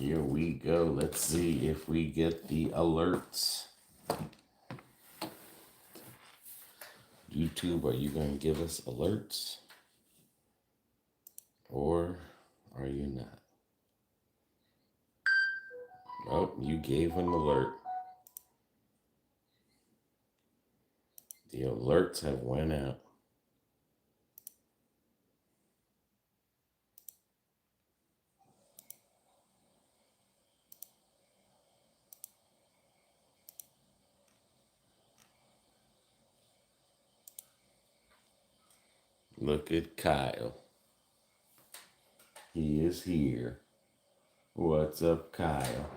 Here we go. Let's see if we get the alerts. YouTube, are you going to give us alerts? Or are you not? Oh, you gave an alert. The alerts have went out. Look at Kyle. He is here. What's up, Kyle?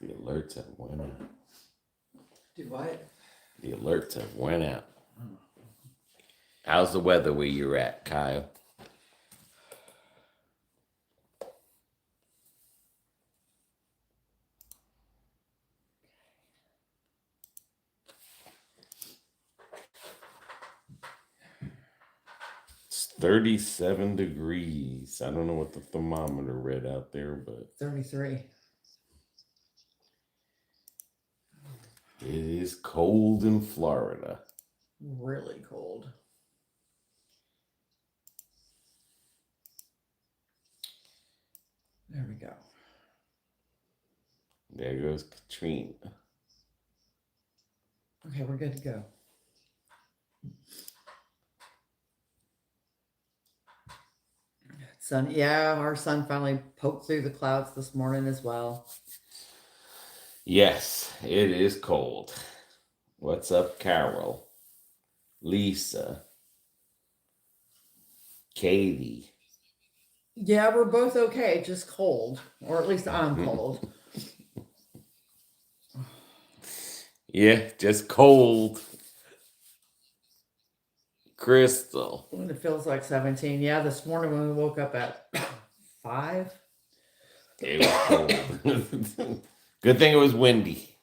The alerts have went out. Do what? The alerts have went out. How's the weather where you're at, Kyle? It's 37 degrees. I don't know what the thermometer read out there, but 33. it is cold in Florida. Really cold. There we go. There goes Katrina. Okay, we're good to go. Sun, yeah, our sun finally poked through the clouds this morning as well. Yes, it is cold. What's up, Carol? Lisa? Katie? Yeah, we're both okay, just cold. Or at least I'm cold. Yeah, just cold. Crystal? When it feels like 17. Yeah, this morning when we woke up at 5. It was cold. Good thing it was windy.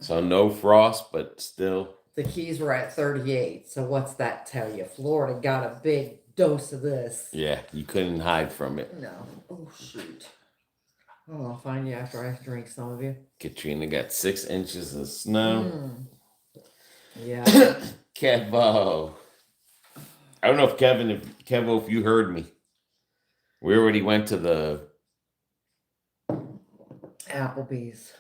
So no frost, but still. The Keys were at 38. So what's that tell you? Florida got a big dose of this. Yeah, you couldn't hide from it. No. Oh, shoot. Oh, I'll find you after I drink some of you. Katrina got 6 inches of snow. Yeah. Kevo. I don't know if Kevo, if you heard me. We already went to the Applebee's.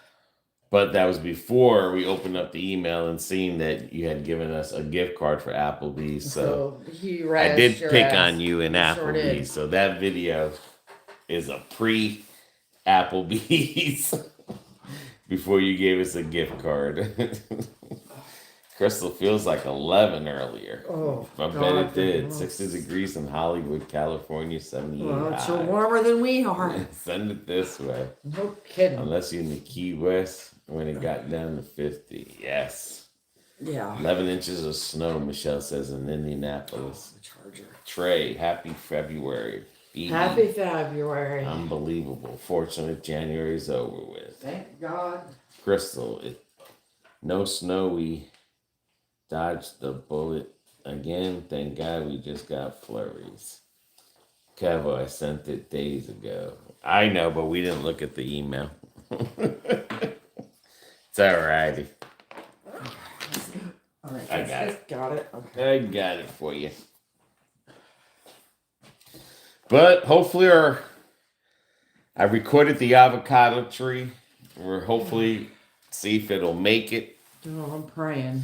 But that was before we opened up the email and seen that you had given us a gift card for Applebee's. So I did pick on you in Applebee's. So that video is a pre-Applebee's before you gave us a gift card. Crystal feels like 11 earlier. Oh, I bet it did. 60 degrees in Hollywood, California, 78 Well, it's warmer than we are. Send it this way. No kidding. Unless you're in the Key West when it got down to 50. Yes. Yeah. 11 inches of snow, Michelle says, in Indianapolis. Oh, the Charger. Trey, happy February. Happy February. Unbelievable. Fortunate January's over with. Thank God. Crystal, no snow. We dodged the bullet again. Thank God we just got flurries. Kevo, I sent it days ago. I know, but we didn't look at the email. It's alrighty. All right, I got it. Got it. Okay. I got it for you. But hopefully I recorded the avocado tree. We're hopefully see if it'll make it. Oh, I'm praying.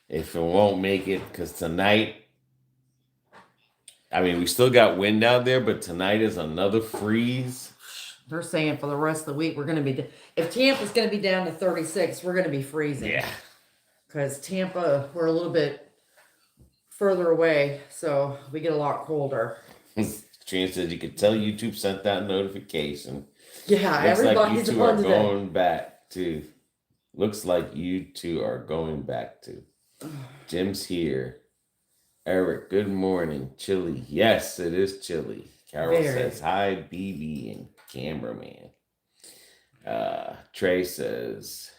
If it won't make it, because tonight, I mean, we still got wind out there, but tonight is another freeze. They're saying for the rest of the week, we're going to be, if Tampa's going to be down to 36, we're going to be freezing. Yeah. Because Tampa, we're a little bit further away, so we get a lot colder. Trina says you could tell YouTube sent that notification. Yeah, Looks like you everybody's two are on today. going back to. Looks like you two are going back to. Jim's here. Eric, good morning. Chilly. Yes, it is chilly. Carol says, hi, BB and cameraman. Trey says,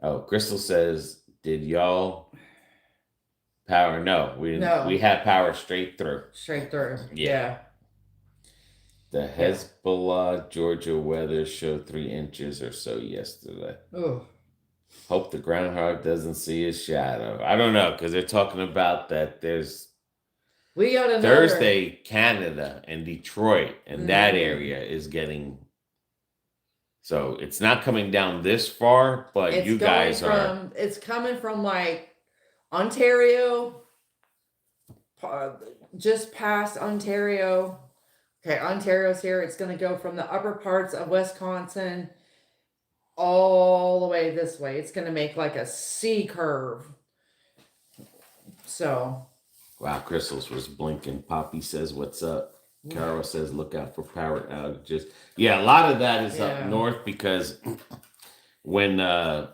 Oh, Crystal says, did y'all power? No, we didn't. No. We had power straight through. Straight through. Yeah. Yeah. The Yeah. Hezbollah, Georgia weather showed 3 inches or so yesterday. Oh. Hope the groundhog doesn't see his shadow. I don't know, because they're talking about that there's We got another Thursday, Canada and Detroit, and that area is getting. So it's not coming down this far, but It's you going guys are. from. It's coming from like Ontario, just past Ontario. Okay, Ontario's here. It's going to go from the upper parts of Wisconsin all the way this way. It's going to make like a C curve. So. Wow, Crystals was blinking. Poppy says, "What's up?" Carol says, "Look out for power outages." Yeah, a lot of that is up north because when for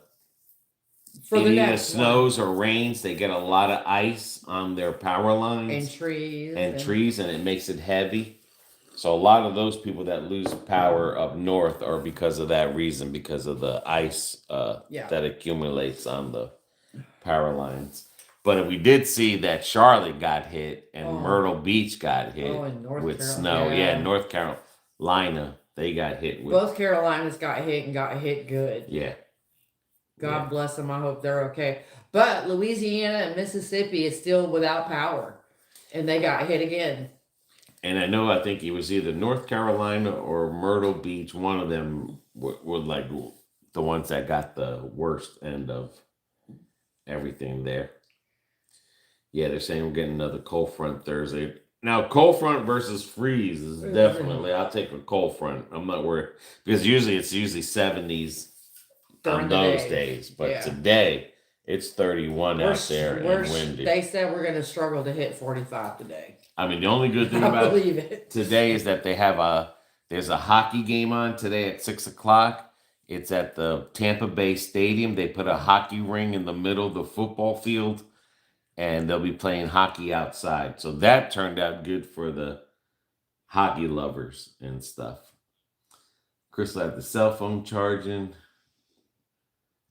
it the either next snows or rains, they get a lot of ice on their power lines and trees and it makes it heavy. So a lot of those people that lose power up north are because of that reason, because of the ice that accumulates on the power lines. But we did see that Charlotte got hit and Myrtle Beach got hit with snow. Yeah, North Carolina, they got hit with. Both Carolinas got hit and got hit good. Yeah. God bless them. I hope they're okay. But Louisiana and Mississippi is still without power, and they got hit again. And I think it was either North Carolina or Myrtle Beach. One of them were like the ones that got the worst end of everything there. Yeah, they're saying we're getting another cold front Thursday. Now, cold front versus freeze is definitely. I'll take a cold front. I'm not worried because it's usually 70s on those days, but today it's 31 out there and windy. They said we're going to struggle to hit 45 today. I mean, the only good thing about today is that there's a hockey game on today at 6:00. It's at the Tampa Bay Stadium. They put a hockey ring in the middle of the football field, and they'll be playing hockey outside. So that turned out good for the hockey lovers and stuff. Crystal had the cell phone charging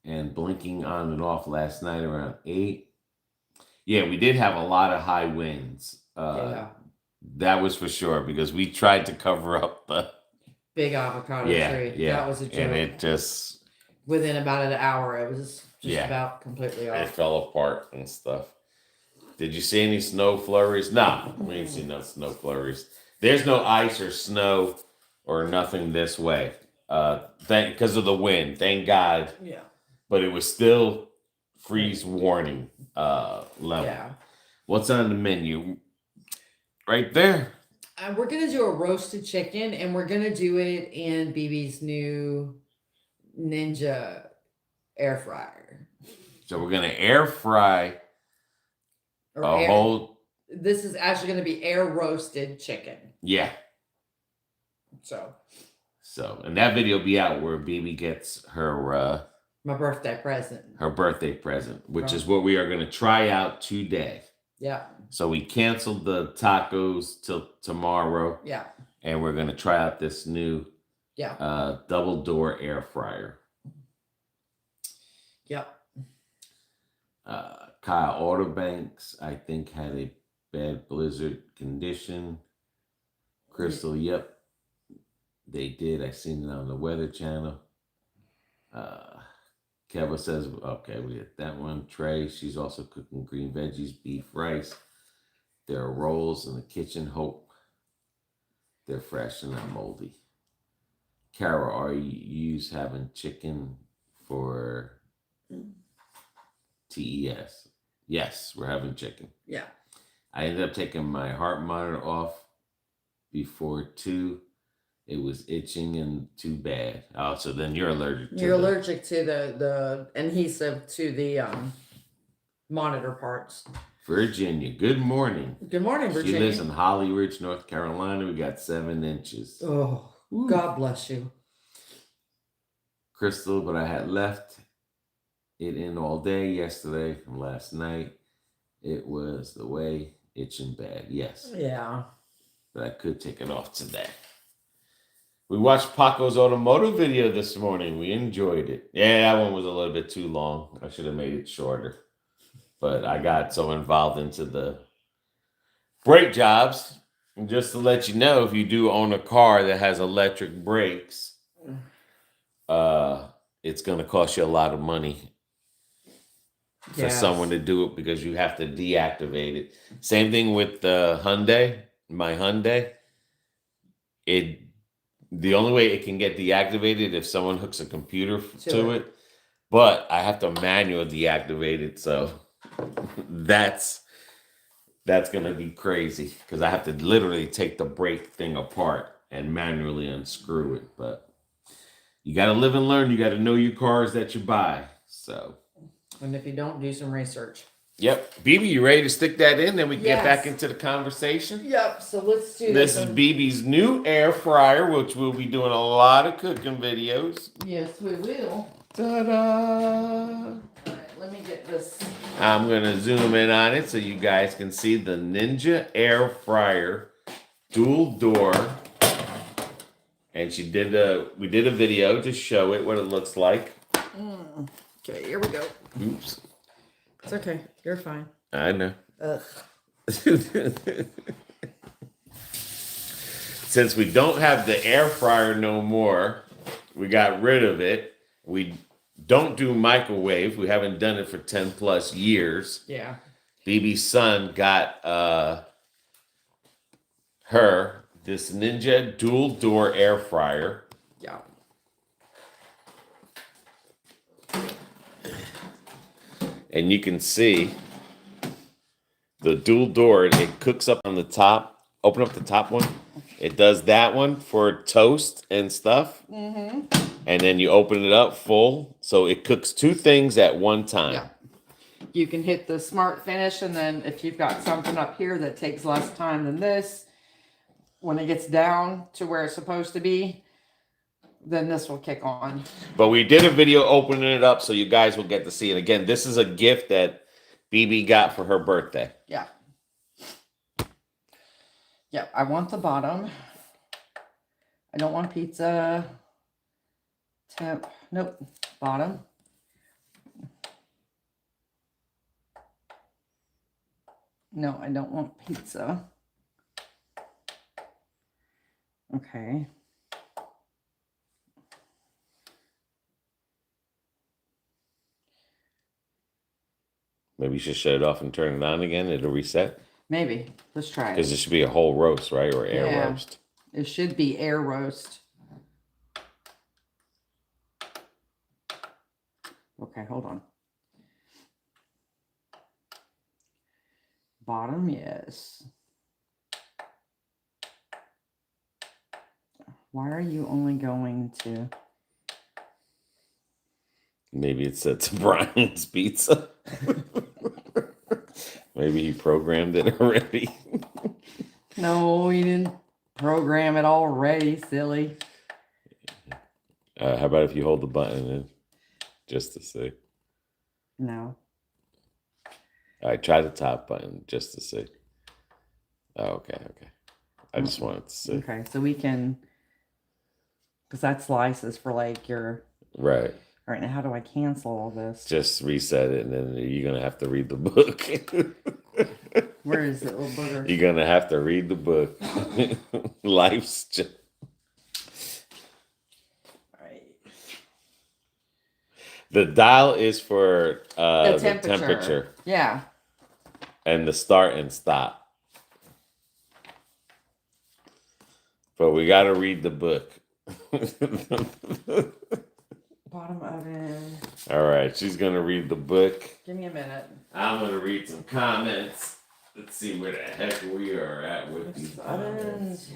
and blinking on and off last night around 8. Yeah, we did have a lot of high winds. That was for sure because we tried to cover up the big avocado tree. Yeah, that was a joke. And it just within about an hour, it was just about completely off. It fell apart and stuff. Did you see any snow flurries? No, we didn't see no snow flurries. There's no ice or snow or nothing this way. Because of the wind, thank God. Yeah. But it was still freeze warning level. Yeah. What's on the menu? Right there. We're going to do a roasted chicken, and we're going to do it in BB's new Ninja air fryer. So we're going to air fry whole... This is actually going to be air roasted chicken. Yeah. So, and that video will be out where BB gets her... my birthday present. Her birthday present, which is what we are going to try out today. Yeah. So we canceled the tacos till tomorrow. Yeah. And we're going to try out this new double door air fryer. Yep. Kyle Autobanks, I think, had a bad blizzard condition. Crystal, yep. They did. I seen it on the Weather Channel. Keva says, okay, we get that one. Trey, she's also cooking green veggies, beef, rice. There are rolls in the kitchen. Hope they're fresh and not moldy. Carol, are you having chicken for TES? Yes, we're having chicken. Yeah. I ended up taking my heart monitor off before 2. It was itching and too bad. Oh, so then you're allergic to allergic to the adhesive to the monitor parts. Virginia, good morning. Good morning, Virginia. She lives in Holly Ridge, North Carolina. We got 7 inches. Oh, God bless you. Crystal, but I had left it in all day yesterday from last night. It was the way itching bad. Yes. Yeah. But I could take it off today. We watched Paco's automotive video this morning. We enjoyed it. Yeah, that one was a little bit too long. I should have made it shorter. But I got so involved into the brake jobs. And just to let you know, if you do own a car that has electric brakes, it's going to cost you a lot of money for someone to do it because you have to deactivate it. Same thing with the Hyundai, my Hyundai. The only way it can get deactivated if someone hooks a computer to it, but I have to manually deactivate it. So that's gonna be crazy because I have to literally take the brake thing apart and manually unscrew it. But you got to live and learn. You got to know your cars that you buy. So, and if you don't, do some research. Yep. BB, you ready to stick that in? Then we can get back into the conversation. Yep. So let's do this. This is BB's new air fryer, which we'll be doing a lot of cooking videos. Yes, we will. Ta-da! All right, let me get this. I'm going to zoom in on it so you guys can see the Ninja air fryer, dual door. And we did a video to show it what it looks like. Okay, here we go. Oops. It's okay. You're fine. I know. Ugh. Since we don't have the air fryer no more, we got rid of it. We don't do microwave. We haven't done it for 10 plus years. Yeah. BB's son got her this Ninja dual door air fryer. Yeah. And you can see the dual door, it cooks up on the top. Open up the top one. It does that one for toast and stuff. Mm-hmm. And then you open it up full. So it cooks two things at one time. Yeah. You can hit the smart finish. And then if you've got something up here that takes less time than this, when it gets down to where it's supposed to be, then this will kick on. But we did a video opening it up so you guys will get to see it. Again, this is a gift that BB got for her birthday. Yeah. Yeah, I want the bottom. I don't want pizza. Temp. Nope. Bottom. No, I don't want pizza. Okay. Maybe you should shut it off and turn it on again. It'll reset. Maybe. Let's try it. Because it should be a whole roast, right? Or air roast. It should be air roast. Okay, hold on. Bottom, yes. Why are you only going to... Maybe it's set to Brian's Pizza. Maybe he programmed it already. No, he didn't program it already, silly. How about if you hold the button in just to see? No. All right, try the top button just to see. Oh, okay. I just wanted to see. Okay, so we can... Because that slices for like your... Right. All right, now how do I cancel all this? Just reset it, and then you're going to have to read the book. Where is it, little booger? You're going to have to read the book. Life's just... All right. The dial is for the temperature. Yeah. And the start and stop. But we got to read the book. Bottom oven. All right, she's going to read the book. Give me a minute. I'm going to read some comments. Let's see where the heck we are at with these ovens.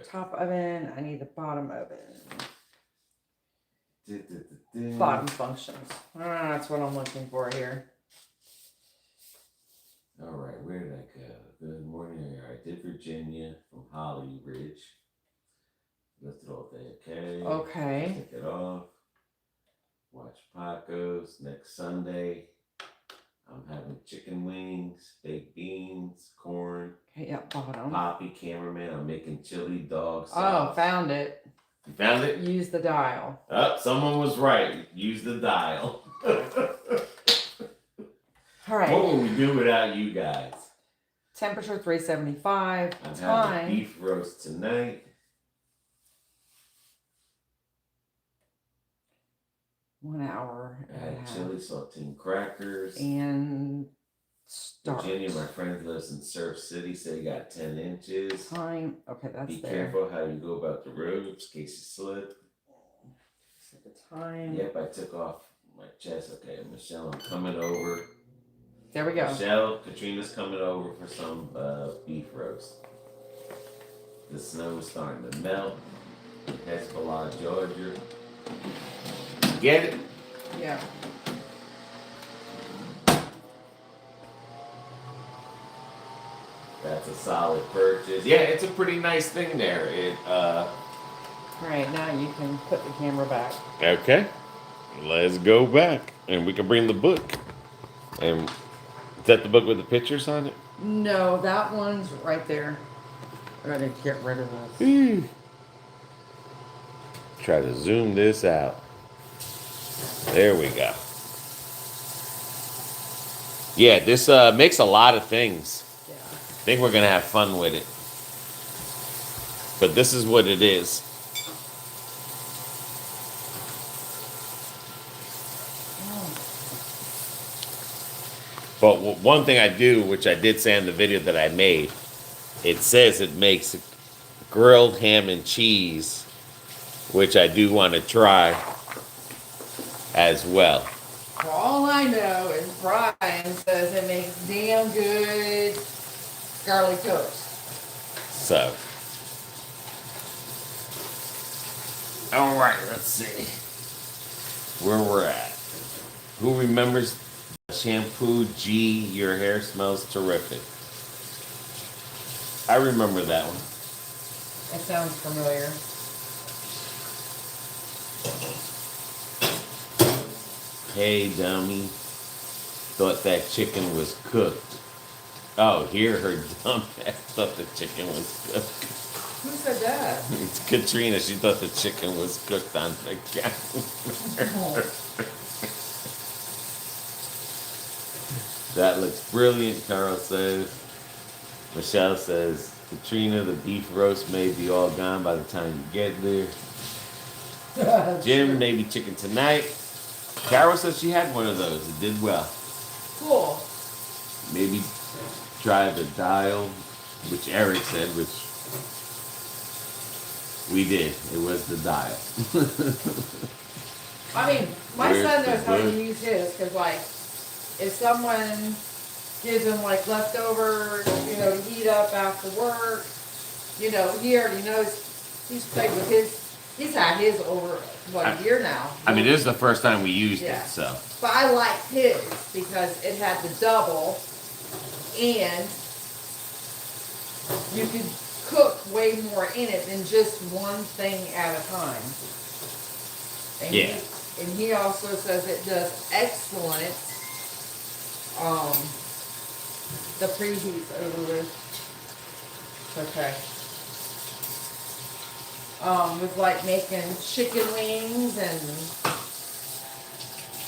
Top oven. I need the bottom oven. Bottom functions. That's what I'm looking for here. All right, where did I go? Good morning. All right, did Virginia from Holly Ridge. Lift it all day, okay? Okay. Take it off. Watch Paco's next Sunday. I'm having chicken wings, baked beans, corn. Okay, yeah, bottom. Poppy cameraman. I'm making chili dog sauce. Oh, found it. You found it? Use the dial. Oh, someone was right. Use the dial. All right. What would we do without you guys? Temperature 375. I'm having Time. beef roast tonight. 1 hour. I had chili, saltine crackers. And start. Virginia, my friend lives in Surf City, said he got 10 inches. Time. Okay, that's Be there. careful how you go about the roads in case you slip. Set the time. Yep, I took off my chest. Okay, Michelle, I'm coming over. There we go. Michelle, Katrina's coming over for some beef roast. The snow is starting to melt. Hezbollah, Georgia. Get it? Yeah. That's a solid purchase. Yeah, it's a pretty nice thing there. All right, now you can put the camera back. Okay. Let's go back. And we can bring the book. And is that the book with the pictures on it? No, that one's right there. I gotta get rid of this. Try to zoom this out. There we go. Yeah, this makes a lot of things. Yeah. I think we're going to have fun with it. But this is what it is. But one thing I do, which I did say in the video that I made, it says it makes grilled ham and cheese, which I do want to try as well. For all I know is Brian says it makes damn good garlic toast. So, all right, let's see where we're at. Who remembers shampoo? G, your hair smells terrific. I remember that one. It sounds familiar. Hey, dummy. Thought that chicken was cooked. Oh, here her dumb ass thought the chicken was cooked. Who said that? It's Katrina. She thought the chicken was cooked on the counter. That looks brilliant, Carl says. Michelle says, Katrina, the beef roast may be all gone by the time you get there. Jim, maybe chicken tonight. Carol says she had one of those. It did well. Cool. Maybe try the dial, which Eric said, which we did. It was the dial. I mean, my Where's son the knows how to book? use his because, like, if someone gives him like leftovers, you know, to heat up after work, you know, he already knows. He's played with his. He's had his over a year now. I mean, this is the first time we used Yeah. it, so. But I liked his because it had the double, and you could cook way more in it than just one thing at a time. And Yeah. he also says it does excellent. The preheat's over with. Okay. With like making chicken wings, and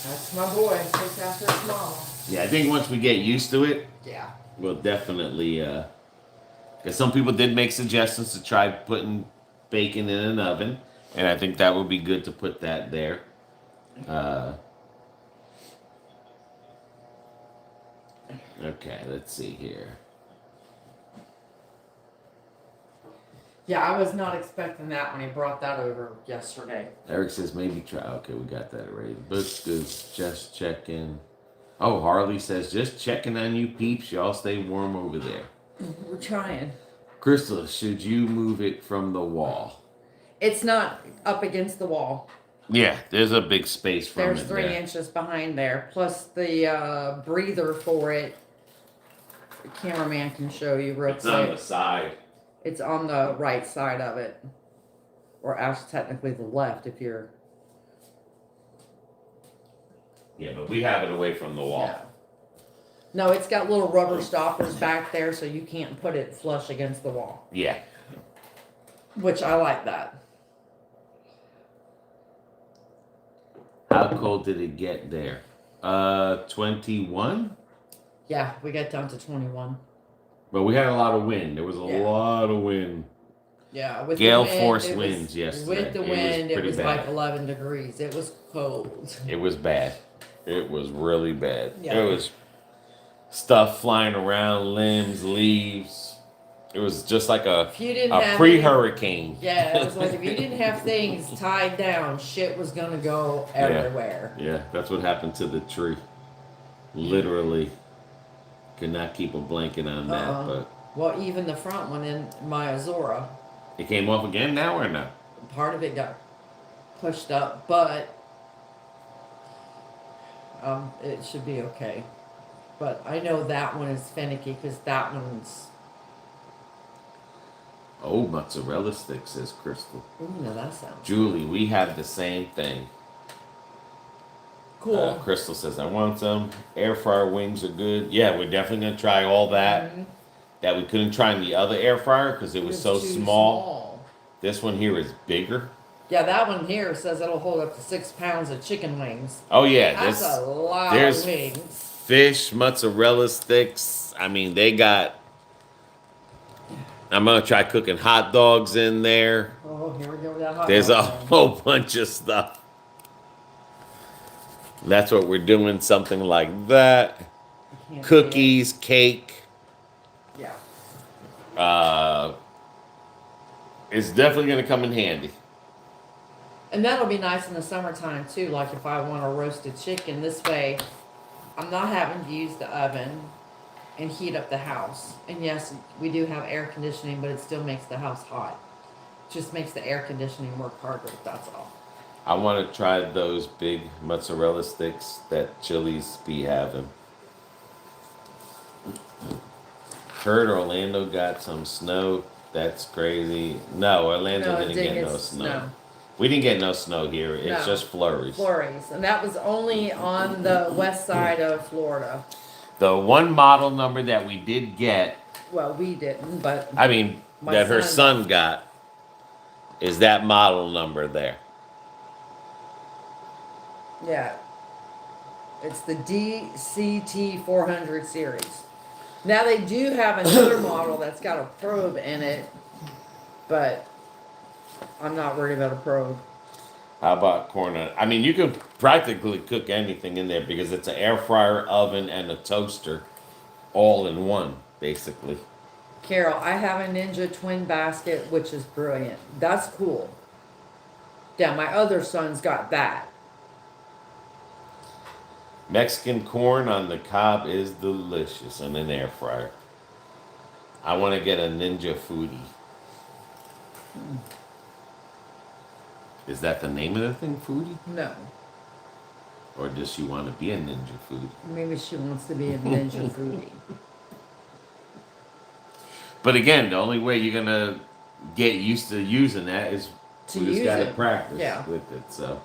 that's my boy. Takes after his mama. Yeah, I think once we get used to it, Yeah. we'll definitely, because some people did make suggestions to try putting bacon in an oven, and I think that would be good to put that there. Okay, let's see here. Yeah, I was not expecting that when he brought that over yesterday. Eric says maybe try. Okay, we got that already. Book's good. Just checking. Oh, Harley says just checking on you peeps. Y'all stay warm over there. We're trying. Crystal, should you move it from the wall? It's not up against the wall. Yeah, there's a big space from There's it 3 there. inches behind there, plus the breather for it. The cameraman can show you real It's on quick. the side. It's on the right side of it, or actually technically the left if you're. Yeah, but we have it away from the wall. Yeah. No, it's got little rubber stoppers back there, so you can't put it flush against the wall. Yeah. Which I like that. How cold did it get there? 21. Yeah, we got down to 21. But we had a lot of wind. There was a Yeah. lot of wind. Yeah, with Gale the wind, force it winds was, yesterday. with the It was wind, it pretty was bad. like 11 degrees. It was cold. It was bad. It was really bad. Yeah. There was stuff flying around, limbs, leaves. It was just like If you didn't a have pre-hurricane. Yeah, it was like if you didn't have things tied down, shit was gonna go everywhere. Yeah, that's what happened to the tree. Literally, could not keep a blanket on that. But Well, even the front one in my Azora, it came off again now or no? part of it got pushed up, but it should be okay. But I know that one is finicky because that one's. Oh, mozzarella sticks, says Crystal. Ooh, no, that sounds Julie, we have the same thing. cool. Crystal says, I want some. Air fryer wings are good. Yeah, we're definitely going to try all that. Mhm. That we couldn't try in the other air fryer because it was so too small. This one here is bigger. Yeah, that one here says it'll hold up to 6 pounds of chicken wings. Oh, yeah. That's a lot there's of wings. Fish, mozzarella sticks. I mean, they got... I'm going to try cooking hot dogs in there. Oh, here we go with that hot There's a dog whole bunch of stuff. That's what we're doing, something like that. Can't see Cookies, cake. it. Yeah. It's definitely going to come in handy. And that'll be nice in the summertime too. Like if I want a roasted chicken, this way I'm not having to use the oven and heat up the house. And yes, we do have air conditioning, but it still makes the house hot. Just makes the air conditioning work harder, that's all. I want to try those big mozzarella sticks that Chili's be having. Heard Orlando got some snow. That's crazy. No, Orlando didn't get no snow. We didn't get no snow here. It's just flurries. Flurries. And that was only on the west side of Florida. The one model number that we did get, Well, we didn't, but I mean, that her son got, is that model number there. yeah. It's the DCT 400 series. Now they do have another model that's got a probe in it, but I'm not worried about a probe. How about corn? I mean, you can practically cook anything in there because it's an air fryer, oven, and a toaster all in one, basically. Carol, I have a Ninja twin basket, which is brilliant. That's cool. Yeah, my other son's got that. Mexican corn on the cob is delicious in an air fryer. I want to get a Ninja Foodie. Is that the name of the thing, Foodie? No. Or does she want to be a Ninja Foodie? Maybe she wants to be a Ninja Foodie. But again, the only way you're going to get used to using that is To we just use got to it. practice Yeah. with it. So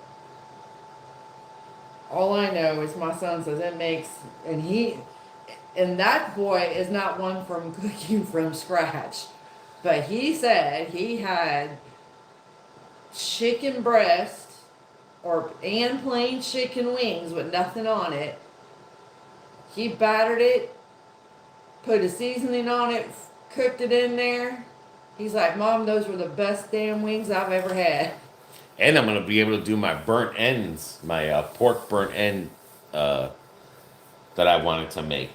All I know is my son says it makes, and that boy is not one from cooking from scratch. But he said he had chicken breast and plain chicken wings with nothing on it. He battered it, put a seasoning on it, cooked it in there. He's like, Mom, those were the best damn wings I've ever had. and I'm going to be able to do my burnt ends, my pork burnt end that I wanted to make.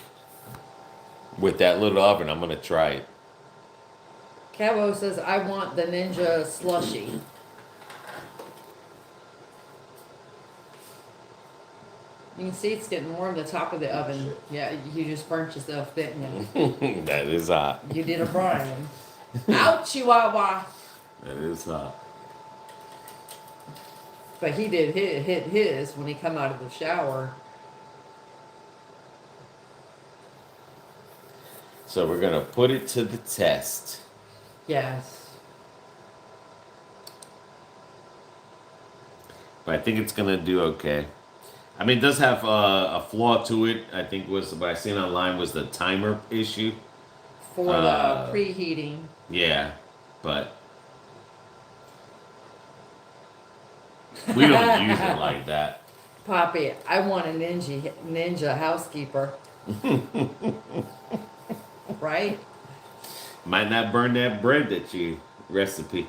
With that little oven, I'm going to try it. Cabo says, I want the Ninja slushy. You can see it's getting warm the top of the oven. Yeah, you just burnt yourself, didn't you? That is hot. You did a Brian. Ouch, Chihuahua. That is hot. But he did hit his when he come out of the shower. So we're going to put it to the test. Yes. But I think it's going to do okay. I mean, it does have a flaw to it. I think was what I seen online was the timer issue. For the preheating. Yeah, but we don't use it like that. Poppy, I want a ninja housekeeper, right? Might not burn that bread that you recipe.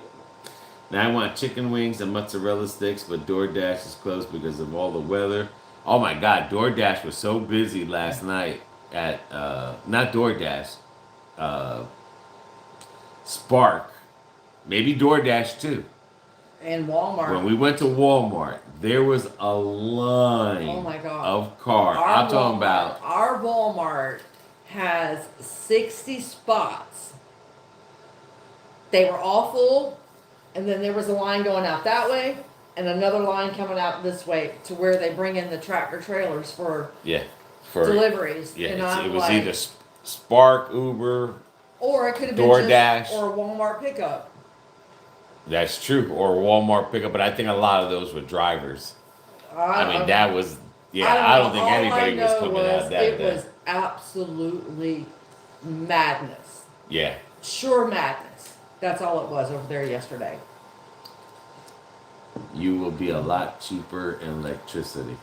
Now I want chicken wings and mozzarella sticks, but DoorDash is closed because of all the weather. Oh my God, DoorDash was so busy last night at not DoorDash, uh, Spark, maybe DoorDash too. And When Walmart. we went to Walmart, there was a line Oh my God. of cars. I'm talking about. Our Walmart has 60 spots. They were all full, and then there was a line going out that way, and another line coming out this way to where they bring in the tractor trailers for Yeah, for deliveries. yeah, and it was like, either Spark, Uber, or it could have been DoorDash. just or a Walmart pickup. That's true, or Walmart pickup. But I think a lot of those were drivers. I mean, that was I don't think anybody was coming out that It day. was absolutely madness. Yeah, Sure madness. That's all it was over there yesterday. you will be a lot cheaper in electricity.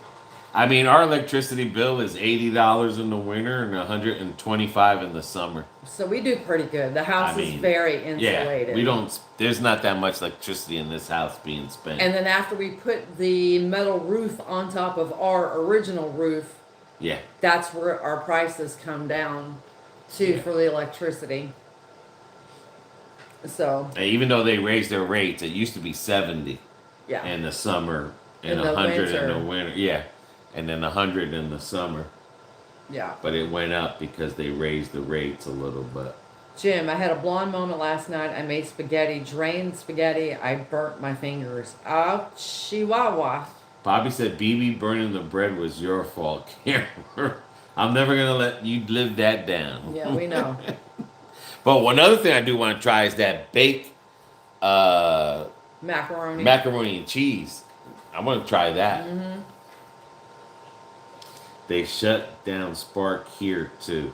I mean, our electricity bill is $80 in the winter and $125 in the summer. So we do pretty good. The house is very insulated. Yeah, we don't. There's not that much electricity in this house being spent. And then after we put the metal roof on top of our original roof, yeah, that's where our prices come down to for the electricity. So and even though they raised their rates, it used to be 70 yeah, in the summer and In the 100 in winter. the winter. Yeah, and then 100 in the summer. yeah. But it went up because they raised the rates a little bit. Jim, I had a blonde moment last night. I made spaghetti, drained spaghetti. I burnt my fingers. Oh, chihuahua. Bobby said BB burning the bread was your fault, Cameron. I'm never going to let you live that down. Yeah, we know. But one other thing I do want to try is that baked Macaroni. macaroni and cheese. I want to try that. Mm-hmm. They shut down Spark here too.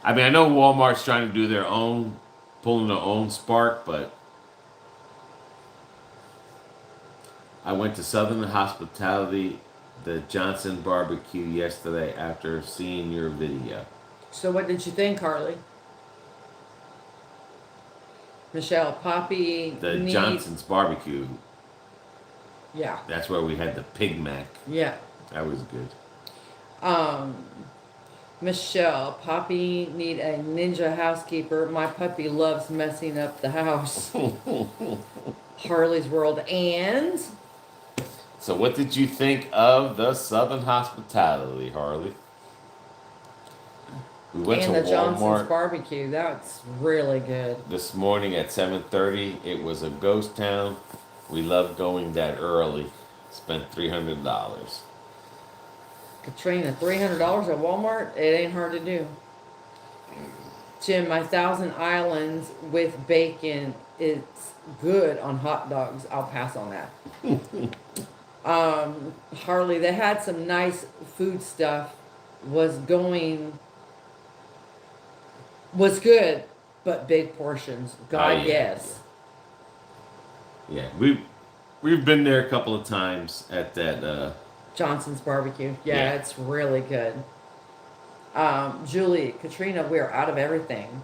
I mean, I know Walmart's trying to do their own, pulling their own Spark, but I went to Southern Hospitality, the Johnson barbecue yesterday after seeing your video. So what did you think, Carly? Michelle, Poppy. The Johnson's barbecue. Yeah. That's where we had the Pig Mac. Yeah. That was good. Michelle, Poppy need a ninja housekeeper. My puppy loves messing up the house. Harley's World. And So what did you think of the Southern Hospitality, Harley? We went and to the Johnson's Walmart barbecue. That's really good. this morning at 7:30. It was a ghost town. We loved going that early. Spent $300. Katrina, $300 at Walmart? It ain't hard to do. Jim, my Thousand Islands with bacon. It's good on hot dogs. I'll pass on that. Harley, they had some nice food stuff. Was good, but big portions. God, yeah. yes. Yeah, we've been there a couple of times at that. Johnson's barbecue. Yeah, Yeah. it's really good. Julie, Katrina, we're out of everything.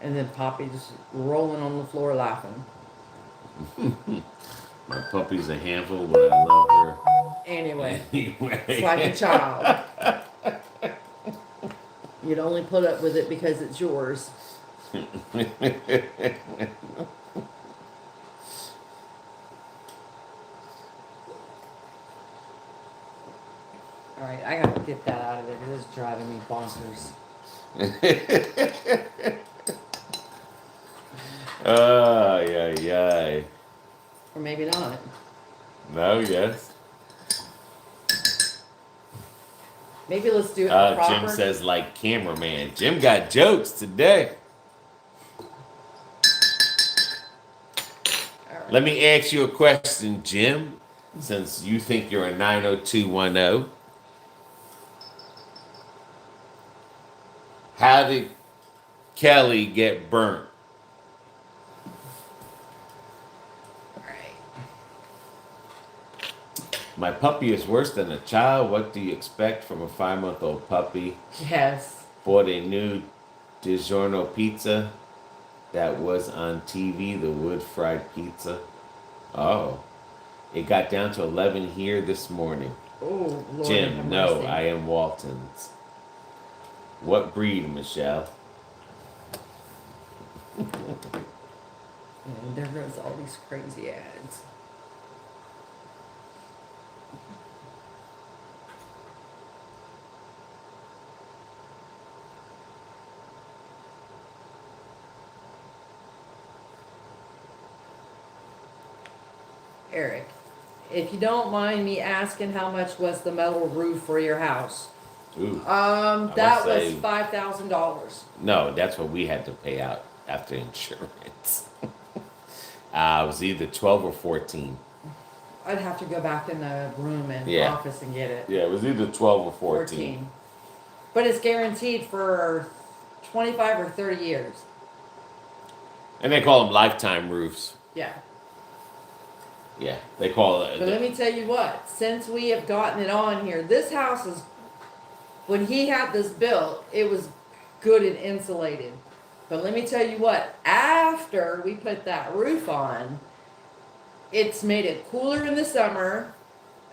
And then Poppy just rolling on the floor laughing. My puppy's a handful, but I love her. Anyway, Anyway. it's like a child. You'd only put up with it because it's yours. All right, I gotta get that out of there. It is driving me bonkers. Yeah. Or maybe not. No, yes. Maybe let's do it proper. Jim says like cameraman. Jim got jokes today. All right. Let me ask you a question, Jim, since you think you're a 90210. How did Kelly get burnt? All right. My puppy is worse than a child. What do you expect from a 5-month-old puppy? Yes. Bought a new DiGiorno pizza that was on TV, the wood fried pizza. Oh, it got down to 11 here this morning. Oh, Lord Jim, have no, mercy. I am Walton's. What breed, Michelle? And there goes all these crazy ads. Eric, if you don't mind me asking, how much was the metal roof for your house? Ooh, That was say- $5,000. no, that's what we had to pay out after insurance. It was either 12 or 14. I'd have to go back in the room and Yeah. office and get it. Yeah, it was either 12 or 14. But it's guaranteed for 25 or 30 years. And they call them lifetime roofs. Yeah. Yeah, they call it. But let me tell you what, since we have gotten it on here, this house is, when he had this built, it was good and insulated. But let me tell you what, after we put that roof on, it's made it cooler in the summer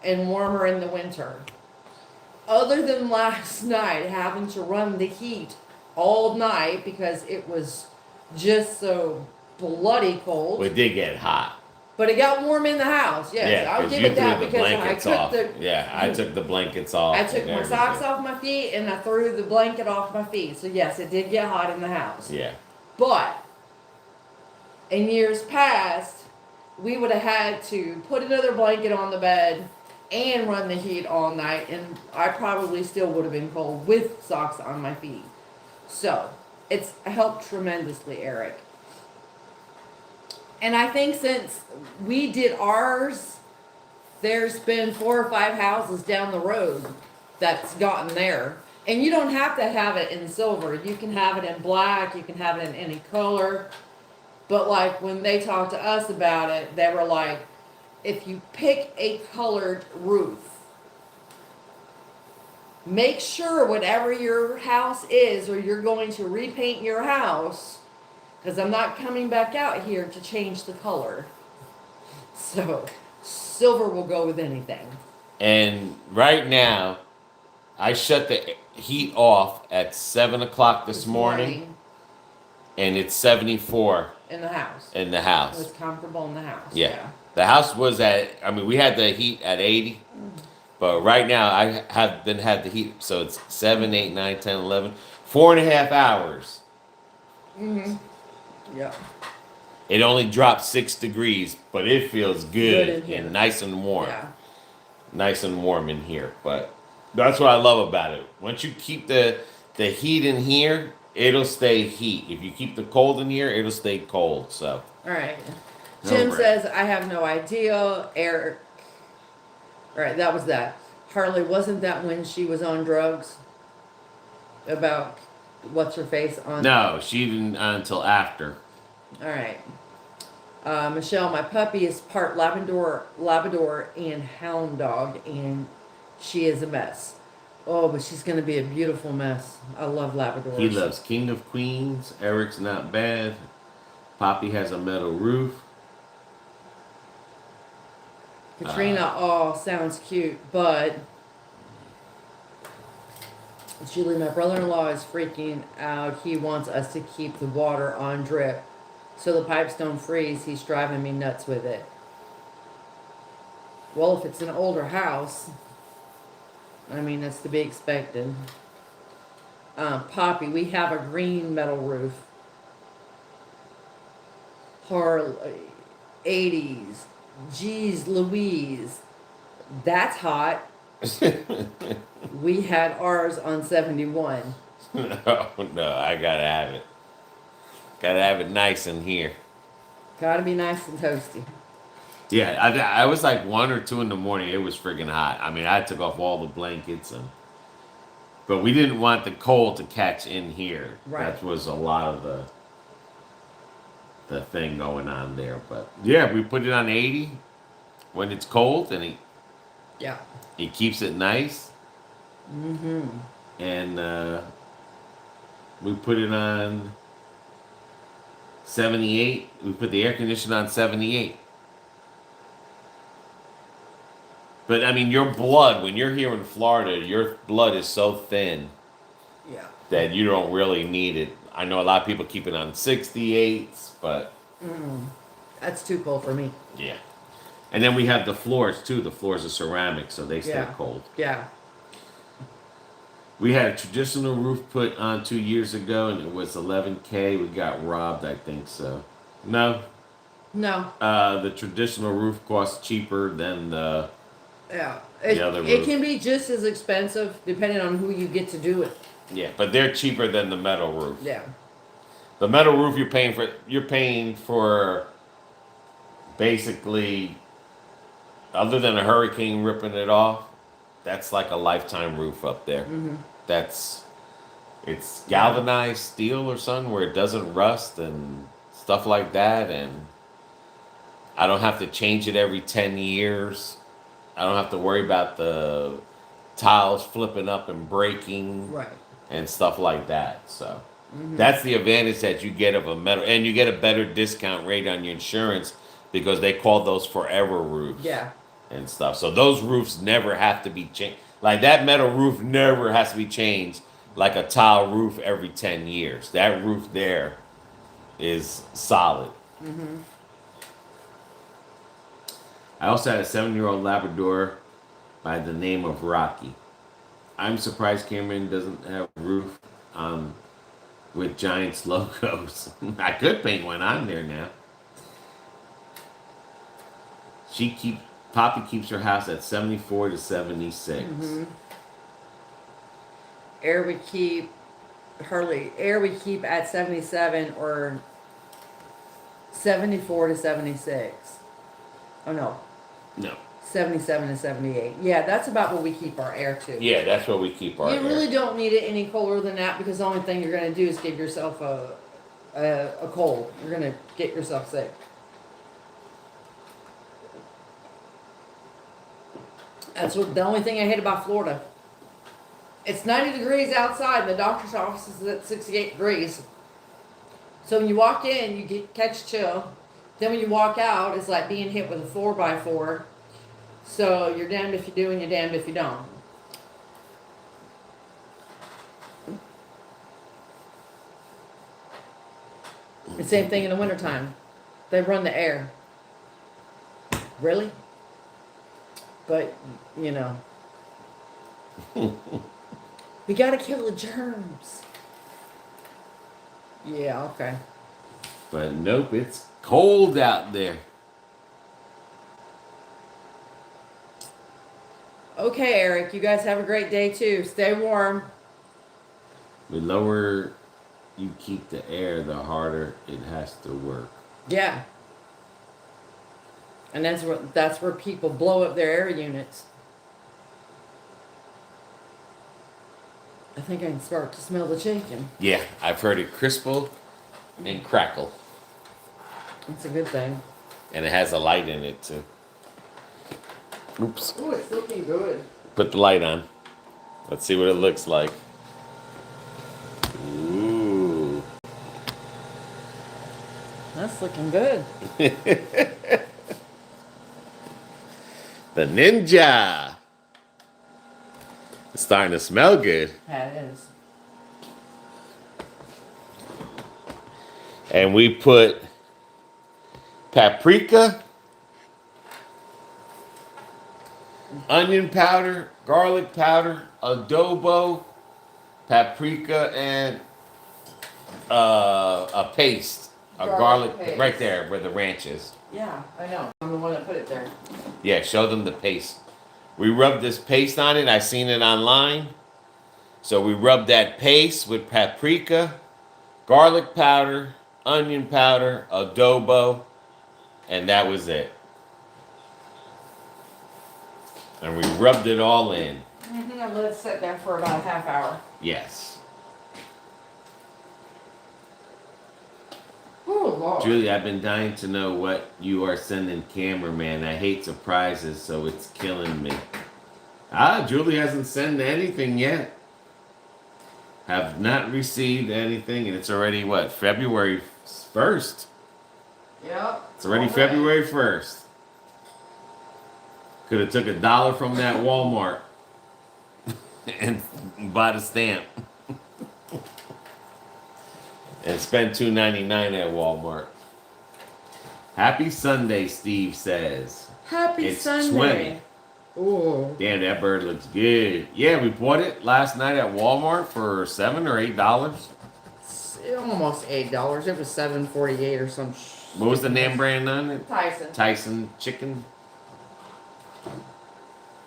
and warmer in the winter. Other than last night having to run the heat all night because it was just so bloody cold. We did get hot. But it got warm in the house. Yes, Yeah, I'll because give you it that threw the because I blankets took off. the Yeah, I took the blankets off. I took and my everything. socks off my feet and I threw the blanket off my feet. So yes, it did get hot in the house. Yeah. But in years past, we would have had to put another blanket on the bed and run the heat all night, and I probably still would have been cold with socks on my feet. So it's helped tremendously, Eric. And I think since we did ours, there's been 4 or 5 houses down the road that's gotten there. And you don't have to have it in silver. You can have it in black. You can have it in any color. But like when they talked to us about it, they were like, if you pick a colored roof, make sure whatever your house is or you're going to repaint your house, because I'm not coming back out here to change the color. So silver will go with anything. And right now, I shut the heat off at 7 o'clock this morning, and it's 74 in the house. in the It house. was comfortable in the house. Yeah. The house was at, I mean, we had the heat at 80, but right now I have been had the heat, so it's 7, 8, 9, 10, 11, 4.5 hours. Mm-hmm. Yeah. It only dropped 6 degrees, but it feels good in here. and nice and warm. Yeah. Nice and warm in here, but that's what I love about it. Once you keep the heat in here, it'll stay heat. If you keep the cold in here, it'll stay cold. So. All right. Jim Alright. says, I have no idea. Eric. All right, that was that. Harley, wasn't that when she was on drugs? About what's her face on? No, she didn't until after. All right. Michelle, my puppy is part Labrador and Hound Dog, and she is a mess. Oh, but she's going to be a beautiful mess. I love Labradors. He loves King of Queens. Eric's not bad. Poppy has a metal roof. Katrina, sounds cute, but Julie, my brother-in-law is freaking out. He wants us to keep the water on drip so the pipes don't freeze. He's driving me nuts with it. Well, if it's an older house, I mean, that's to be expected. Poppy, we have a green metal roof. Harley, 80s. Jeez Louise. That's hot. We had ours on 71. No, I gotta have it. Gotta have it nice in here. Gotta be nice and toasty. Yeah, I was like 1 or 2 in the morning. It was freaking hot. I mean, I took off all the blankets, but we didn't want the cold to catch in here. Right. That was a lot of the thing going on there. But yeah, we put it on 80 when it's cold, and Yeah. It keeps it nice. Mm-hmm. And we put it on 78. We put the air conditioner on 78. But I mean, your blood, when you're here in Florida, your blood is so thin Yeah. that you don't really need it. I know a lot of people keep it on 68s, but That's too cold for me. yeah. And then we have the floors too. The floors are ceramic, so they stay Yeah. cold. Yeah. We had a traditional roof put on 2 years ago, and it was 11K. We got robbed, I think so. No, No. the traditional roof costs cheaper than the Yeah. other It roof. can be just as expensive depending on who you get to do it. Yeah, but they're cheaper than the metal roof. Yeah. The metal roof you're paying for basically, other than a hurricane ripping it off, that's like a lifetime roof up there. It's galvanized steel or something where it doesn't rust and stuff like that, and I don't have to change it every 10 years. I don't have to worry about the tiles flipping up and breaking Right. and stuff like that. So that's the advantage that you get of a metal, and you get a better discount rate on your insurance because they call those forever roofs. Yeah. And stuff. So those roofs never have to be changed. Like that metal roof never has to be changed like a tile roof every 10 years. That roof there is solid. I also had a 7-year-old Labrador by the name of Rocky. I'm surprised Cameron doesn't have a roof with Giants logos. I could paint one on there now. Poppy keeps her house at 74 to 76. Air we keep at 77 or 74 to 76. Oh no, No. 77 to 78. Yeah, that's about what we keep our air to. Yeah, that's where we keep our You air. really don't need it any colder than that because the only thing you're going to do is give yourself a cold. You're going to get yourself sick. That's what the only thing I hate about Florida. It's 90 degrees outside, and the doctor's office is at 68 degrees. So when you walk in, you catch chill. Then when you walk out, it's like being hit with a 4x4. So you're damned if you do and you're damned if you don't. The same thing in the wintertime. They run the air. Really? But, you know. We gotta kill the germs. Yeah, okay. But nope, it's cold out there. Okay, Eric, you guys have a great day too. Stay warm. The lower you keep the air, the harder it has to work. Yeah. And that's where people blow up their air units. I think I can start to smell the chicken. Yeah, I've heard it crisple and crackle. It's a good thing. And it has a light in it too. Oops. Oh, it's looking good. Put the light on. Let's see what it looks like. Ooh. That's looking good. The ninja. It's starting to smell good. Yeah, it is. And we put paprika, onion powder, garlic powder, adobo, paprika, and a paste. A garlic paste. right there where the ranch is. Yeah, I know. I'm the one that put it there. Yeah, show them the paste. We rubbed this paste on it. I seen it online. So we rubbed that paste with paprika, garlic powder, onion powder, adobo, and that was it. And we rubbed it all in. Mm-hmm. I let it sit there for about a half hour. Yes. Oh, Lord. Julie, I've been dying to know what you are sending cameraman. I hate surprises, so it's killing me. Julie hasn't sent anything yet. Have not received anything, and it's already what, February 1st? Yep. It's already all day. February 1st. Could have took $1 from that Walmart and bought a stamp. And spent $2.99 at Walmart. Happy Sunday, Steve says. Happy It's Sunday. Ooh. Damn, that bird looks good. Yeah, we bought it last night at Walmart for $7 or $8. Almost $8. It was $7.48 or some. What was the name brand on it? Tyson. Tyson chicken.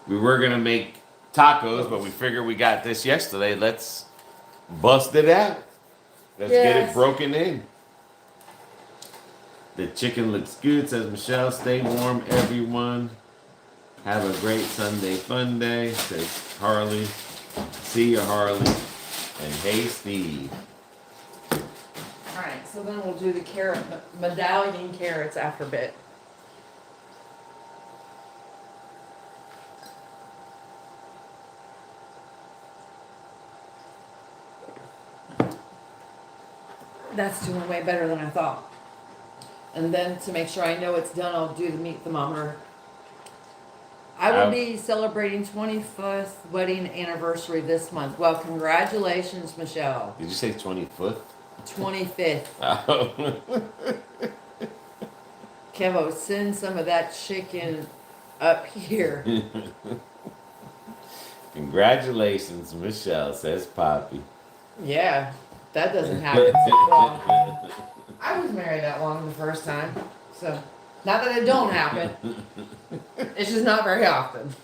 We were gonna make tacos, but we figured we got this yesterday. Let's bust it out. Let's get it broken in. The chicken looks good, says Michelle. Stay warm, everyone. Have a great Sunday fun day, says Harley. See you, Harley. And hey, Steve. Alright, so then we'll do the carrot, medallion carrots after a bit. That's doing way better than I thought. And then to make sure I know it's done, I'll do the meat thermometer. I will be celebrating 25th wedding anniversary this month. Well, congratulations, Michelle. Did you say 25th? 25th. Oh. Kevo, send some of that chicken up here. Congratulations, Michelle, says Poppy. Yeah, that doesn't happen so long. I was married that long the first time, so not that it don't happen. It's just not very often.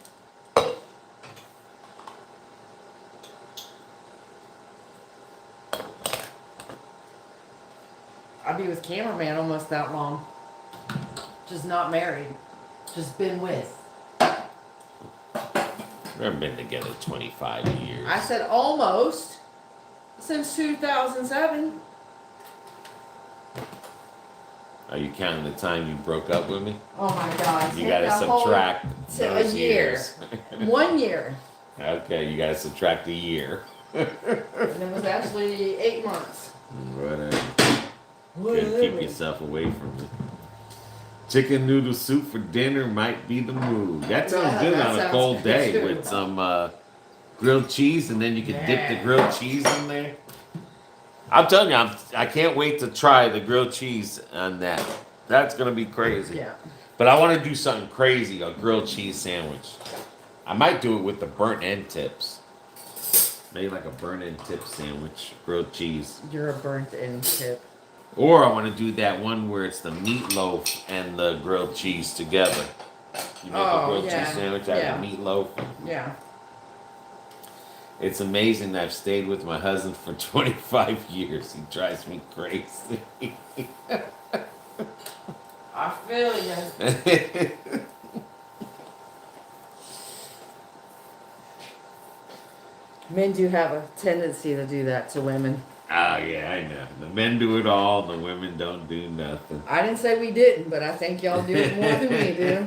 I'd be with cameraman almost that long. Just not married. Just been with. We've been together 25 years. I said almost. Since 2007. Are you counting the time you broke up with me? Oh my God. You gotta subtract those a year. years. 1 year. Okay, you gotta subtract a year. And it was actually 8 months. Whatever. Couldn't keep yourself away from me. Chicken noodle soup for dinner might be the move. That sounds good on a cold day too. with some grilled cheese, and then you can dip the grilled cheese in there. I'm telling you, I can't wait to try the grilled cheese on that. That's gonna be crazy. Yeah. But I want to do something crazy, a grilled cheese sandwich. I might do it with the burnt end tips. Maybe like a burnt end tip sandwich, grilled cheese. You're a burnt end tip. Or I want to do that one where it's the meatloaf and the grilled cheese together. You make a grilled cheese sandwich out of meatloaf. Yeah. It's amazing that I've stayed with my husband for 25 years. He drives me crazy. I feel you. Men do have a tendency to do that to women. Oh, yeah, I know. The men do it all, the women don't do nothing. I didn't say we didn't, but I think y'all do it more than we do.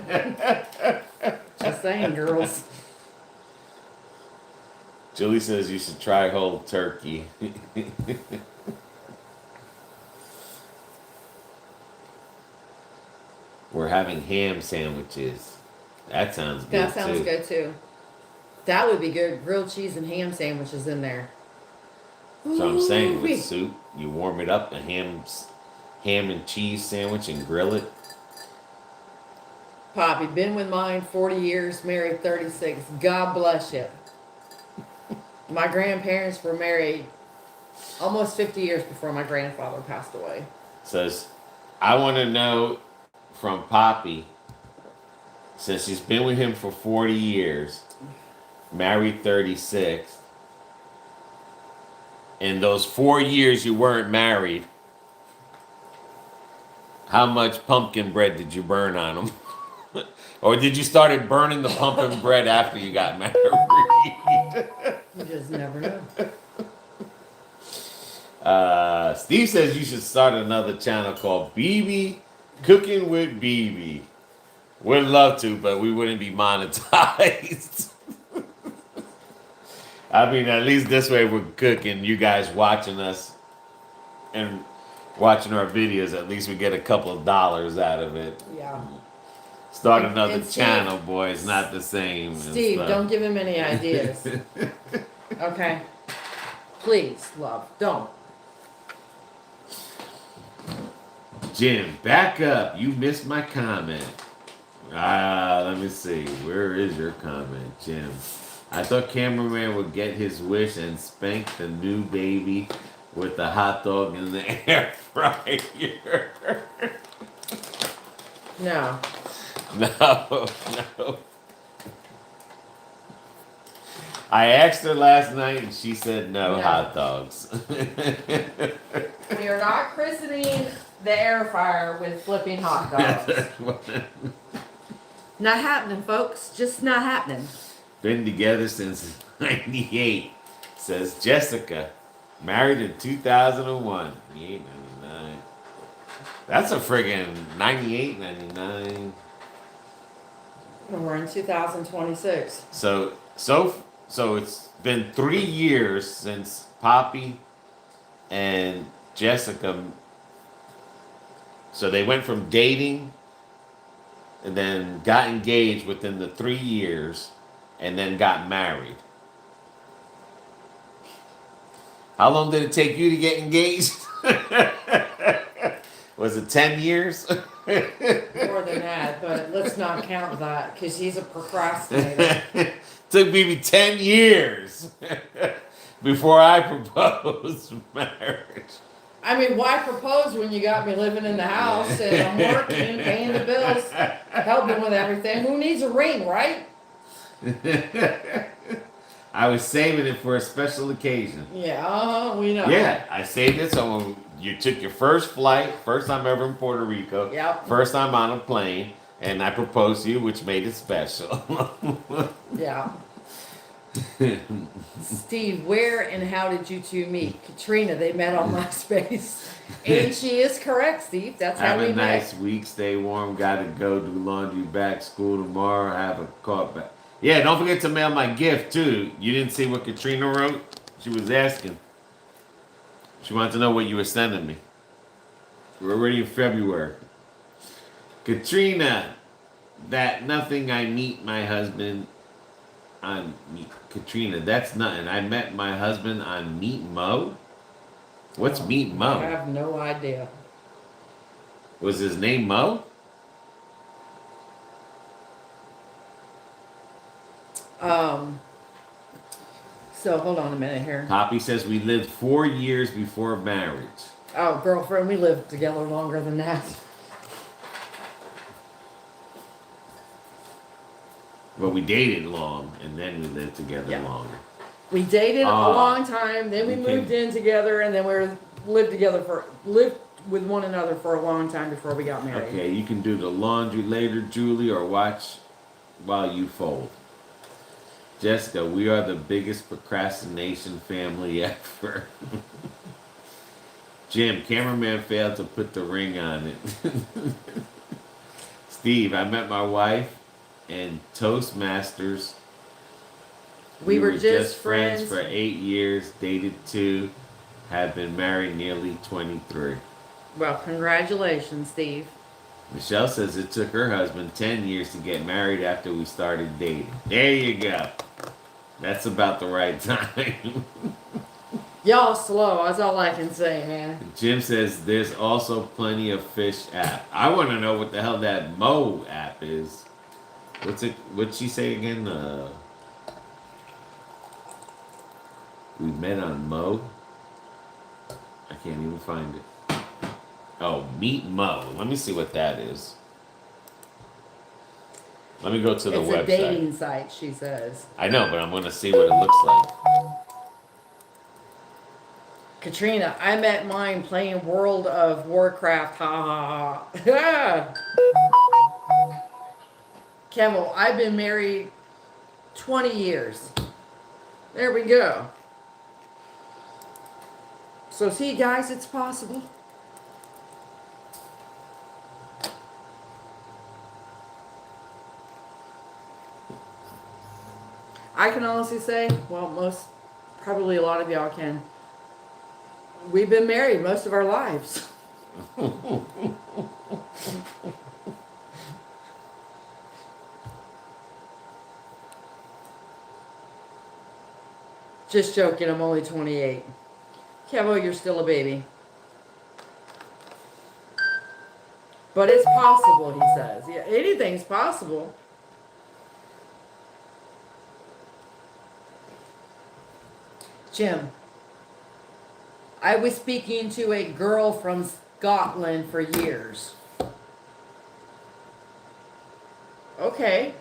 Just saying, girls. Julie says you should try whole turkey. We're having ham sandwiches. That sounds good. That sounds good too. That would be good. Grilled cheese and ham sandwiches in there. So I'm saying with soup, you warm it up, a ham and cheese sandwich, and grill it. Poppy, been with mine 40 years, married 36. God bless you. My grandparents were married almost 50 years before my grandfather passed away. Says, I want to know from Poppy, since she's been with him for 40 years, married 36, in those 4 years you weren't married, how much pumpkin bread did you burn on them? Or did you started burning the pumpkin bread after you got married? You just never know. Steve says you should start another channel called BB Cooking with BB. Would love to, but we wouldn't be monetized. I mean, at least this way we're cooking. You guys watching us and watching our videos. At least we get a couple of dollars out of it. Yeah. Start another And Steve, channel, boy. It's not the same. and Steve, stuff. don't give him any ideas. Okay? Please, love, don't. Jim, back up. You missed my comment. Let me see. Where is your comment, Jim? I thought cameraman would get his wish and spank the new baby with the hot dog in the air fryer. No. No. I asked her last night and she said no, No. hot dogs. We are not christening the air fryer with flipping hot dogs. Not happening, folks. Just not happening. Been together since 98, says Jessica. Married in 2001. 98, 99. That's a friggin' 98, 99. And we're in 2026. So it's been 3 years since Poppy and Jessica. So they went from dating and then got engaged within the 3 years and then got married. How long did it take you to get engaged? Was it 10 years? More than that, but let's not count that because he's a procrastinator. Took maybe 10 years before I proposed marriage. I mean, why propose when you got me living in the house and I'm working, paying the bills, helping with everything? Who needs a ring, right? I was saving it for a special occasion. Yeah, we know. Yeah, I saved it so when you took your first flight, first time ever in Puerto Rico, Yep. first time on a plane, and I proposed to you, which made it special. Yeah. Steve, where and how did you two meet? Katrina, they met on MySpace. And she is correct, Steve. That's how Have we a nice met. week. Stay warm. Gotta go do laundry. Back school tomorrow. Have a call back. Yeah, don't forget to mail my gift too. You didn't see what Katrina wrote? She was asking. She wanted to know what you were sending me. We're already in February. Katrina, that nothing. I meet my husband on Katrina. That's nothing. I met my husband on Meet Mo. What's Meet I Mo? have no idea. Was his name Mo? So hold on a minute here. Poppy says we lived 4 years before marriage. Oh, girlfriend, we lived together longer than that. Well, we dated long, and then we lived together Yeah. longer. We dated a Ah, long time, then we okay. moved in together, and then lived with one another for a long time before we got married. Okay, you can do the laundry later, Julie, or watch while you fold. Jessica, we are the biggest procrastination family ever. Jim, cameraman failed to put the ring on it. Steve, I met my wife in Toastmasters. We were just friends. for 8 years, dated 2, have been married nearly 23. Well, congratulations, Steve. Michelle says it took her husband 10 years to get married after we started dating. There you go. That's about the right time. Y'all slow, that's all I can say, man. Jim says there's also plenty of fish app. I want to know what the hell that Mo app is. What's it? What'd she say again? We met on Mo. I can't even find it. Oh, Meet Mo. Let me see what that is. Let me go to the It's website. a dating site, she says. I know, but I'm going to see what it looks like. Katrina, I met mine playing World of Warcraft. Ha ha ha. Kemal, I've been married 20 years. There we go. So see, guys, it's possible. I can honestly say, well, most probably a lot of y'all can. We've been married most of our lives. Just joking, I'm only 28. Kevo, you're still a baby. But it's possible, he says. Yeah, anything's possible. Jim, I was speaking to a girl from Scotland for years. Okay.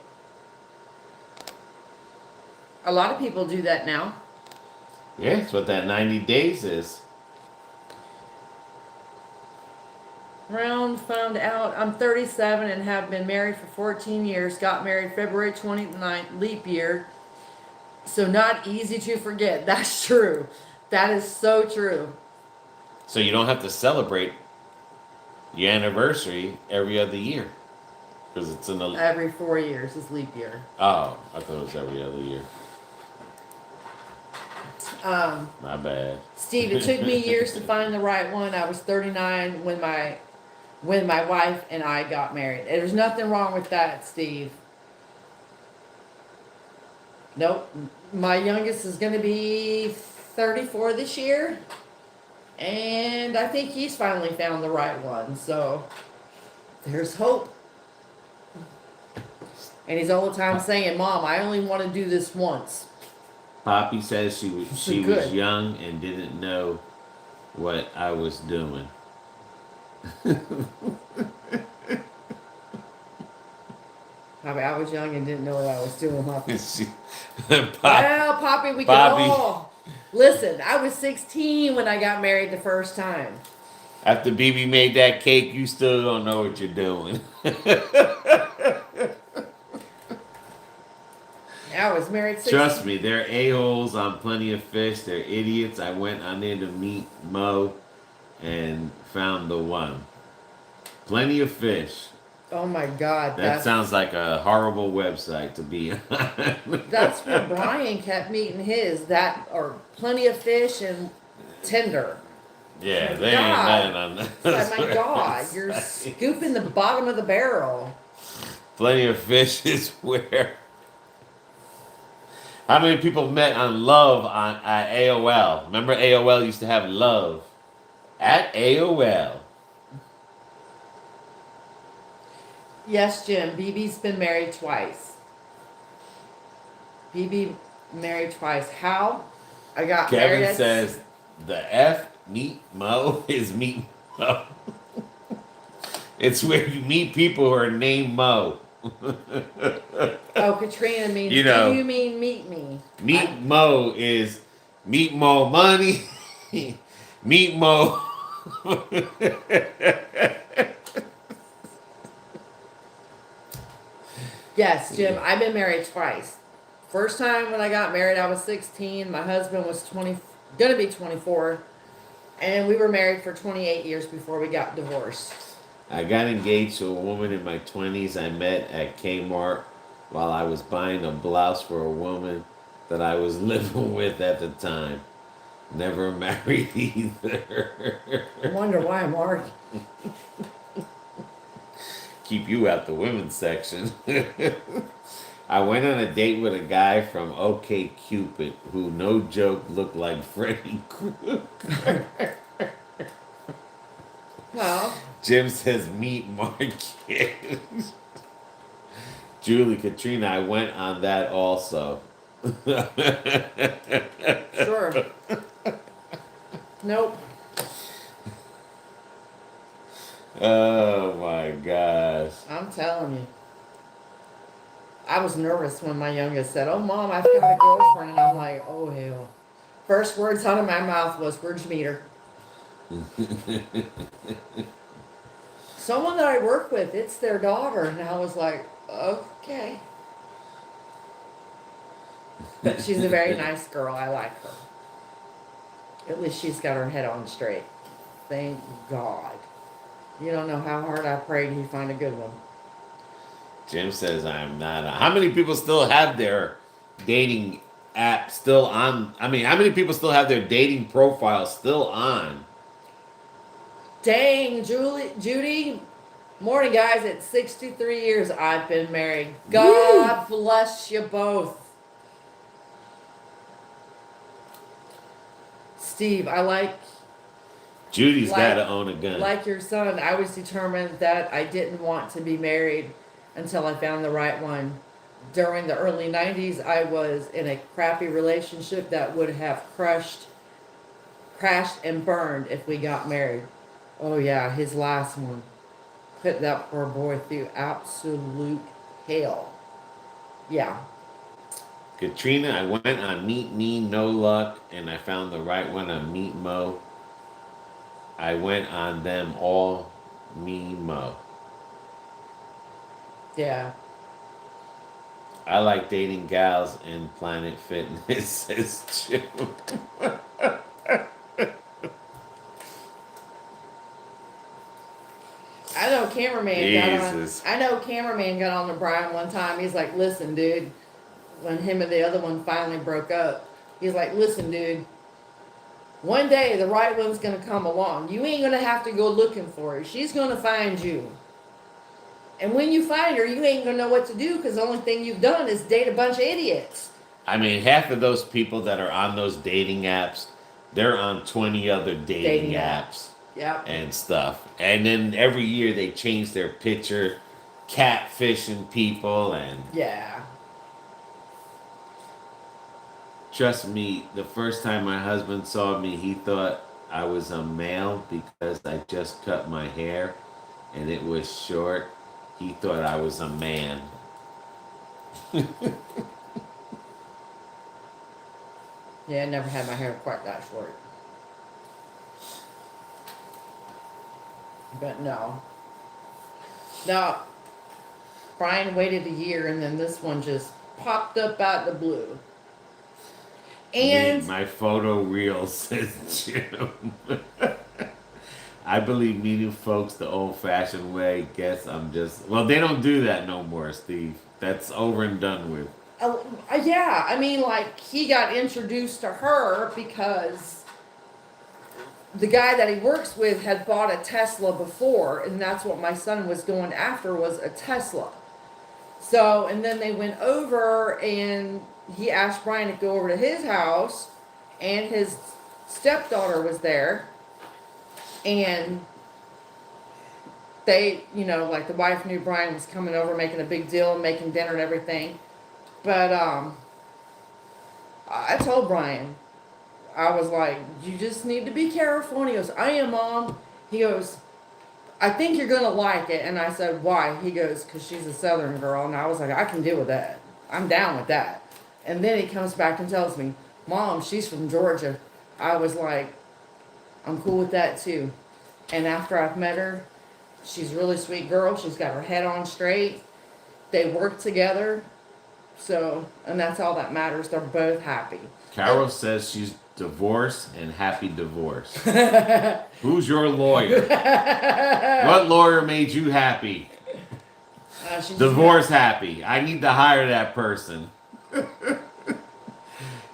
A lot of people do that now. Yeah, that's what that 90 days is. Round found out I'm 37 and have been married for 14 years. Got married February 29th, leap year. So not easy to forget. That's true. That is so true. So you don't have to celebrate your anniversary every other year. Because it's in the... Every 4 years is leap year. Oh, I thought it was every other year. My bad. Steve, it took me years to find the right one. I was 39 when my wife and I got married. There's nothing wrong with that, Steve. Nope. My youngest is going to be 34 this year. And I think he's finally found the right one. So there's hope. And he's all the time saying, Mom, I only want to do this once. Poppy says she was young and didn't know what I was doing. Poppy, I was young and didn't know what I was doing. Poppy, Well, Poppy, we can all... Listen, I was 16 when I got married the first time. After BB made that cake, you still don't know what you're doing. I was married 16. Trust me, they're a-holes on Plenty of Fish. They're idiots. I went on there to meet Mo and found the one. Plenty of Fish. Oh my God. That sounds like a horrible website to be on. That's where Brian kept meeting his. Or Plenty of Fish and Tinder. Yeah, they ain't nothing on that. Oh my God, you're scooping the bottom of the barrel. Plenty of Fish is where... How many people met on Love at AOL? Remember AOL used to have Love at AOL. Yes, Jim. BB's been married twice. BB married twice. How? I got married. Kevin says the F meet Mo is meet Mo. It's where you meet people who are named Mo. Oh, Katrina means, you know, do you mean meet me? Meet Mo is meet Mo money. Meet Mo. Yes, Jim, I've been married twice. First time when I got married, I was 16. My husband was gonna be 24. And we were married for 28 years before we got divorced. I got engaged to a woman in my 20s I met at Kmart while I was buying a blouse for a woman that I was living with at the time. Never married either. I wonder why I'm arguing. Keep you out the women's section. I went on a date with a guy from OK Cupid who, no joke, looked like Freddy Krueger. Well, Jim says meet Marcus. Julie, Katrina, I went on that also. sure. Nope. Oh my gosh. I'm telling you. I was nervous when my youngest said, "Oh, Mom, I've got a girlfriend." And I'm like, oh, hell. First words out of my mouth was, "Where'd you meet her?" Someone that I work with, it's their daughter. And I was like, okay. But she's a very nice girl. I like her. At least she's got her head on straight. Thank God. You don't know how hard I prayed he'd find a good one. Jim says I'm not. How many people still have their dating app still on? I mean, how many people still have their dating profile still on? Dang, Judy. Morning, guys. At 63 years, I've been married. Woo! God bless you both. Steve, I Judy's got like to own a gun. like your son. I was determined that I didn't want to be married until I found the right one. During the early 90s, I was in a crappy relationship that would have crashed and burned if we got married. Oh yeah, his last one put that poor boy through absolute hell. Yeah. Katrina, I went on Meet Me, no luck, and I found the right one on Meet Mo. I went on them all, me Mo. Yeah. I like dating gals in Planet Fitness, says Jim. I know Jesus. cameraman got on to Brian one time. He's like, listen, dude, when him and the other one finally broke up, he's like, listen, dude, one day the right one's gonna come along. You ain't gonna have to go looking for her. She's gonna find you. And when you find her, you ain't gonna know what to do because the only thing you've done is date a bunch of idiots. I mean, half of those people that are on those dating apps, they're on 20 other dating apps. Yep. And stuff. And then every year they change their picture, catfishing people, and yeah. Trust me, the first time my husband saw me, he thought I was a male because I just cut my hair and it was short. He thought I was a man. Yeah, I never had my hair quite that short. But no. No. Brian waited a year and then this one just popped up out the blue. And my photo reel says Jim. I believe meeting folks the old-fashioned way. Guess I'm just... Well, they don't do that no more, Steve. That's over and done with. Yeah, I mean, like, he got introduced to her because the guy that he works with had bought a Tesla before, and that's what my son was going after, was a Tesla. So, and then they went over, and he asked Brian to go over to his house, and his stepdaughter was there, and they, you know, like the wife knew Brian was coming over, making a big deal, making dinner and everything. But I told Brian, I was like, you just need to be careful. And he goes, I am, Mom. He goes, I think you're going to like it. And I said, why? He goes, because she's a Southern girl. And I was like, I can deal with that. I'm down with that. And then he comes back and tells me, Mom, she's from Georgia. I was like, I'm cool with that too. And after I've met her, she's a really sweet girl. She's got her head on straight. They work together. So, and that's all that matters. They're both happy. Carol says she's divorced and happy divorce. Who's your lawyer? What lawyer made you happy? Divorce happy. I need to hire that person.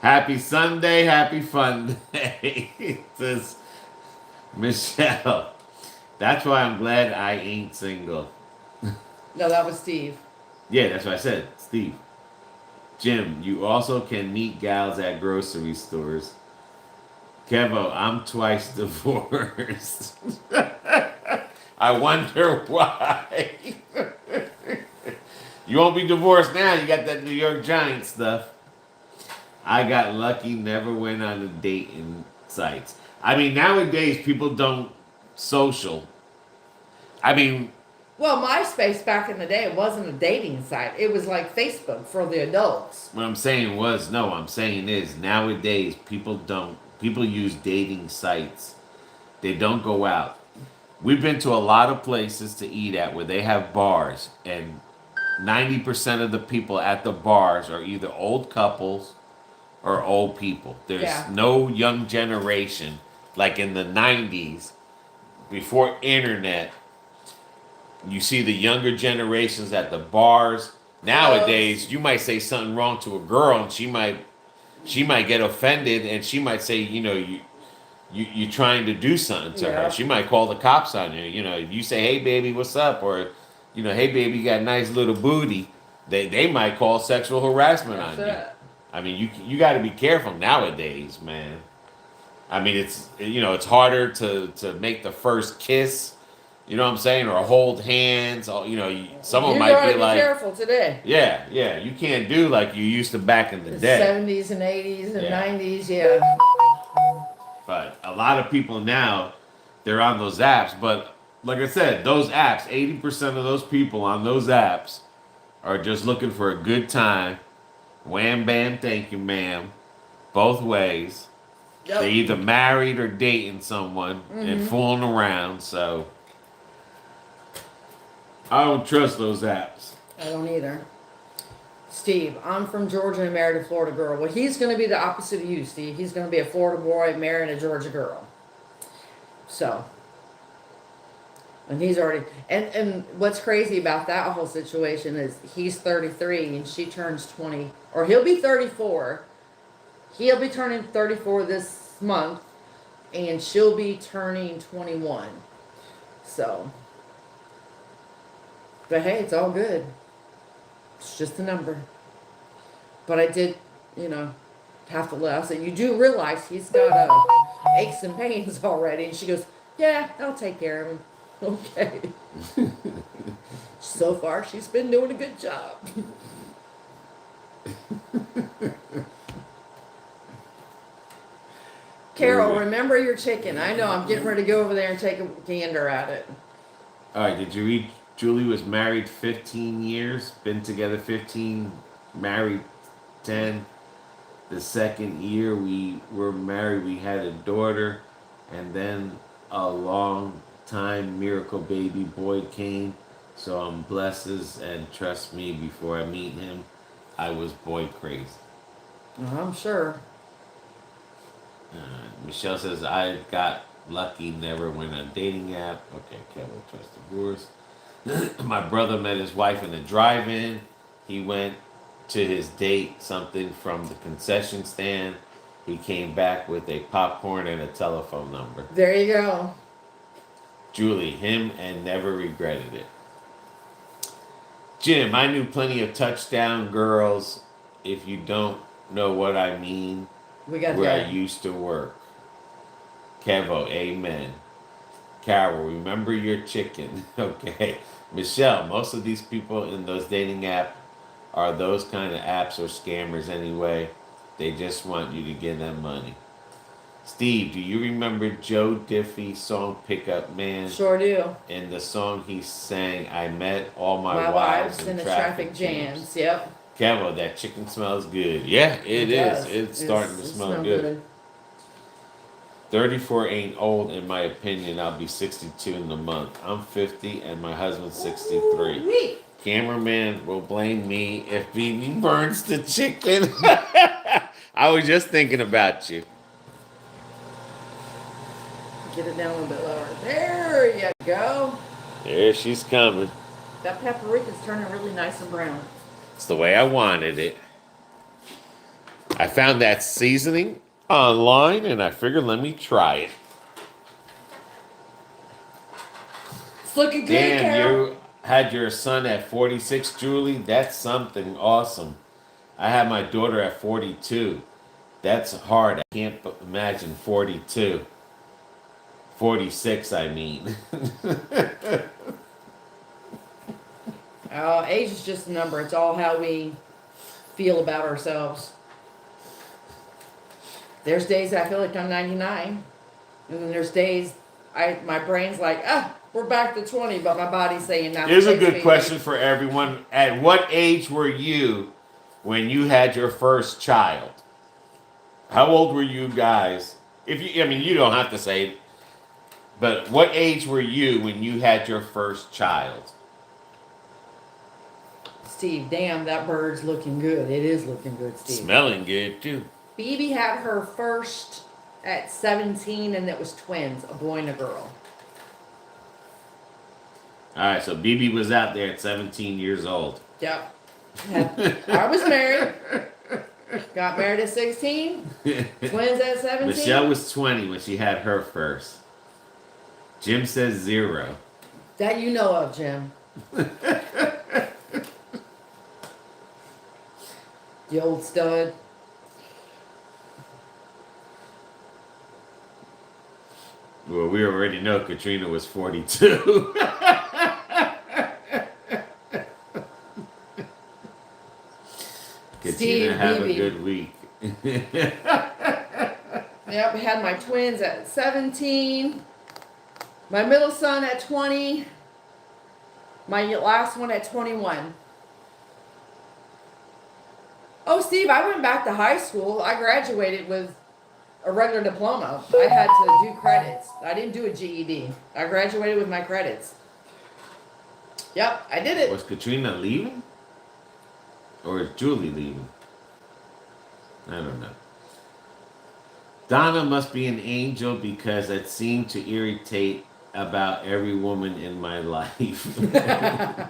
Happy Sunday, happy fun day, says Michelle. That's why I'm glad I ain't single. No, that was Steve. Yeah, that's what I said, Steve. Jim, you also can meet gals at grocery stores. Kevo, I'm twice divorced. I wonder why. You won't be divorced now. You got that New York Giants stuff. I got lucky, never went on a date in sites. I mean, nowadays people don't social. I mean... Well, MySpace back in the day, it wasn't a dating site. It was like Facebook for the adults. What I'm saying was, no, I'm saying is, nowadays people use dating sites. They don't go out. We've been to a lot of places to eat at where they have bars, and 90% of the people at the bars are either old couples or old people. There's no young generation. Like in the 90s, before internet, you see the younger generations at the bars. Nowadays, you might say something wrong to a girl and she might she might get offended, and she might say, you're trying to do something to her. Yeah. She might call the cops on you. If you say, "Hey, baby, what's up?" or, "Hey, baby, you got a nice little booty," they might call sexual harassment That's on you. it. I mean, you got to be careful nowadays, man. I mean, it's harder to make the first kiss. You know what I'm saying? Or hold hands. Someone You might gotta be be like, careful today. yeah, yeah, you can't do like you used to back in the The day. 70s and 80s and Yeah. 90s, yeah. But a lot of people now, they're on those apps. But like I said, those apps, 80% of those people on those apps are just looking for a good time. Wham, bam, thank you, ma'am. Both ways. Yep. They either married or dating someone and fooling around. So I don't trust those apps. I don't either. Steve, I'm from Georgia and married a Florida girl. Well, he's going to be the opposite of you, Steve. He's going to be a Florida boy marrying a Georgia girl. So, and he's already, and what's crazy about that whole situation is he's 33 and she turns 20, or he'll be 34. He'll be turning 34 this month, and she'll be turning 21. So, but hey, it's all good. It's just a number. But I did, have to laugh. So you do realize he's got aches and pains already. And she goes, "Yeah, I'll take care of him." Okay. So far, she's been doing a good job. Carol, remember your chicken. I know, I'm getting ready to go over there and take a gander at it. All right, did you read Julie was married 15 years, been together 15, married 10. The second year we were married, we had a daughter, and then a long time miracle baby boy came. So I'm blessed, and trust me, before I meet him, I was boy crazy. I'm sure. Michelle says, I got lucky, never went on a dating app. Okay, Kevin, trust divorce. My brother met his wife in the drive-in. He went to his date something from the concession stand. He came back with a popcorn and a telephone number. There you go. Julie, him and never regretted it. Jim, I knew plenty of touchdown girls. If you don't know what I mean, We got where that. I used to work. Kevo, amen. Carol, remember your chicken. Okay. Michelle, most of these people in those dating apps are those kind of apps or scammers anyway. They just want you to give them money. Steve, do you remember Joe Diffie's song Pickup Man? Sure do. In the song he sang, I met all my wives wives in the traffic jams. Yep. Kevo, that chicken smells good. Yeah, it is. It's starting to smell good. 34 ain't old in my opinion. I'll be 62 in a month. I'm 50 and my husband's 63. Ooh-wee. Cameraman will blame me if BB burns the chicken. I was just thinking about you. Get it down a little bit lower. There you go. There she's coming. That paprika's turning really nice and brown. It's the way I wanted it. I found that seasoning online and I figured let me try it. It's looking good, Damn, Carol. you had your son at 46, Julie? That's something awesome. I had my daughter at 42. That's hard. I can't imagine 42. 46, I mean. Age is just a number. It's all how we feel about ourselves. There's days I feel like I'm 99. And then there's days my brain's like, we're back to 20, but my body's saying now. Here's a good question for everyone. At what age were you when you had your first child? How old were you guys? You don't have to say it, but what age were you when you had your first child? Steve, damn, that bird's looking good. It is looking good, Steve. Smelling good, too. Phoebe had her first at 17, and it was twins, a boy and a girl. All right, so BB was out there at 17 years old. Yep. I was married. Got married at 16. Twins at 17. Michelle was 20 when she had her first. Jim says 0. That you know of, Jim. The old stud. Well, we already know Katrina was 42. Katrina, Steve have Beebe. a good week. Yep, we had my twins at 17. My middle son at 20. My last one at 21. Oh, Steve, I went back to high school. I graduated with a regular diploma. I had to do credits. I didn't do a GED. I graduated with my credits. Yep, I did it. Was Katrina leaving? Or is Julie leaving? I don't know. Donna must be an angel because it seemed to irritate about every woman in my life. Steve,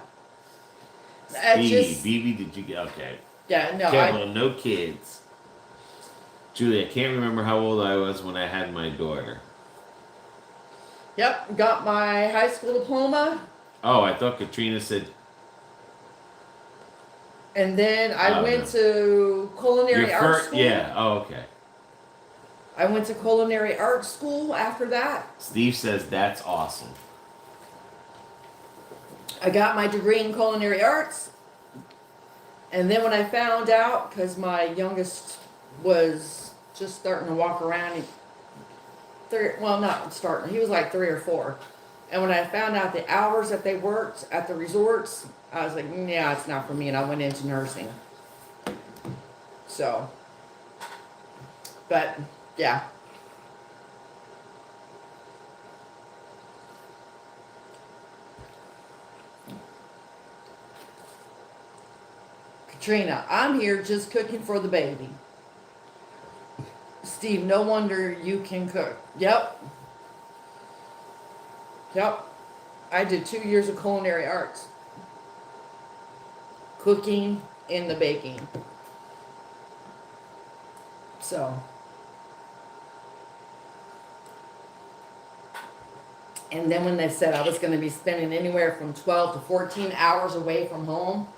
BB, did you get okay? Yeah, no. Okay, well, no kids. Julie, I can't remember how old I was when I had my daughter. Yep, got my high school diploma. Oh, I thought Katrina said. And then I went to culinary art school. Yeah, oh, okay. I went to culinary art school after that. Steve says that's awesome. I got my degree in culinary arts. And then when I found out, because my youngest was just starting to walk around, not starting, he was like 3 or 4. And when I found out the hours that they worked at the resorts, I was like, yeah, it's not for me. And I went into nursing. So, but yeah. Katrina, I'm here just cooking for the baby. Steve, no wonder you can cook. Yep. I did 2 years of culinary arts. Cooking and the baking. So. And then when they said I was going to be spending anywhere from 12 to 14 hours away from home,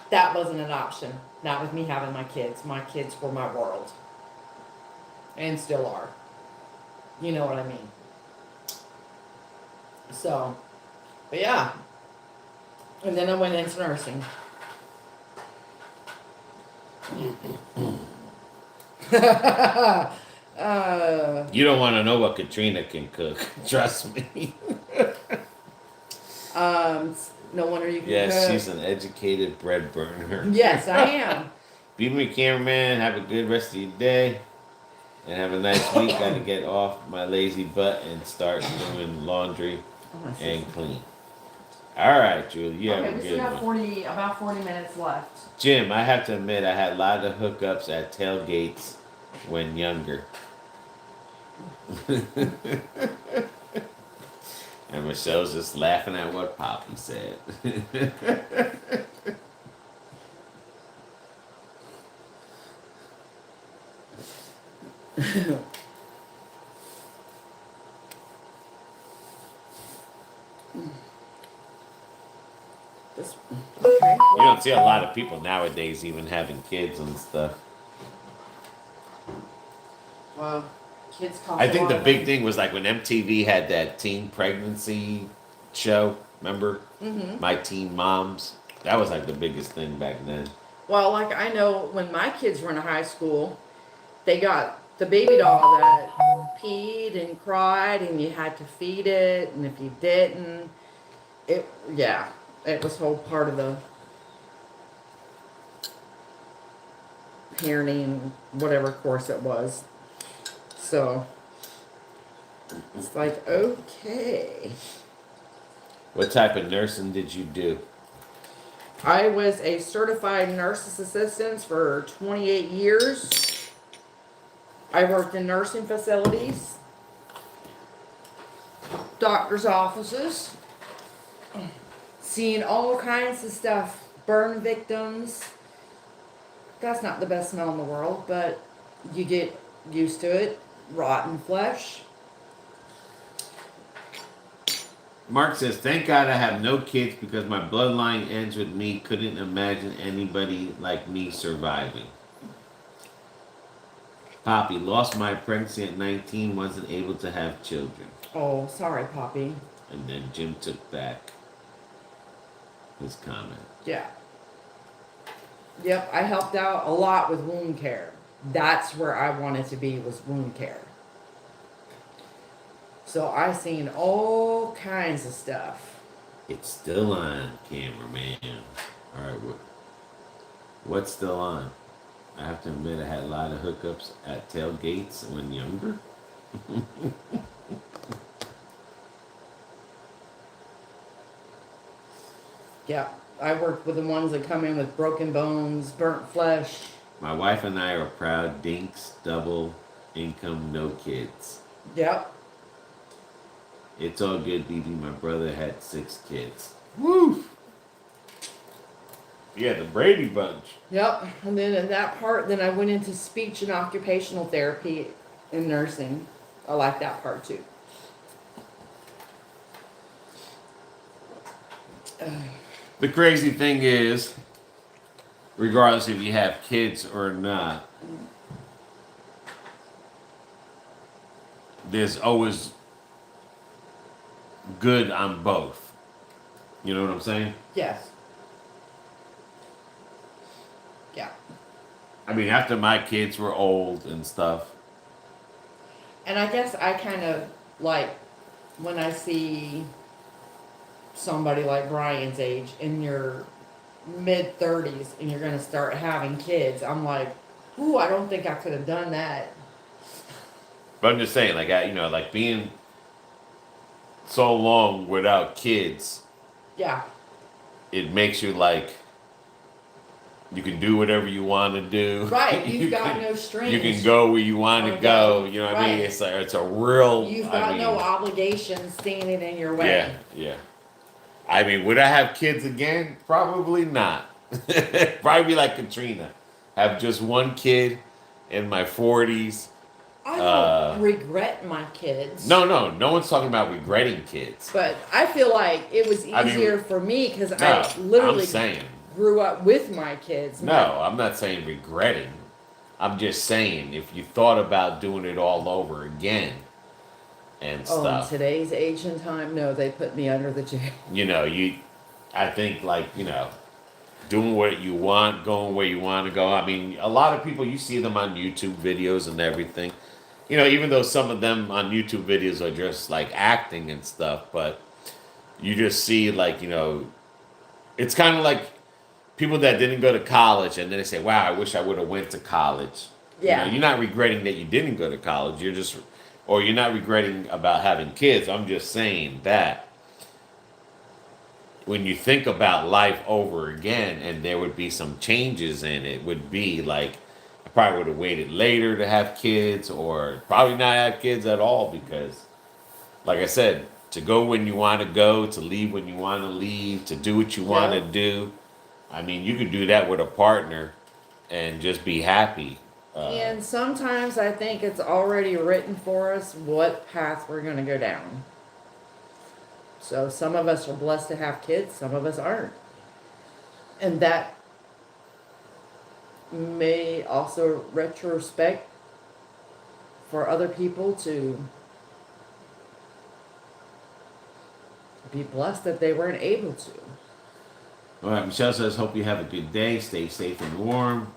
that wasn't an option. Not with me having my kids. My kids were my world. And still are. You know what I mean. So, but yeah. And then I went into nursing. You don't want to know what Katrina can cook. Trust me. No wonder you can cook. Yes, she's an educated bread burner. Yes, I am. Be my cameraman. Have a good rest of your day. And have a nice week. Got to get off my lazy butt and start doing laundry and clean. All right, Julie. You have a we good still have one. about 40 minutes left. Jim, I have to admit, I had a lot of hookups at tailgates when younger. And Michelle's just laughing at what Poppy said. Okay. You don't see a lot of people nowadays even having kids and stuff. Well, kids cost I a think lot the of big money. thing was like when MTV had that teen pregnancy show. Remember? Mm-hmm. My Teen Moms. That was like the biggest thing back then. Well, like I know when my kids were in high school, they got the baby doll that peed and cried, and you had to feed it, and if you didn't, it was whole part of the parenting, whatever course it was. So it's like, okay. What type of nursing did you do? I was a certified nurse's assistant for 28 years. I worked in nursing facilities, doctor's offices, seeing all kinds of stuff, burn victims, That's not the best smell in the world, but you get used to it. Rotten flesh. Mark says, thank God I have no kids because my bloodline ends with me. Couldn't imagine anybody like me surviving. Poppy, lost my pregnancy at 19, wasn't able to have children. Oh, sorry, Poppy. And then Jim took back his comment. Yeah. Yep, I helped out a lot with wound care. That's where I wanted to be, was wound care. So I seen all kinds of stuff. It's still on, cameraman. All right, what's still on? I have to admit, I had a lot of hookups at tailgates when younger. Yeah, I worked with the ones that come in with broken bones, burnt flesh. My wife and I are proud dinks, double income, no kids. Yep. It's all good, BB. My brother had 6 kids. Woo! Yeah, the Brady Bunch. Yep. And then in that part, then I went into speech and occupational therapy and nursing. I like that part too. The crazy thing is, regardless if you have kids or not, there's always good on both. You know what I'm saying? Yes. Yeah. I mean, after my kids were old and stuff. And I guess I kind of like when I see somebody like Brian's age in your mid 30s and you're going to start having kids, I'm like, ooh, I don't think I could have done that. But I'm just saying, like, like being so long without kids, Yeah. it makes you like, you can do whatever you want to do. Right. You've got no strings. You can go where you want to go. You know what I mean? Right. It's like, it's a real. You've got no obligations standing in your way. Yeah, yeah. I mean, would I have kids again? Probably not. Probably be like Katrina. Have just one kid in my 40s. I don't regret my kids. No one's talking about regretting kids. But I feel like it was easier for me because I literally grew up with my kids. No, I'm not saying regretting. I'm just saying if you thought about doing it all over again and stuff. In today's age and time, no, they put me under the jail. I think like, doing what you want, going where you want to go. I mean, a lot of people, you see them on YouTube videos and everything. Even though some of them on YouTube videos are just like acting and stuff, but you just see like, it's kind of like people that didn't go to college and then they say, wow, I wish I would have went to college. Yeah. You're not regretting that you didn't go to college. You're not regretting about having kids. I'm just saying that when you think about life over again and there would be some changes in it, would be like, I probably would have waited later to have kids or probably not have kids at all because, like I said, to go when you want to go, to leave when you want to leave, to do what you want to do. I mean, you could do that with a partner and just be happy. And sometimes I think it's already written for us what path we're going to go down. So some of us are blessed to have kids, some of us aren't. And that may also retrospect for other people to be blessed that they weren't able to. All right, Michelle says, hope you have a good day. Stay safe and warm.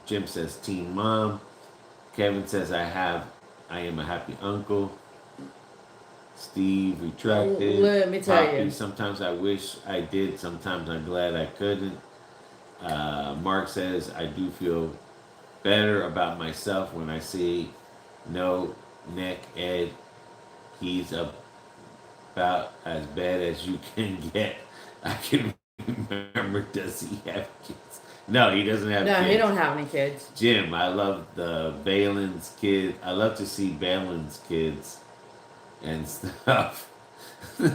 Jim says, Team Mom. Kevin says, I am a happy uncle. Steve retracted. Let me tell you. Sometimes I wish I did. Sometimes I'm glad I couldn't. Mark says, I do feel better about myself when I see no neck Ed. He's about as bad as you can get. I can remember, does he have kids? No, he doesn't have kids. No, he don't have any kids. Jim, I love the Balin's kids. I love to see Balin's kids and stuff. Well,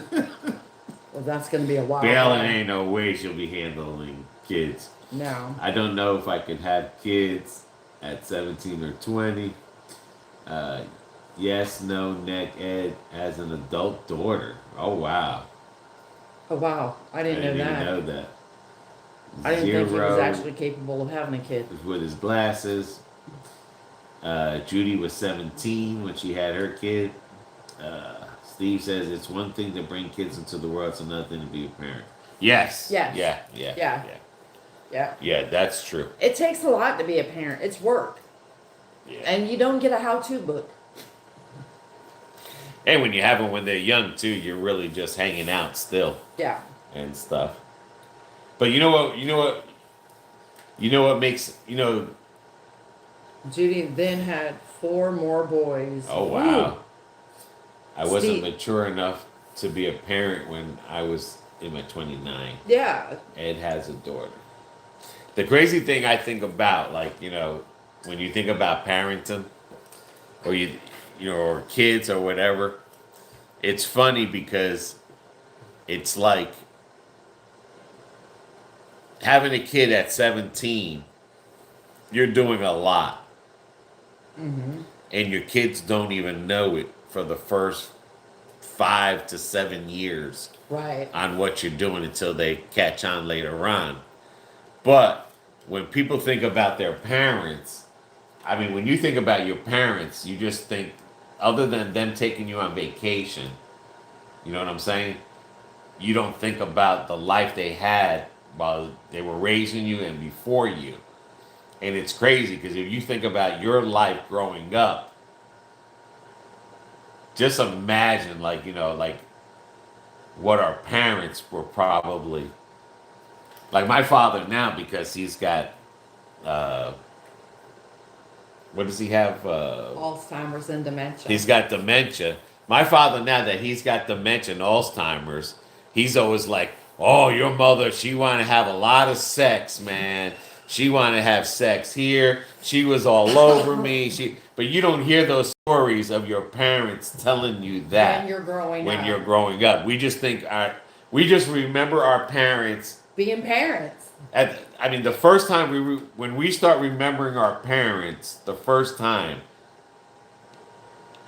that's going to be a while. Balin ain't no way she'll be handling kids. No. I don't know if I could have kids at 17 or 20. Uh, yes, no, neck, Ed has an adult daughter. Oh, wow. Oh wow, I I didn't know didn't even that. know that. I didn't think he was Zero actually capable of having a kid. is with his glasses. Judy was 17 when she had her kid. Steve says it's one thing to bring kids into the world, it's another thing to be a parent. Yes. Yes. Yeah, yeah, Yeah. yeah. Yeah. Yeah, that's true. It takes a lot to be a parent. It's work. Yeah. And you don't get a how-to book. And when you have them when they're young too, you're really just hanging out still Yeah. and stuff. But you know what? You know what makes Judy then had 4 more boys. Oh wow! Ooh. I wasn't Steve. mature enough to be a parent when I was in my 29. Yeah. Ed has a daughter. The crazy thing I think about, like when you think about parenting, or or kids or whatever, it's funny because it's like having a kid at 17. You're doing a lot, Mm-hmm. and your kids don't even know it for the first 5 to 7 years Right. on what you're doing until they catch on later on. But when people think about their parents, I mean, when you think about your parents, you just think, other than them taking you on vacation, you know what I'm saying? You don't think about the life they had while they were raising you and before you. And it's crazy because if you think about your life growing up, just imagine, like what our parents were probably like. My father now, because he's got uh, what does he have? Alzheimer's and dementia. He's got dementia. My father now that he's got dementia and Alzheimer's, he's always like, "Oh, your mother, she want to have a lot of sex, man. She want to have sex here. She was all over me. But you don't hear those stories of your parents telling you that when you're growing when up. you're growing up. We just we just remember our parents. Being parents. I mean, the first time when we start remembering our parents, the first time,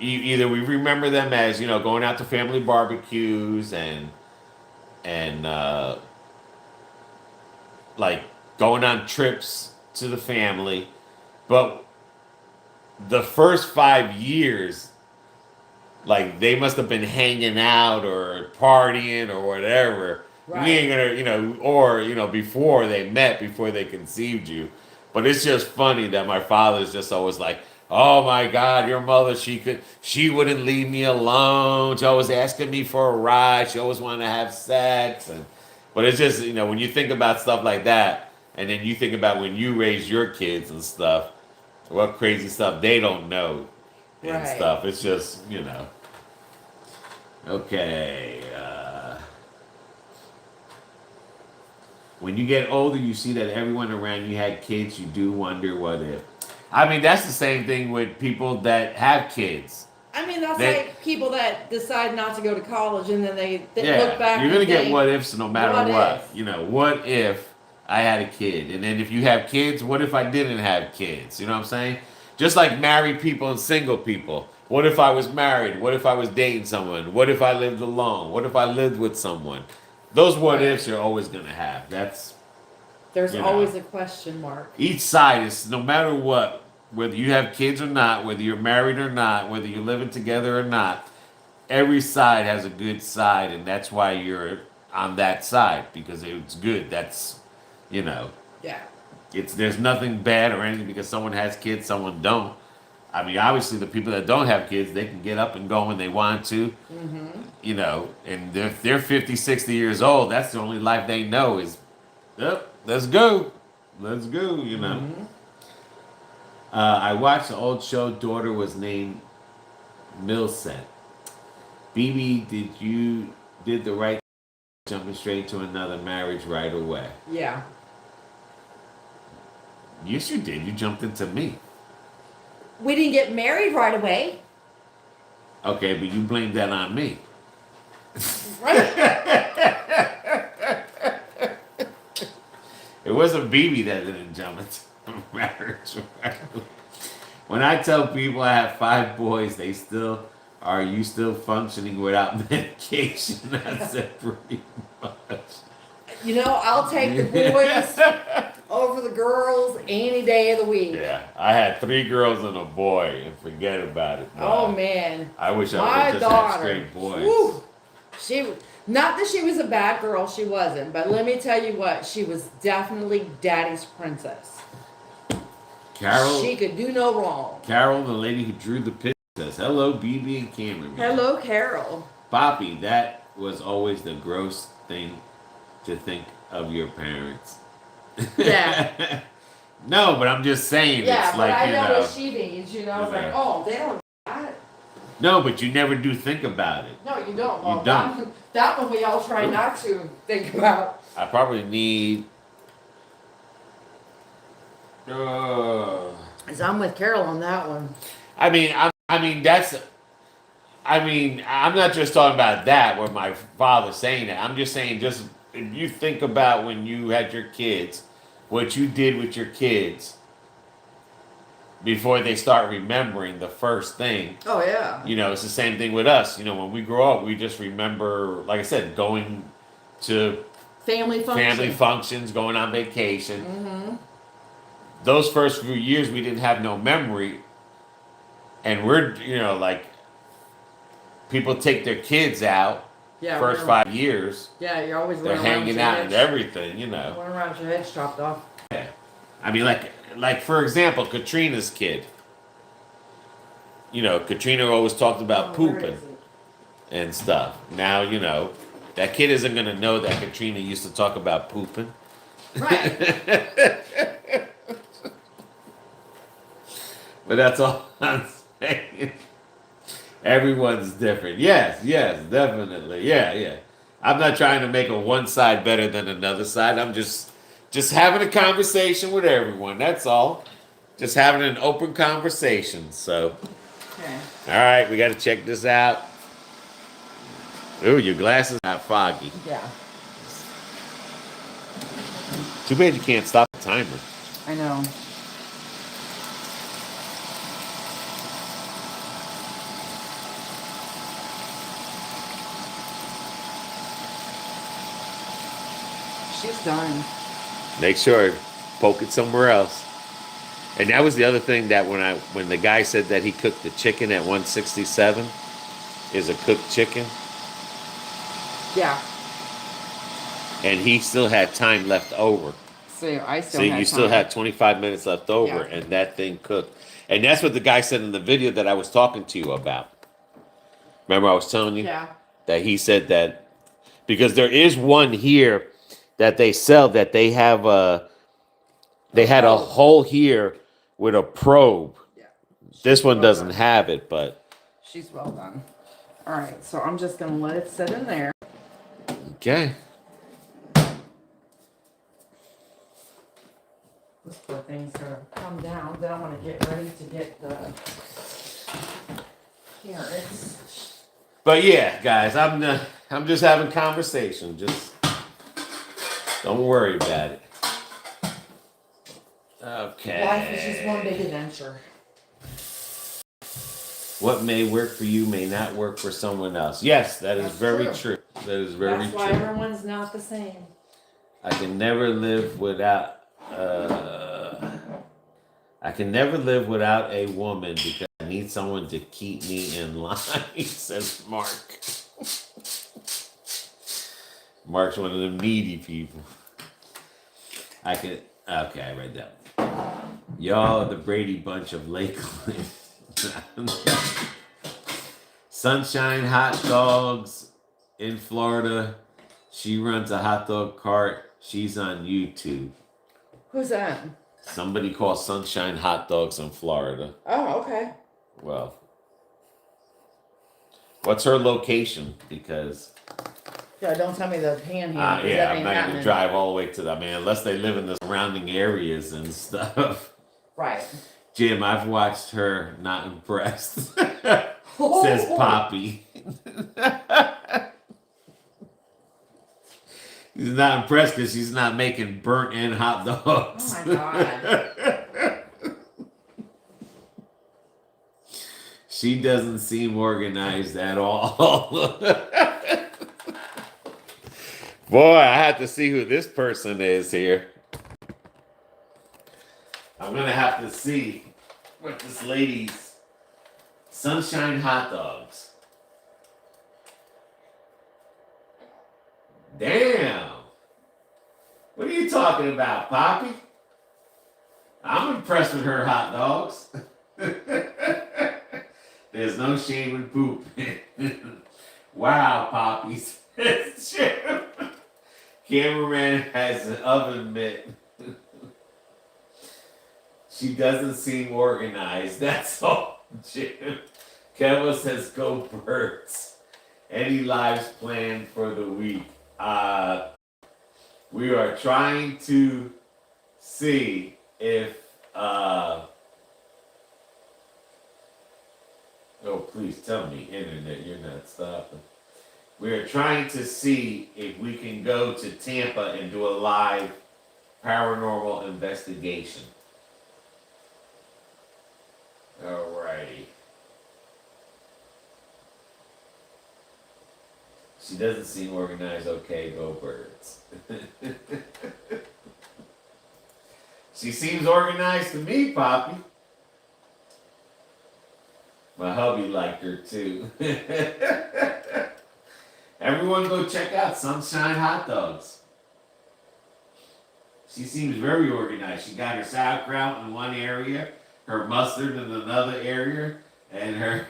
either we remember them as going out to family barbecues and like going on trips to the family, but the first 5 years, like they must have been hanging out or partying or whatever. Right. We ain't gonna, or before they met, before they conceived you. But it's just funny that my father's just always like, "Oh my God, your mother, she wouldn't leave me alone. She always asking me for a ride. She always wanted to have sex." But it's just, when you think about stuff like that, and then you think about when you raise your kids and stuff, what crazy stuff they don't know and Right. stuff. It's just, Okay. When you get older, you see that everyone around you had kids. You do wonder what if. I mean, that's the same thing with people that have kids. I mean, that's They- like people that decide not to go to college and then they Yeah, look back. you're gonna and get think, what ifs no matter what what. if? What if I had a kid? And then if you have kids, what if I didn't have kids? You know what I'm saying? Just like married people and single people. What if I was married? What if I was dating someone? What if I lived alone? What if I lived with someone? Those what ifs you're always gonna have. There's you know. always a question mark. Each side is, no matter what, whether you have kids or not, whether you're married or not, whether you're living together or not, every side has a good side, and that's why you're on that side, because it's good. That's, Yeah. there's nothing bad or anything because someone has kids, someone don't. I mean, obviously, the people that don't have kids, they can get up and go when they want to, and if they're 50, 60 years old, that's the only life they know is, yep, let's go. Let's go, Mm-hmm. I watched the old show, daughter was named Milset. BB, did the right thing, jumping straight to another marriage right away? Yeah. Yes, you did. You jumped into me. We didn't get married right away. Okay, but you blamed that on me. Right. It wasn't BB that didn't jump into marriage. When I tell people I have 5 boys, they still are you still functioning without medication? I said pretty much. You know, I'll take the boys over the girls any day of the week. Yeah, I had 3 girls and a boy, and forget about it. Oh man, I wish I my would just have straight boys. Whew, not that she was a bad girl, she wasn't. But let me tell you what, she was definitely daddy's princess. Carol, she could do no wrong. Carol, the lady who drew the picture, says, "Hello, BB and Cameron." Hello, Carol. Poppy, that was always the gross thing to think of your parents. Yeah. No, but I'm just saying. Yeah, it's but like, I know what she means. You know, it's like, oh, they don't. No, but you never do think about it. No, you don't. Well, you don't. That one we all try not to think about. I probably need. Cause I'm with Carol on that one. I mean, I'm not just talking about that with my father saying that. I'm just saying, just if you think about when you had your kids, what you did with your kids before they start remembering the first thing. Oh yeah. You know, it's the same thing with us. You know, when we grow up, we just remember, like I said, going to family functions, going on vacation. Mm-hmm. Those first few years, we didn't have no memory, and we're, you know, like, people take their kids out. Yeah. First 5 years. Yeah, you're always they're hanging out and everything, you know. Running around with your head's chopped off. Yeah. I mean, like for example, Katrina's kid. You know, Katrina always talked about pooping and stuff. Now, you know, that kid isn't going to know that Katrina used to talk about pooping. Right. But that's all I'm saying. Everyone's different. Yes, definitely. Yeah. I'm not trying to make a one side better than another side. I'm just having a conversation with everyone. That's all. Just having an open conversation. So, okay. All right, we got to check this out. Ooh, your glasses are not foggy. Yeah. Too bad you can't stop the timer. I know. She's done. Make sure, poke it somewhere else. And that was the other thing that when the guy said that he cooked the chicken at 167, is a cooked chicken. Yeah. And he still had time left over. So I still. So you still had 25 minutes left over, and that thing cooked. And that's what the guy said in the video that I was talking to you about. Remember I was telling you? Yeah. That he said that because there is one here that they sell that they have they had a hole here with a probe. Yeah. This one doesn't have it, but she's well done. All right, so I'm just gonna let it sit in there. Okay. This poor thing's gonna come down. Then I want to get ready to get the carrots. But yeah, guys, I'm just having conversation. Just don't worry about it. Okay. Life is just one big adventure. What may work for you may not work for someone else. Yes, that's very true. That is very true. That's why everyone's not the same. I can never live without a woman because I need someone to keep me in line, says Mark. Mark's one of them needy people. Okay, I read that. Y'all are the Brady Bunch of Lakeland. Sunshine Hot Dogs in Florida. She runs a hot dog cart. She's on YouTube. Who's that? Somebody called Sunshine Hot Dogs in Florida. Oh, okay. Well, what's her location? Because yeah, don't tell me the panhandle. Yeah, I'm not going to drive all the way to that, man, unless they live in the surrounding areas and stuff. Right. Jim, I've watched her, not impressed. Says Poppy. He's not impressed because she's not making burnt end hot dogs. Oh my God. She doesn't seem organized at all. Boy, I have to see who this person is here. I'm gonna have to see what this lady's sunshine hot dogs. Damn. What are you talking about, Poppy? I'm impressed with her hot dogs. There's no shame in poop. Wow, Poppy. Cameraman has an oven mitt. She doesn't seem organized. That's all, Jim. Kevin says, go birds. Any lives planned for the week? We are trying to see if oh, please tell me, internet, you're not stopping. We are trying to see if we can go to Tampa and do a live paranormal investigation. Alrighty. She doesn't seem organized. Okay, go birds. She seems organized to me, Poppy. My hubby liked her too. Everyone go check out Sunshine Hot Dogs. She seems very organized. She got her sauerkraut in one area, her mustard in another area, and her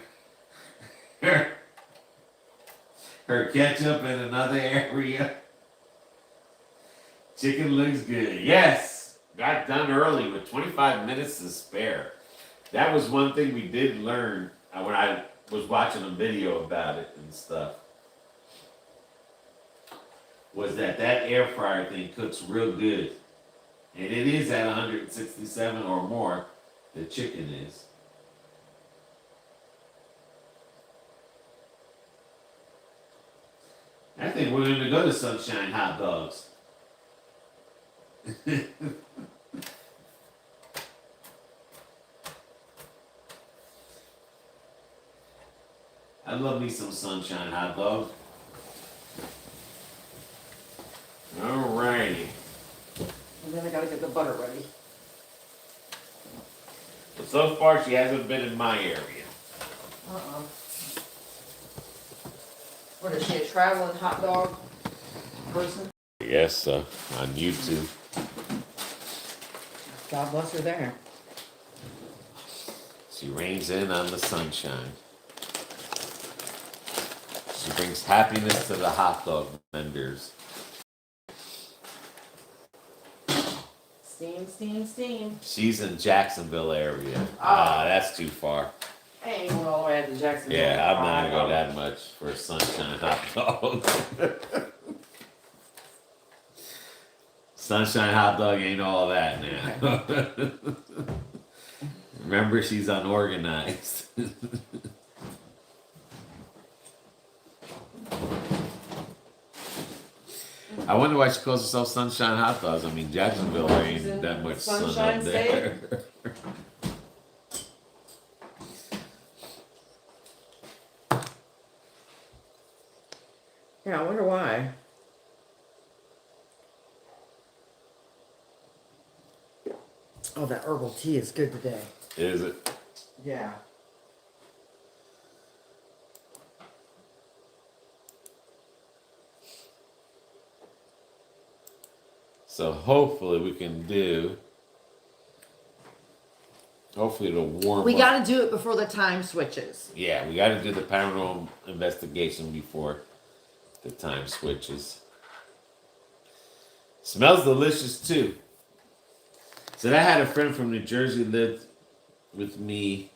ketchup in another area. Chicken looks good. Yes! Got done early with 25 minutes to spare. That was one thing we did learn when I was watching a video about it and stuff. Was that air fryer thing cooks real good. And it is at 167 or more, the chicken is. I think we're going to go to Sunshine Hot Dogs. I love me some Sunshine Hot Dogs. Alrighty. And then I gotta get the butter ready. But so far, she hasn't been in my area. What is she, a traveling hot dog person? Yes, on YouTube. God bless her there. She reigns in on the sunshine. She brings happiness to the hot dog vendors. Steam, steam, steam. She's in Jacksonville area. That's too far. I ain't going all the way out to Jacksonville. Yeah, I'm not gonna go that much for a sunshine hot dog. Sunshine hot dog ain't all that now. Remember, she's unorganized. I wonder why she calls herself Sunshine Hot Dogs. I mean, Jacksonville, there ain't that much sun Sunshine up there. Yeah, I wonder why. Oh, that herbal tea is good today. Is it? Yeah. So hopefully we can do. Hopefully it'll warm We up. got to do it before the time switches. Yeah, we got to do the paranormal investigation before the time switches. Smells delicious too. So I had a friend from New Jersey lived with me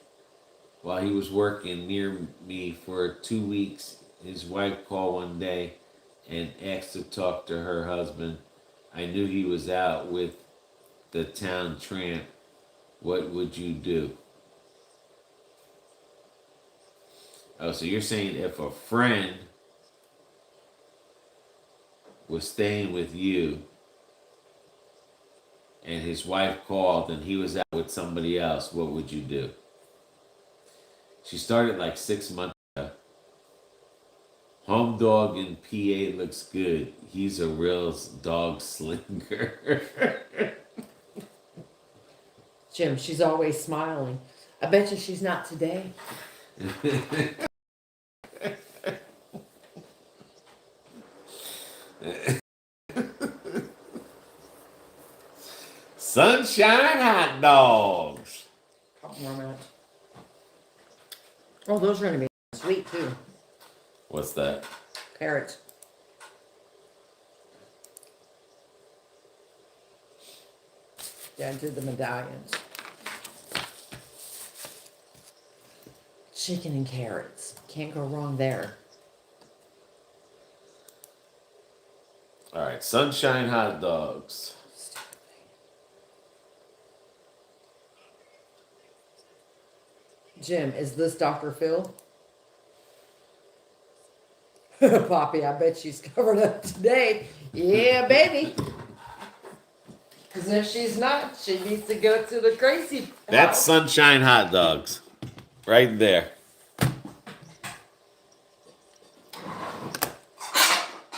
while he was working near me for 2 weeks. His wife called one day and asked to talk to her husband. I knew he was out with the town tramp. What would you do? Oh, so you're saying if a friend was staying with you and his wife called and he was out with somebody else, what would you do? She started like 6 months ago. Home dog in PA looks good. He's a real dog slinger. Jim, she's always smiling. I bet you she's not today. Sunshine hot dogs. Oh, those are going to be sweet too. What's that? Carrots. Dad did the medallions. Chicken and carrots. Can't go wrong there. All right, sunshine hot dogs. Jim, is this Dr. Phil? Poppy, I bet she's covered up today. Yeah, baby. Because if she's not, she needs to go to the crazy That's house. sunshine hot dogs. Right there.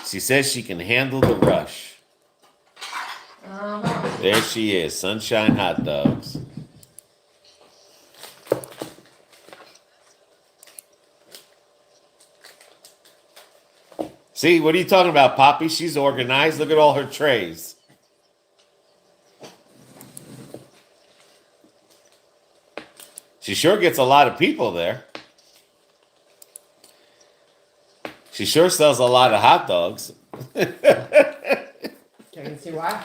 She says she can handle the rush. Uh-huh. There she is, sunshine hot dogs. See, what are you talking about, Poppy? She's organized. Look at all her trays. She sure gets a lot of people there. She sure sells a lot of hot dogs. Can you see why?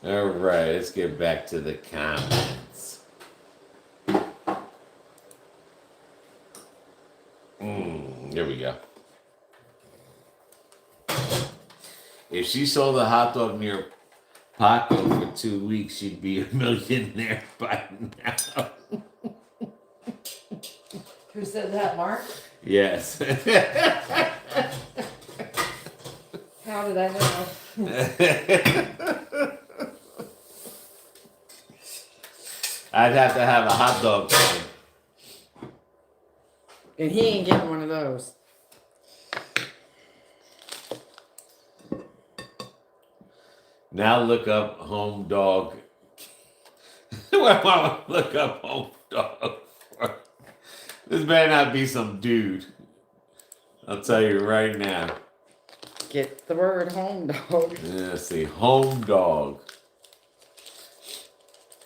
All right, let's get back to the comments. There we go. If she sold a hot dog near Paco for 2 weeks, she'd be a millionaire by now. Who said that, Mark? Yes. How did I know? I'd have to have a hot dog stand. And he ain't getting one of those. Now look up home dog. What am I gonna look up home dog for? This better not be some dude. I'll tell you right now. Get the word home dog. Yeah, let's see, home dog.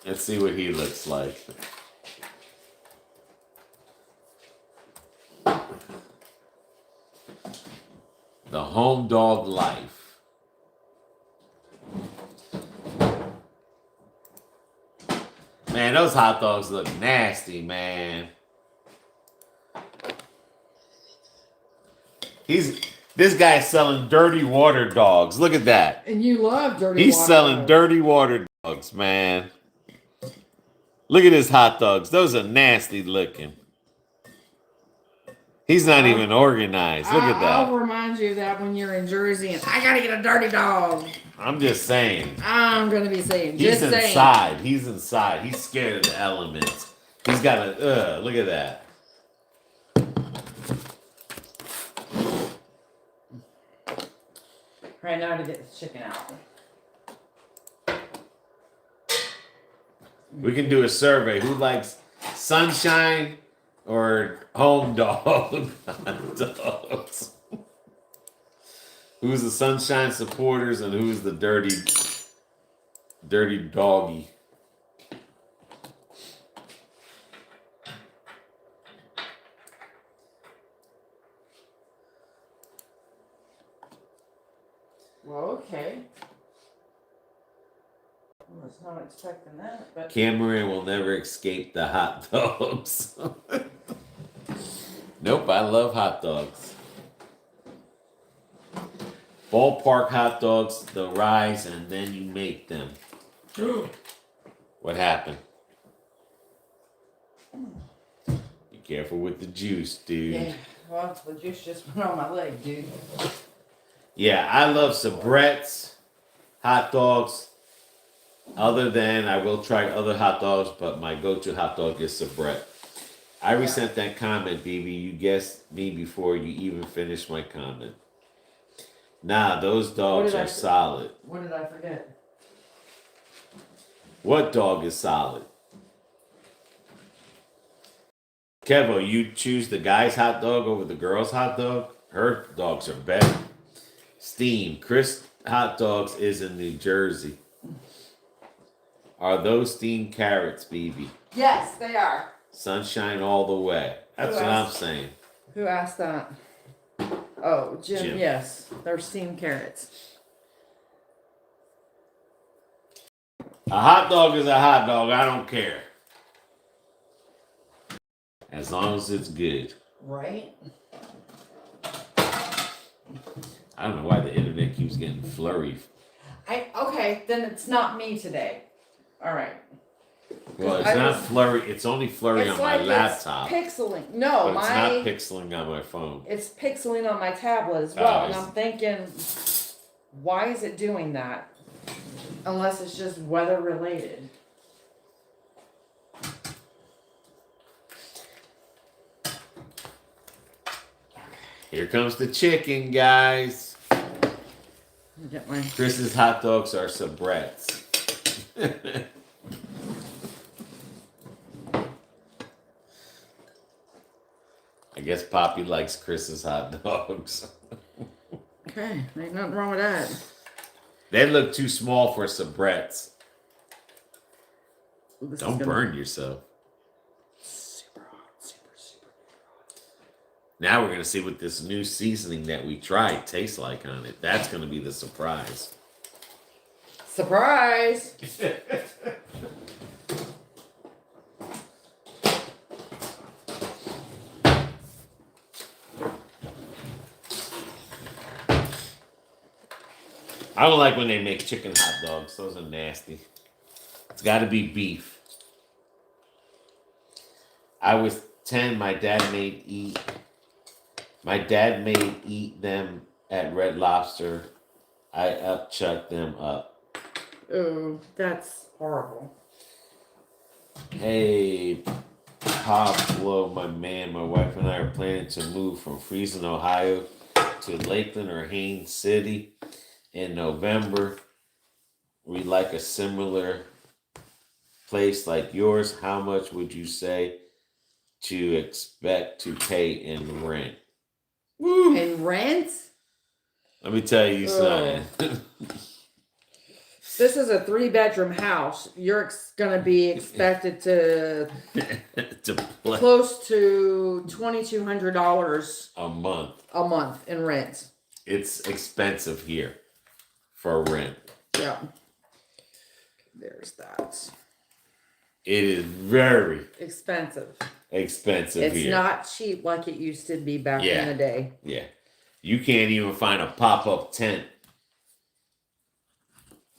Let's see what he looks like. The home dog life. Man, those hot dogs look nasty, man. This guy's selling dirty water dogs. Look at that. And you love dirty He's water selling dogs. dirty water dogs, man. Look at his hot dogs. Those are nasty looking. He's not even organized. Look at that. I'll remind you of that when you're in Jersey and I gotta get a dirty dog. I'm just saying. I'm gonna be saying. He's Just saying. inside. He's inside. He's scared of the elements. He's got a, look at that. Right now to get the chicken out. We can do a survey. Who likes sunshine or home dog hot dogs? Who's the sunshine supporters and who's the dirty doggy? Well, okay. I was not expecting that, but Cameron will never escape the hot dogs. Nope, I love hot dogs. Ballpark hot dogs, the rise, and then you make them. What happened? Be careful with the juice, dude. Yeah. Well, the juice just went on my leg, dude. Yeah, I love soubrettes, hot dogs. Other than I will try other hot dogs, but my go-to hot dog is soubrette. I resent that comment, BB. You guessed me before you even finished my comment. Nah, those dogs are solid. What did I forget? What dog is solid? Kevo, you choose the guy's hot dog over the girl's hot dog? Her dogs are better. Steam. Chris Hot Dogs is in New Jersey. Are those steamed carrots, BB? Yes, they are. Sunshine all the way. That's what I'm saying. Who asked that? Oh, Jim. Yes, they're steamed carrots. A hot dog is a hot dog. I don't care. As long as it's good. Right? I don't know why the internet keeps getting flurried. Okay, then it's not me today. All right. Well, it's not flurry. It's only flurry on my laptop. It's pixeling. No, but it's not pixeling on my phone. It's pixeling on my tablet as well. And I'm thinking, why is it doing that? Unless it's just weather related. Here comes the chicken, guys. Get my Chris's hot dogs are soubrettes. I guess Poppy likes Chris's hot dogs. Okay, ain't nothing wrong with that. They look too small for soubrettes. Ooh, don't burn yourself. Super hot, super hot. Now we're going to see what this new seasoning that we tried tastes like on it. That's going to be the surprise. Surprise! I don't like when they make chicken hot dogs. Those are nasty. It's got to be beef. I was 10. My dad made eat them at Red Lobster. I upchucked them up. Oh, that's horrible. Hey, Pablo, my man, my wife and I are planning to move from Friesen, Ohio to Lakeland or Haines City in November. We like a similar place like yours. How much would you say to expect to pay in rent? Woo. In rent? Let me tell you something. This is a 3-bedroom house. You're going to be expected to close to $2,200 a month in rent. It's expensive here for rent. Yeah. There's that. It is very expensive here. It's not cheap like it used to be back in the day. Yeah. You can't even find a pop-up tent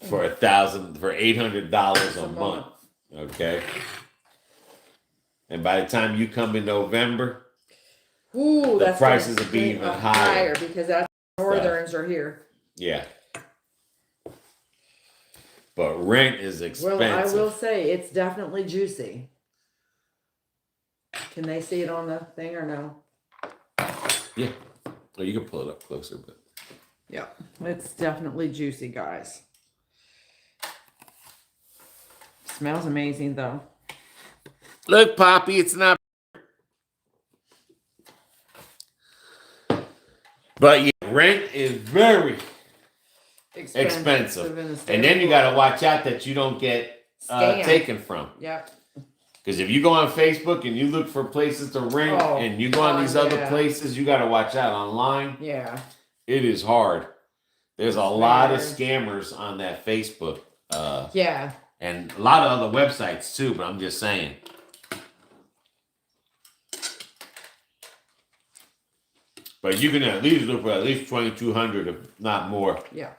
for $800 a month. Okay. And by the time you come in November, the prices will be even higher because that's Northerns are here. Yeah. But rent is expensive. Well, I will say it's definitely juicy. Can they see it on the thing or no? Yeah. Well, you can pull it up closer, but yeah, it's definitely juicy, guys. Smells amazing though. Look, Poppy, it's not. But yeah, rent is very expensive. And then you got to watch out that you don't get taken from. Yep. Because if you go on Facebook and you look for places to rent and you go on these other places, you got to watch out online. Yeah. It is hard. There's a lot of scammers on that Facebook. Yeah. And a lot of other websites too, but I'm just saying. But you can at least look for at least $2,200, if not more. Yeah.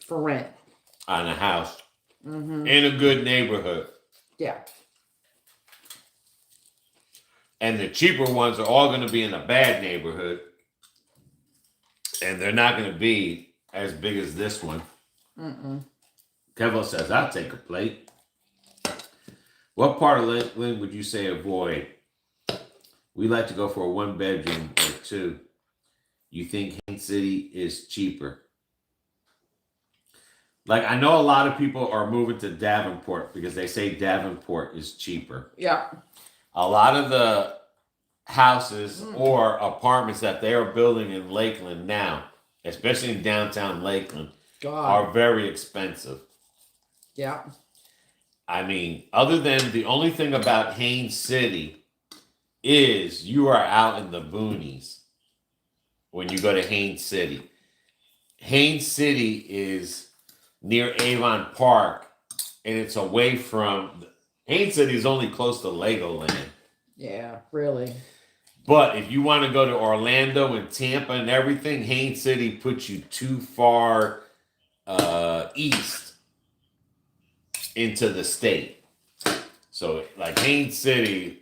For rent. On a house. Mm-hmm. in a good neighborhood. Yeah. And the cheaper ones are all going to be in a bad neighborhood. And they're not going to be as big as this one. Kevo says, I'll take a plate. What part of Lakeland would you say avoid? We like to go for a 1-bedroom or 2. You think Haines City is cheaper? Like, I know a lot of people are moving to Davenport because they say Davenport is cheaper. Yeah. A lot of the houses or apartments that they are building in Lakeland now, especially in downtown Lakeland, are very expensive. Yeah. I mean, other than the only thing about Haines City is you are out in the boonies when you go to Haines City. Haines City is near Avon Park, and it's away from... Haines City is only close to Legoland. Yeah, really. But if you want to go to Orlando and Tampa and everything, Haines City puts you too far east into the state. So, like Haines City,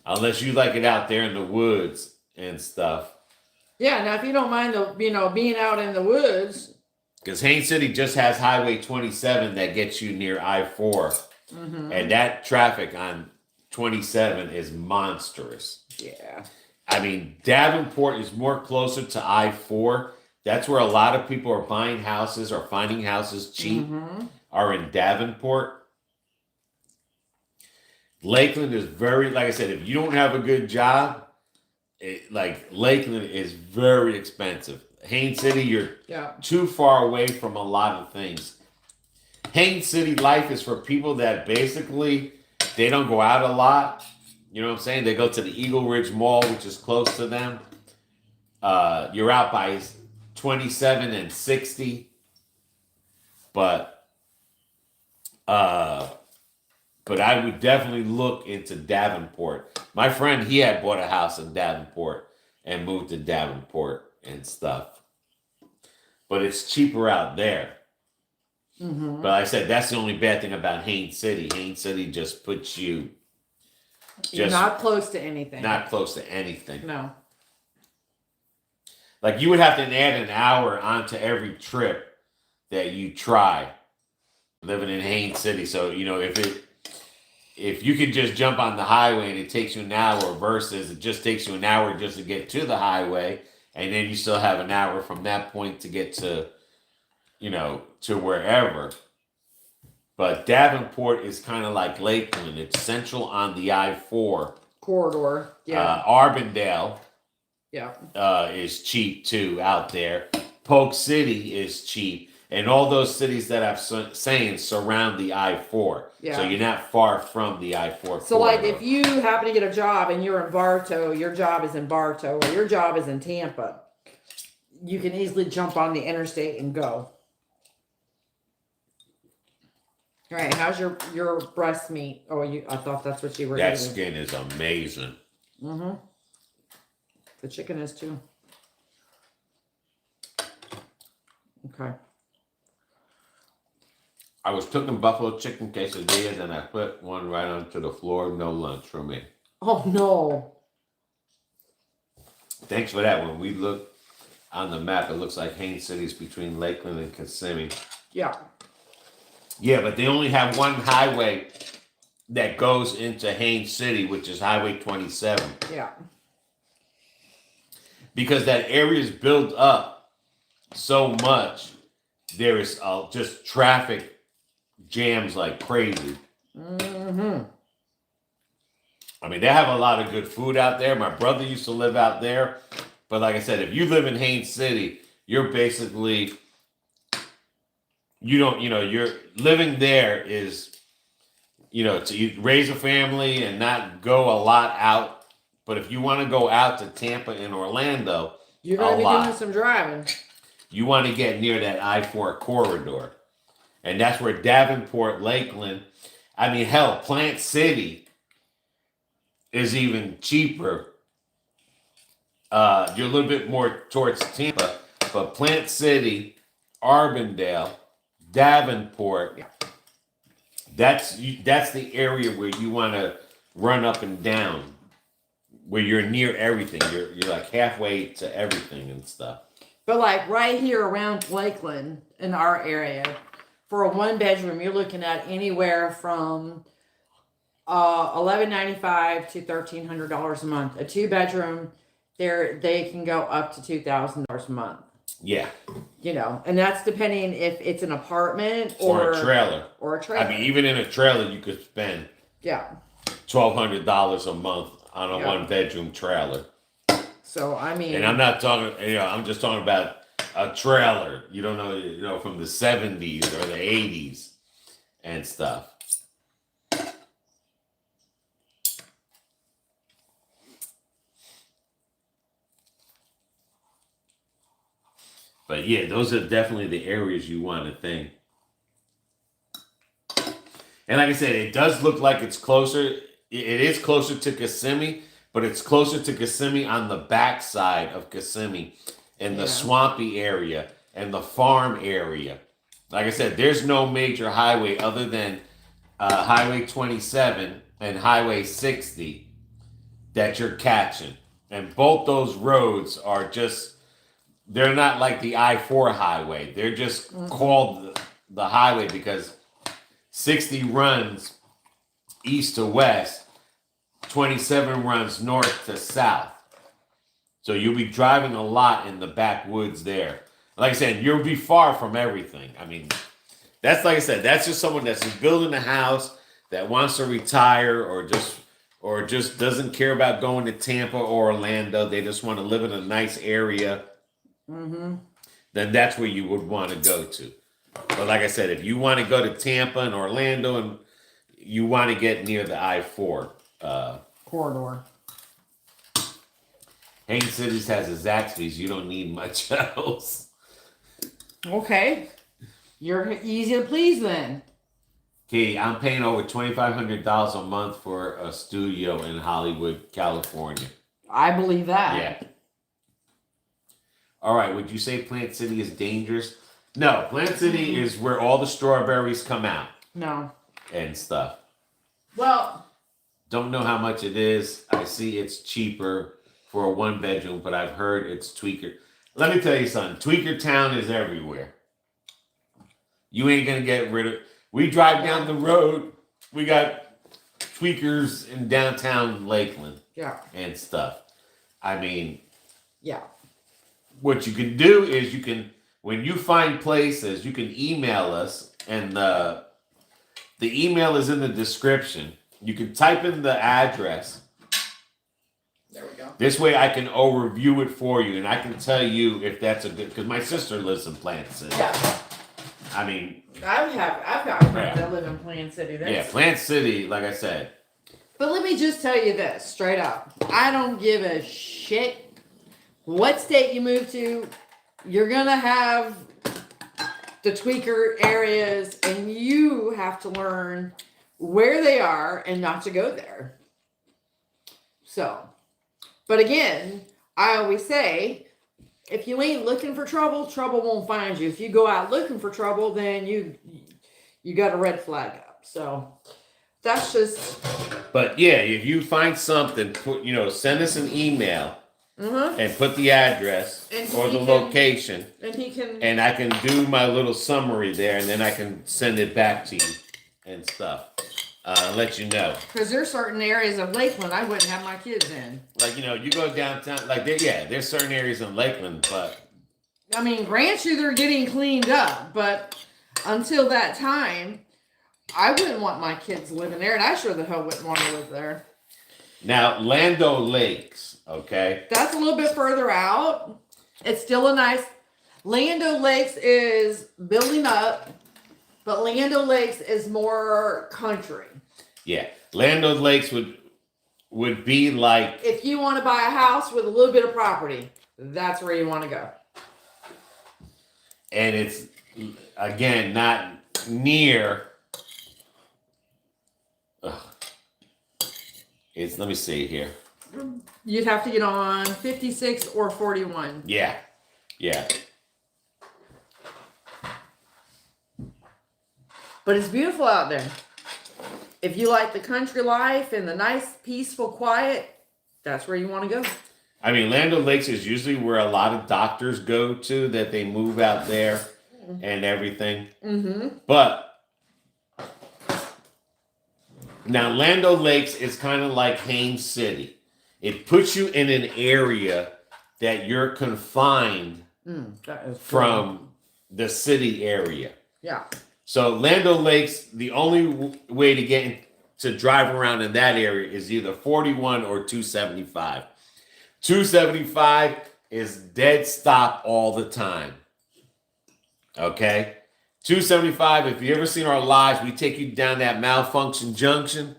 unless you like it out there in the woods and stuff. Yeah, now if you don't mind the being out in the woods. Because Haines City just has Highway 27 that gets you near I-4. And that traffic on 27 is monstrous. Yeah. I mean, Davenport is more closer to I-4. That's where a lot of people are buying houses or finding houses cheap, are in Davenport. Lakeland is very, like I said, if you don't have a good job, Lakeland is very expensive. Haines City, you're too far away from a lot of things. Haines City life is for people that basically, they don't go out a lot. You know what I'm saying? They go to the Eagle Ridge Mall, which is close to them. You're out by 27 and 60. But I would definitely look into Davenport. My friend, he had bought a house in Davenport and moved to Davenport and stuff. But it's cheaper out there. But like I said, that's the only bad thing about Haines City. Haines City just puts you... You're not close to anything. Not close to anything. No. Like, you would have to add an hour onto every trip that you try living in Haines City. So, if you could just jump on the highway and it takes you an hour versus it just takes you an hour just to get to the highway, and then you still have an hour from that point to get to, to wherever. But Davenport is kind of like Lakeland. It's central on the I-4 corridor. Yeah. Arbandale Yeah. is cheap too out there. Polk City is cheap. And all those cities that I'm saying surround the I-4. Yeah. So you're not far from the I-4 So corridor. like if you happen to get a job and you're in Bartow, your job is in Bartow, or your job is in Tampa, you can easily jump on the interstate and go. All right, how's your breast meat? Oh, I thought that's what you were That eating. skin is amazing. Mm-hmm. The chicken is too. Okay. I was cooking buffalo chicken quesadillas and I put one right onto the floor. No lunch for me. Oh, no. Thanks for that. When we look on the map, it looks like Haines City is between Lakeland and Kissimmee. Yeah. Yeah, but they only have one highway that goes into Haines City, which is Highway 27. Yeah. Because that area is built up so much, there is just traffic jams like crazy. Mm-hmm. I mean, they have a lot of good food out there. My brother used to live out there. But like I said, if you live in Haines City, you're basically, you're living there is, to raise a family and not go a lot out. But if you want to go out to Tampa and Orlando, you're going to be doing some driving. You want to get near that I-4 corridor. And that's where Davenport, Lakeland, hell, Plant City is even cheaper. You're a little bit more towards Tampa, but Plant City, Arbandale, Davenport, That's the area where you want to run up and down, where you're near everything. You're like halfway to everything and stuff. But like right here around Lakeland in our area, for a 1-bedroom, you're looking at anywhere from $1,195 to $1,300 a month. A 2-bedroom, they can go up to $2,000 a month. Yeah. You know, and that's depending if it's an apartment or a trailer. Or a trailer. I mean, even in a trailer, you could spend $1,200 a month on a 1-bedroom trailer. So I mean, and I'm not talking. I'm just talking about a trailer. You don't know, from the 70s or the 80s and stuff. But yeah, those are definitely the areas you want to think. And like I said, it does look like it's closer. It is closer to Kissimmee, but it's closer to Kissimmee on the backside of Kissimmee in the swampy area and the farm area. Like I said, there's no major highway other than Highway 27 and Highway 60 that you're catching. And both those roads are just, they're not like the I-4 highway. They're just called the highway because 60 runs east to west, 27 runs north to south. So you'll be driving a lot in the backwoods there. Like I said, you'll be far from everything. I mean, that's like I said, that's just someone that's just building a house that wants to retire or just doesn't care about going to Tampa or Orlando. They just want to live in a nice area. Mm-hmm. Then that's where you would want to go to. But like I said, if you want to go to Tampa and Orlando and you want to get near the I-4 corridor. Haines Cities has a Zaxby's. You don't need much else. Okay. You're easy to please then. Okay, I'm paying over $2,500 a month for a studio in Hollywood, California. I believe that. Yeah. All right, would you say Plant City is dangerous? No, Plant City is where all the strawberries come out. No. And stuff. Well. Don't know how much it is. I see it's cheaper for a 1-bedroom, but I've heard it's tweaker. Let me tell you something. Tweaker Town is everywhere. You ain't going to get rid of... We drive down the road. We got tweakers in downtown Lakeland. Yeah. And stuff. I mean... Yeah. What you can do is when you find places, you can email us, and the email is in the description. You can type in the address. There we go. This way I can overview it for you, and I can tell you if that's a good, because my sister lives in Plant City. Yeah. I mean, I've got friends that live in Plant City. Plant City, like I said. But let me just tell you this straight up. I don't give a shit what state you move to. You're going to have the tweaker areas, and you have to learn where they are and not to go there. So, but again, I always say, if you ain't looking for trouble, trouble won't find you. If you go out looking for trouble, then you got a red flag up. So that's just. But yeah, if you find something, send us an email. Mm-hmm. And put the address or the location, and I can do my little summary there, and then I can send it back to you and stuff. Let you know. Because there's certain areas of Lakeland I wouldn't have my kids in. Like you go downtown. Like there's certain areas in Lakeland, but I mean, grant you they're getting cleaned up, but until that time, I wouldn't want my kids living there, and I sure the hell wouldn't want to live there. Now, Lando Lakes, okay? That's a little bit further out. It's still a nice... Lando Lakes is building up, but Lando Lakes is more country. Yeah. Lando Lakes would be like... If you want to buy a house with a little bit of property, that's where you want to go. And it's, again, not near... let me see here. You'd have to get on 56 or 41. Yeah. Yeah. But it's beautiful out there. if you like the country life and the nice, peaceful, quiet, that's where you want to go. I mean, Land O'Lakes is usually where a lot of doctors go to, that they move out there and everything. Mm-hmm. But now Land O'Lakes is kind of like Haines City. It puts you in an area that you're confined from the city area. Yeah. So Land O'Lakes, the only way to get to drive around in that area is either 41 or 275. 275 is dead stop all the time. Okay? 275, if you ever seen our lives, we take you down that malfunction junction.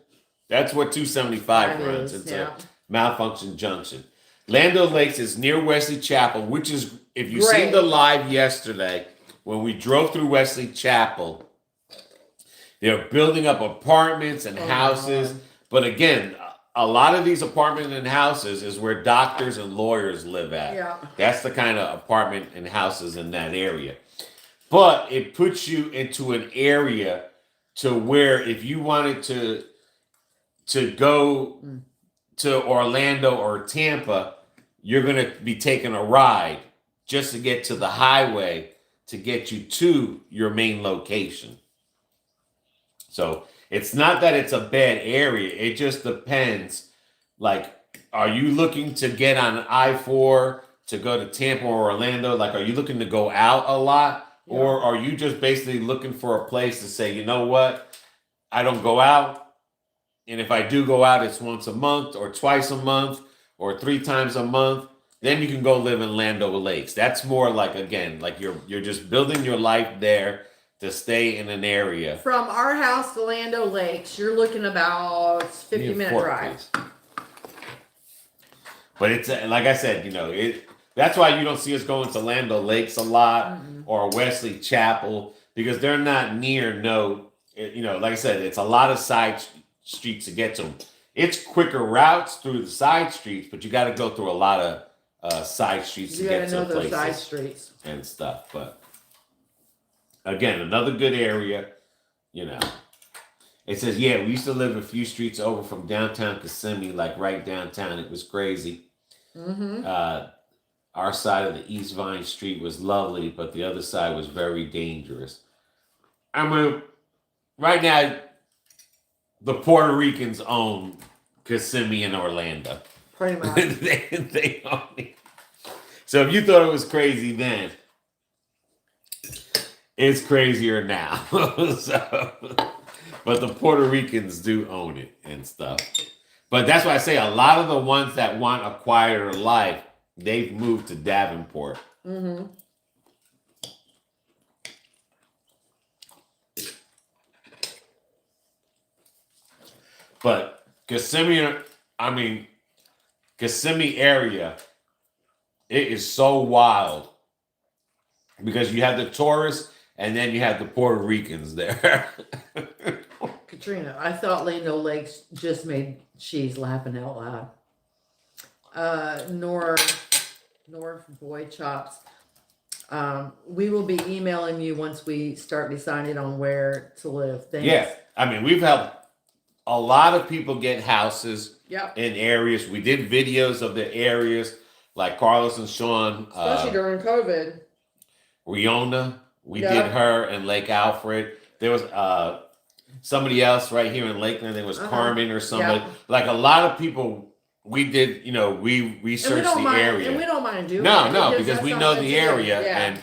That's what 275 runs. It's a malfunction junction. Land O'Lakes is near Wesley Chapel, which is, if you seen the live yesterday, when we drove through Wesley Chapel, they're building up apartments and houses. But again, a lot of these apartments and houses is where doctors and lawyers live at. Yeah. That's the kind of apartment and houses in that area. But it puts you into an area to where if you wanted to go to Orlando or Tampa, you're going to be taking a ride just to get to the highway to get you to your main location. So it's not that it's a bad area. It just depends. Like, are you looking to get on I-4 to go to Tampa or Orlando? Like, are you looking to go out a lot? Yeah. Or are you just basically looking for a place to say, you know what? I don't go out. And if I do go out, it's once a month or twice a month or 3 times a month. Then you can go live in Land O'Lakes. That's more like, again, like you're just building your life there to stay in an area. From our house to Land O'Lakes, you're looking about 50-minute drive. Please. But it's like I said, that's why you don't see us going to Land O'Lakes a lot or Wesley Chapel, because they're not near like I said, it's a lot of side streets to get to them. It's quicker routes through the side streets, but you got to go through a lot of side streets to get to the places side streets and stuff. But again, another good area, It says, we used to live a few streets over from downtown Kissimmee, like right downtown. It was crazy. Mm-hmm. Our side of the East Vine Street was lovely, but the other side was very dangerous. I mean, right now, the Puerto Ricans own Kissimmee and Orlando. Pretty much. they own it. So if you thought it was crazy then, it's crazier now. But the Puerto Ricans do own it and stuff. But that's why I say a lot of the ones that want a quieter life, they've moved to Davenport. Mm-hmm. But Kissimmee area, it is so wild because you have the tourists and then you have the Puerto Ricans there. Katrina, I thought Land O'Lakes just made she's laughing out loud. Nora Boy Chops. We will be emailing you once we start deciding on where to live. Thanks. Yeah, I mean, we've helped a lot of people get houses in areas. We did videos of the areas like Carlos and Sean. Especially during COVID. Riona, we did her in Lake Alfred. There was somebody else right here in Lakeland. There was Carmen or somebody. Yeah. Like a lot of people, we did, we researched the area. And we don't mind doing it. No, because we know the area. And,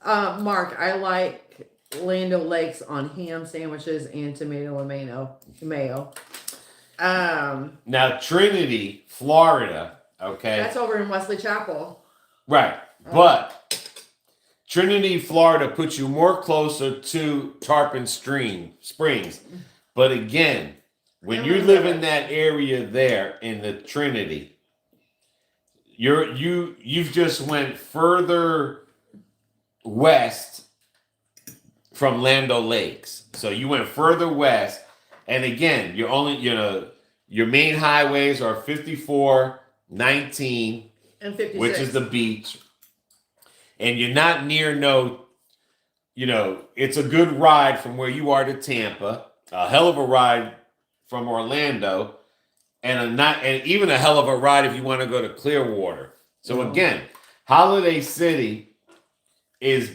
Mark, I like Land O'Lakes on ham sandwiches and tomato and mayo. Now, Trinity, Florida, okay? That's over in Wesley Chapel. Right. But Trinity, Florida puts you more closer to Tarpon Springs. But again, when you live in that area there in the Trinity, you've just went further west from Land O'Lakes. So you went further west. And again, you're only, your main highways are 54, 19, and 56, which is the beach. And you're not near it's a good ride from where you are to Tampa. a hell of a ride from Orlando, and even a hell of a ride if you want to go to Clearwater. So again, Holiday City is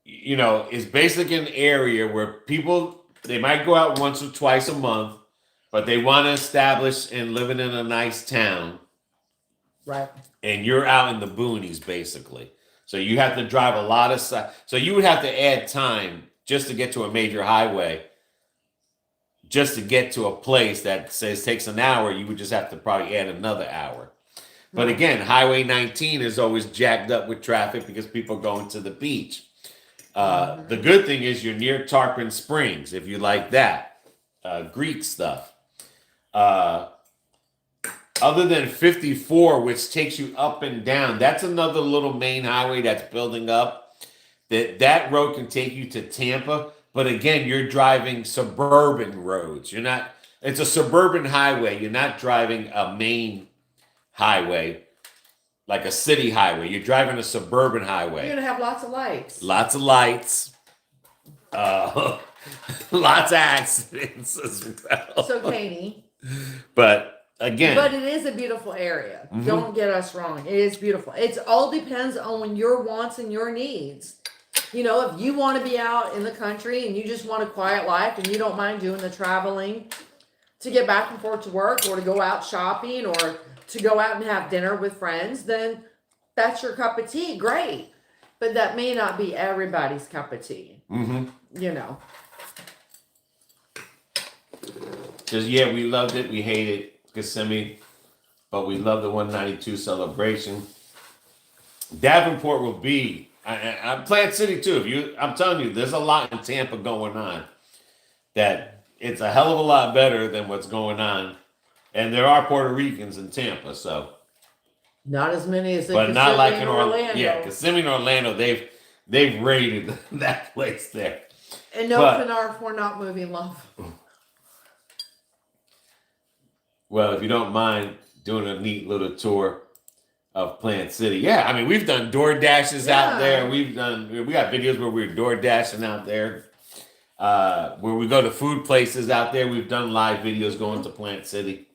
basically an area where people, they might go out once or twice a month, but they want to establish and living in a nice town. Right. And you're out in the boonies, basically. So you have to drive a lot of so you would have to add time just to get to a major highway. Just to get to a place that says takes an hour, you would just have to probably add another hour. But again, Highway 19 is always jacked up with traffic because people are going to the beach. The good thing is you're near Tarpon Springs, if you like that. Greek stuff. Other than 54, which takes you up and down, that's another little main highway that's building up. That road can take you to Tampa. But again, you're driving suburban roads. It's a suburban highway. You're not driving a main highway, like a city highway. You're driving a suburban highway. You're going to have lots of lights. Lots of lights. Lots of accidents as well. So, Katie. But again. But it is a beautiful area. Mm-hmm. Don't get us wrong. It is beautiful. It all depends on your wants and your needs. If you want to be out in the country and you just want a quiet life and you don't mind doing the traveling to get back and forth to work or to go out shopping or to go out and have dinner with friends, then that's your cup of tea. Great. But that may not be everybody's cup of tea. Mm-hmm. Because, we loved it. We hated Kissimmee, but we love the 192 celebration. Davenport will be... I'm Plant City too. I'm telling you, there's a lot in Tampa going on that it's a hell of a lot better than what's going on. And there are Puerto Ricans in Tampa, so not as many as but not like in Orlando. Yeah, Kissimmee and Orlando, they've raided that place there. And no Canard for not moving love. Well, if you don't mind doing a neat little tour of Plant City. Yeah, I mean, we've done door dashes out there. We got videos where we're door dashing out there. Where we go to food places out there. We've done live videos going to Plant City.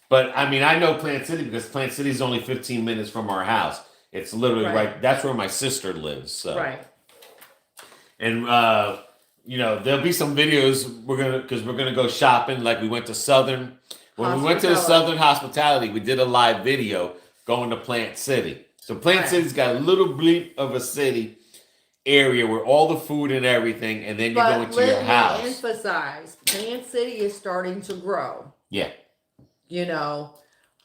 But I mean, I know Plant City because Plant City is only 15 minutes from our house. It's literally right. That's where my sister lives. So. Right. And there'll be some videos we're gonna go shopping. Like we went to Southern. When we went to the Southern Hospitality, we did a live video going to Plant City. So Plant City's got a little bleep of a city area where all the food and everything, and then you go into your house. Let me emphasize, Plant City is starting to grow. Yeah. They're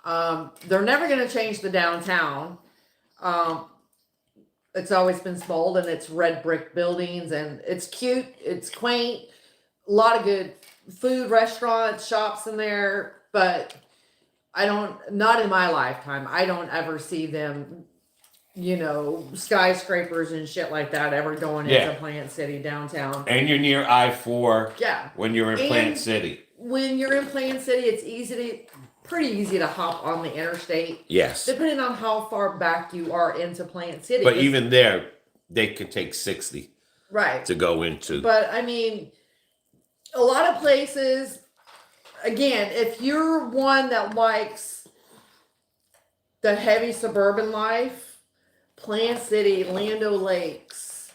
never going to change the downtown. It's always been small, and it's red brick buildings, and it's cute, it's quaint, a lot of good food, restaurants, shops in there, but not in my lifetime. I don't ever see them, skyscrapers and shit like that ever going into Plant City downtown. And you're near I-4 Yeah. when you're in Plant City. When you're in Plant City, it's pretty easy to hop on the interstate. Yes. Depending on how far back you are into Plant City. But even there, they could take 60 to go into. But, I mean, a lot of places... Again, if you're one that likes the heavy suburban life, Plant City, Land O'Lakes.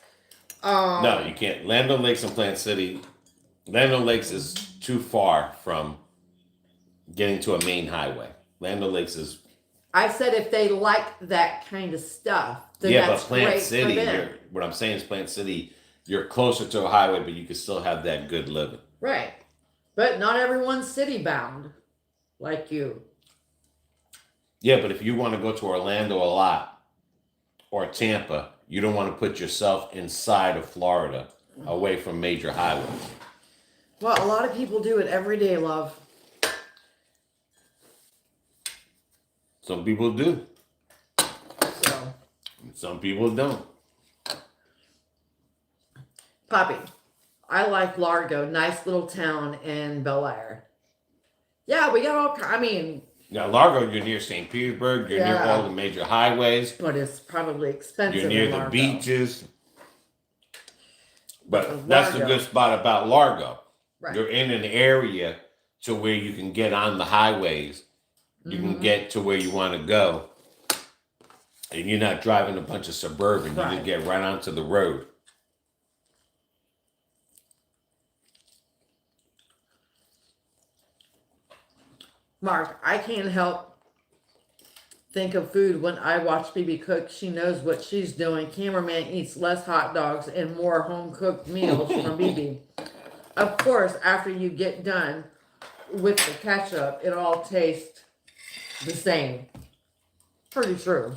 No, you can't. Land O'Lakes and Plant City. Land O'Lakes is too far from getting to a main highway. Land O'Lakes is... I said if they like that kind of stuff, then that's but Plant great City, for them. what I'm saying is Plant City, you're closer to a highway, but you can still have that good living. Right. But not everyone's city bound like you. Yeah, but if you want to go to Orlando a lot or Tampa, you don't want to put yourself inside of Florida away from major highways. Well, a lot of people do it every day, love. Some people do. So. Some people don't. Poppy. I like Largo, nice little town in Bel Air. Yeah, we got all. Yeah, Largo, you're near St. Petersburg. You're near all the major highways. But it's probably expensive. You're near the beaches. But that's the good spot about Largo. Right. You're in an area to where you can get on the highways. You can get to where you want to go. And you're not driving a bunch of Suburban. You Right. just get right onto the road. Mark, I can't help think of food when I watch BB cook. She knows what she's doing. Cameraman eats less hot dogs and more home cooked meals from BB. Of course, after you get done with the ketchup, it all tastes the same. Pretty true.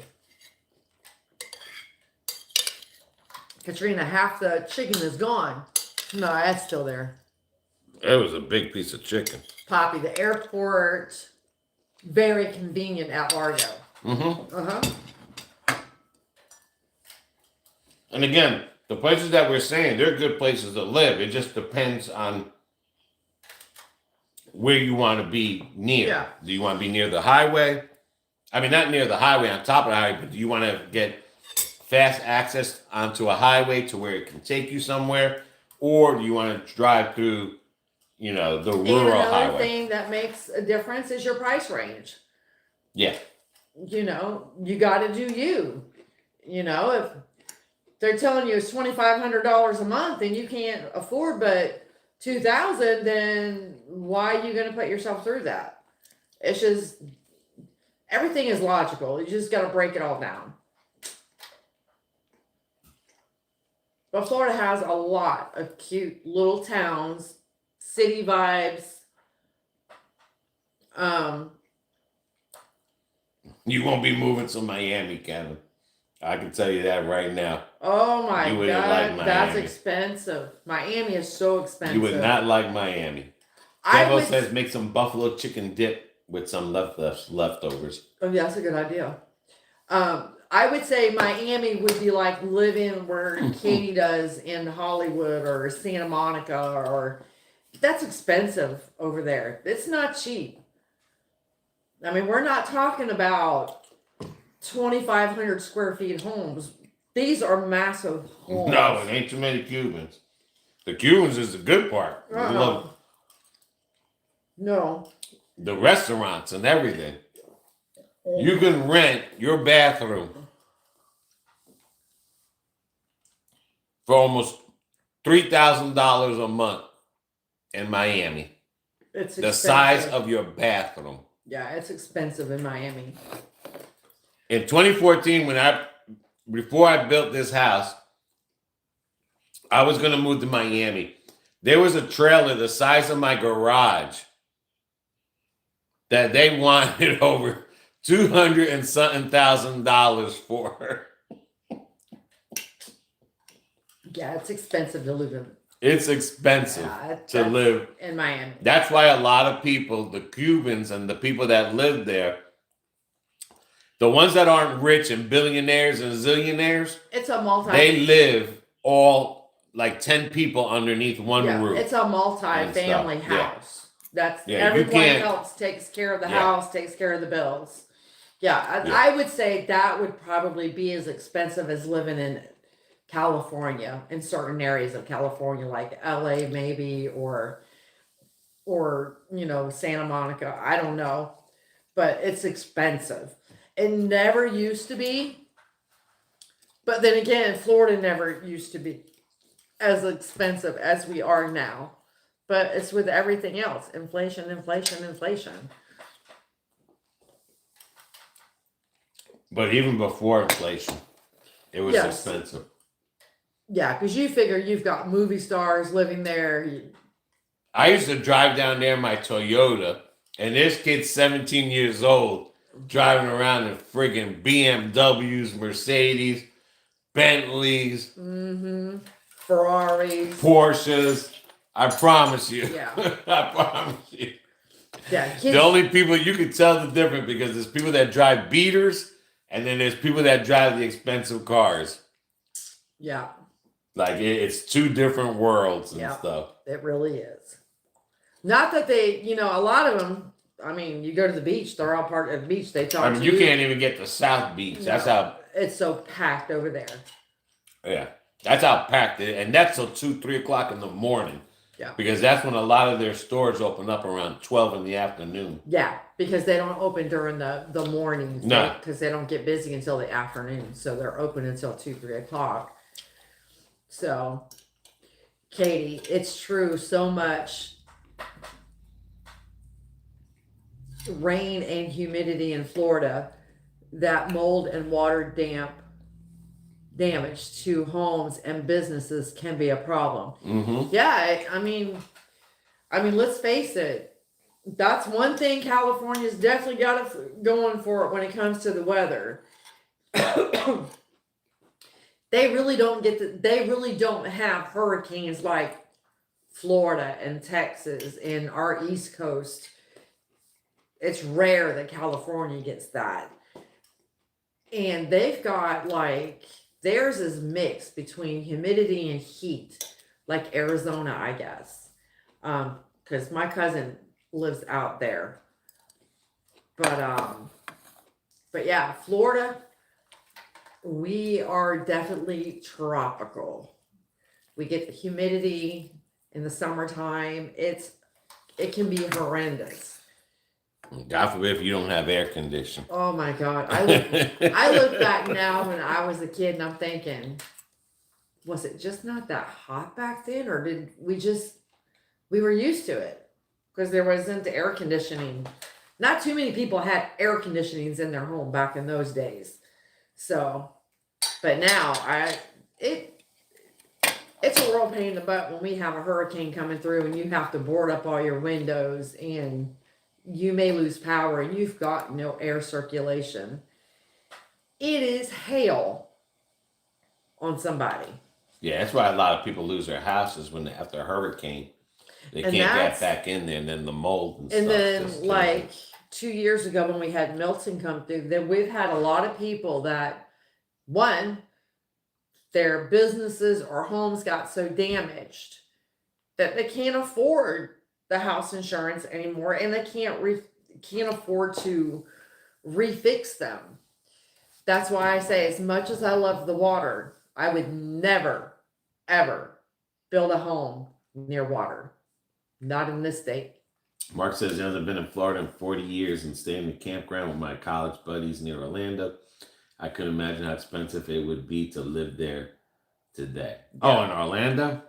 Katrina, half the chicken is gone. No, that's still there. That was a big piece of chicken. Poppy, the airport, very convenient at Largo. And again, the places that we're saying, they're good places to live. It just depends on where you want to be near. Yeah. Do you want to be near the highway? I mean, not near the highway, on top of the highway, but do you want to get fast access onto a highway to where it can take you somewhere? Or do you want to drive through, the rural And another highway? thing that makes a difference is your price range. Yeah. You got to do you. If they're telling you it's $2,500 a month and you can't afford but $2,000, then why are you going to put yourself through that? It's just, everything is logical. You just got to break it all down. But Florida has a lot of cute little towns, city vibes. You won't be moving to Miami, Kevin. I can tell you that right now. Oh my You wouldn't God, like that's Miami. expensive. Miami is so expensive. You would not like Miami. I Devo would says make some buffalo chicken dip with some leftovers. Oh, yeah, that's a good idea. I would say Miami would be like living where Katie does in Hollywood or Santa Monica, or that's expensive over there. It's not cheap. I mean, we're not talking about 2,500 square feet homes. These are massive homes. No, it ain't too many Cubans. The Cubans is the good part. We love No. the restaurants and everything. You can rent your bathroom for almost $3,000 a month in Miami. It's the expensive. size of your bathroom. Yeah, it's expensive in Miami. In 2014, before I built this house, I was going to move to Miami. There was a trailer the size of my garage that they wanted over $200 and something thousand for. Yeah, it's expensive to live in. It's expensive to live in Miami. That's why a lot of people, the Cubans and the people that live there, the ones that aren't rich and billionaires and zillionaires, it's a they live all like 10 people underneath one roof. It's a multi-family house. That's you everyone else takes care of the house, takes care of the bills. I would say that would probably be as expensive as living in California, in certain areas of California, like LA maybe, or Santa Monica. I don't know, but it's expensive. It never used to be, but then again, Florida never used to be as expensive as we are now. But it's with everything else. Inflation. But even before inflation, it was expensive. Yeah, because you figure you've got movie stars living there. I used to drive down there in my Toyota, and this kid's 17 years old, driving around in friggin' BMWs, Mercedes, Bentleys, Ferraris, Porsches. I promise you. Yeah. I promise you. Yeah, kids, the only people you can tell the difference, because there's people that drive beaters, and then there's people that drive the expensive cars. Yeah. Like it's two different worlds and stuff. It really is. Not that they, a lot of them. I mean, you go to the beach; they're all part of the beach. They talk. I mean, you can't even get to South Beach. That's how it's so packed over there. Yeah, that's how packed it, and that's till 2-3 o'clock in the morning. Yeah. Because that's when a lot of their stores open up around 12 in the afternoon. Yeah, because they don't open during the mornings. No. Because they don't get busy until the afternoon. So they're open until 2, 3 o'clock. So, Katie, it's true. So much rain and humidity in Florida that mold and water damage to homes and businesses can be a problem. Mm-hmm. Yeah, I mean, let's face it. That's one thing California's definitely got it going for it when it comes to the weather. They really don't have hurricanes like Florida and Texas and our East Coast. It's rare that California gets that. And they've got theirs is mixed between humidity and heat, like Arizona, I guess. Because my cousin lives out there. But yeah, Florida, we are definitely tropical. We get the humidity in the summertime. It can be horrendous. God forbid if you don't have air conditioning. Oh my God. I look back now when I was a kid and I'm thinking, was it just not that hot back then? Or did we were used to it? Because there wasn't air conditioning. Not too many people had air conditionings in their home back in those days. So, but now it's a real pain in the butt when we have a hurricane coming through and you have to board up all your windows and you may lose power and you've got no air circulation. It is hell on somebody. Yeah, that's why a lot of people lose their houses after a hurricane. They can't get back in there, and then the mold and stuff. And then 2 years ago when we had Milton come through, then we've had a lot of people that, one, their businesses or homes got so damaged that they can't afford the house insurance anymore, and they can't afford to refix them. That's why I say, as much as I love the water, I would never, ever build a home near water. Not in this state. Mark says he hasn't been in Florida in 40 years and staying in the campground with my college buddies near Orlando. I couldn't imagine how expensive it would be to live there today. Yeah. Oh, in Orlando?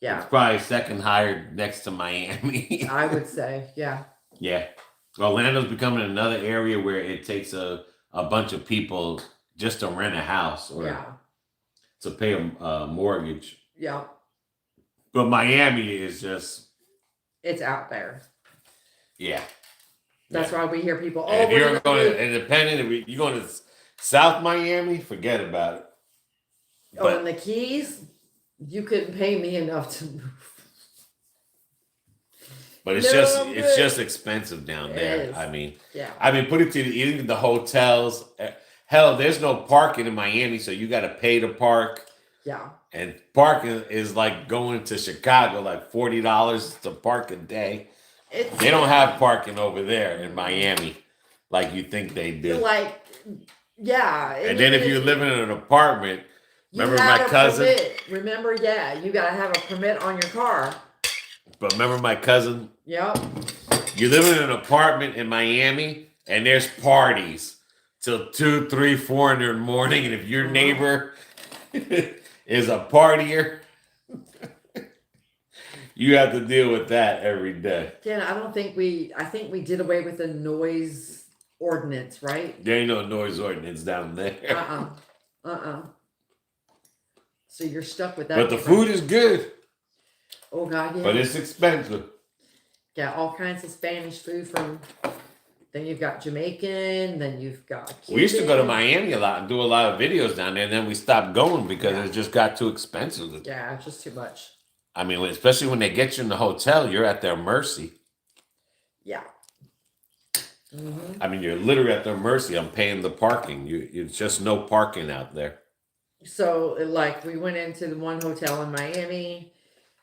Yeah. It's probably second higher next to Miami. I would say, yeah. Yeah. Orlando's becoming another area where it takes a bunch of people just to rent a house or to pay a mortgage. Yeah. But Miami is just... It's out there. Yeah. That's why we hear people, if you're going to Independent, if you're going to South Miami, forget about it. But in the Keys, you couldn't pay me enough to move. But it's just expensive down there. I mean, put it to even the hotels. Hell, there's no parking in Miami, so you got to pay to park. Yeah. And parking is like going to Chicago, like $40 to park a day. They don't have parking over there in Miami like you think they do. And then if you're living in an apartment, remember my cousin? Remember, you got to have a permit on your car. But remember my cousin? Yep. You live in an apartment in Miami and there's parties till 2, 3, 4 in the morning. And if your neighbor is a partier, you have to deal with that every day. Ken, I think we did away with the noise ordinance, right? There ain't no noise ordinance down there. So you're stuck with that. But the food is good. Oh God, yeah. But it's expensive. Yeah, all kinds of Spanish food then you've got Jamaican, then you've got Cuban. We used to go to Miami a lot and do a lot of videos down there, and then we stopped going because it just got too expensive. Yeah, it's just too much. I mean, especially when they get you in the hotel, you're at their mercy. Yeah. Mm-hmm. I mean, you're literally at their mercy. I'm paying the parking. It's just no parking out there. So, we went into the one hotel in Miami.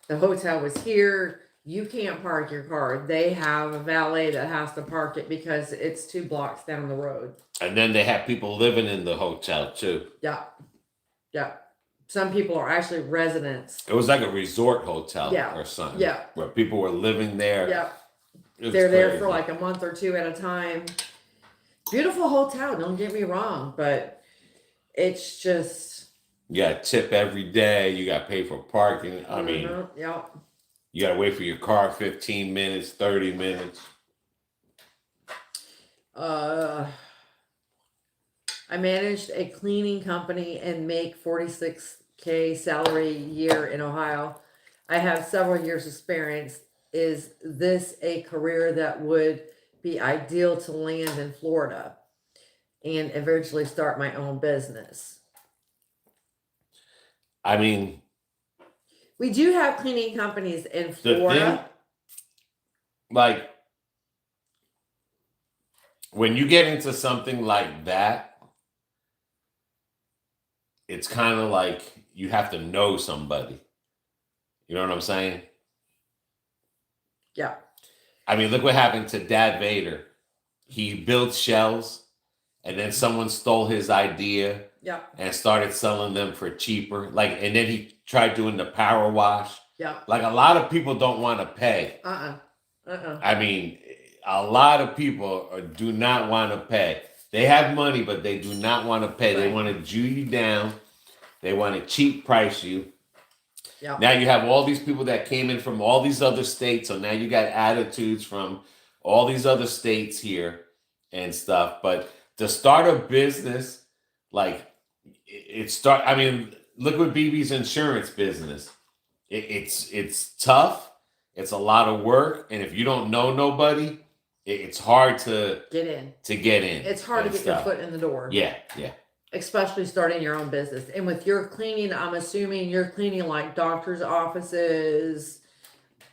The hotel was here. You can't park your car. They have a valet that has to park it because it's 2 blocks down the road. And then they have people living in the hotel too. Yeah. Yeah. Some people are actually residents. It was like a resort hotel Yeah. or something. Yeah. Where people were living there. Yeah. It They're was there crazy. for like a month or two at a time. Beautiful hotel, don't get me wrong, but it's just You got to tip every day. You got to pay for parking. I mean, yeah. you got to wait for your car 15 minutes, 30 minutes. I managed a cleaning company and make $46K salary a year in Ohio. I have several years experience. Is this a career that would be ideal to land in Florida and eventually start my own business? I mean, we do have cleaning companies in Florida. The thing, like, when you get into something like that, it's kind of like you have to know somebody. You know what I'm saying? Yeah. I mean, look what happened to Dad Vader. He built shells, and then someone stole his idea and started selling them for cheaper. Like, and then he tried doing the power wash. Yeah. Like, a lot of people don't want to pay. I mean, a lot of people do not want to pay. They have money, but they do not want to pay. Right. They want to Jew you down. They want to cheap price you. Yep. Now you have all these people that came in from all these other states. So now you got attitudes from all these other states here and stuff. But to start a business, like I mean, look at BB's insurance business. It's tough. It's a lot of work. And if you don't know nobody, it's hard to get in. It's hard to get your foot in the door. Yeah. Especially starting your own business. And with your cleaning, I'm assuming you're cleaning like doctors' offices,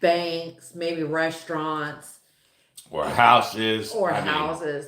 banks, maybe restaurants. Or houses.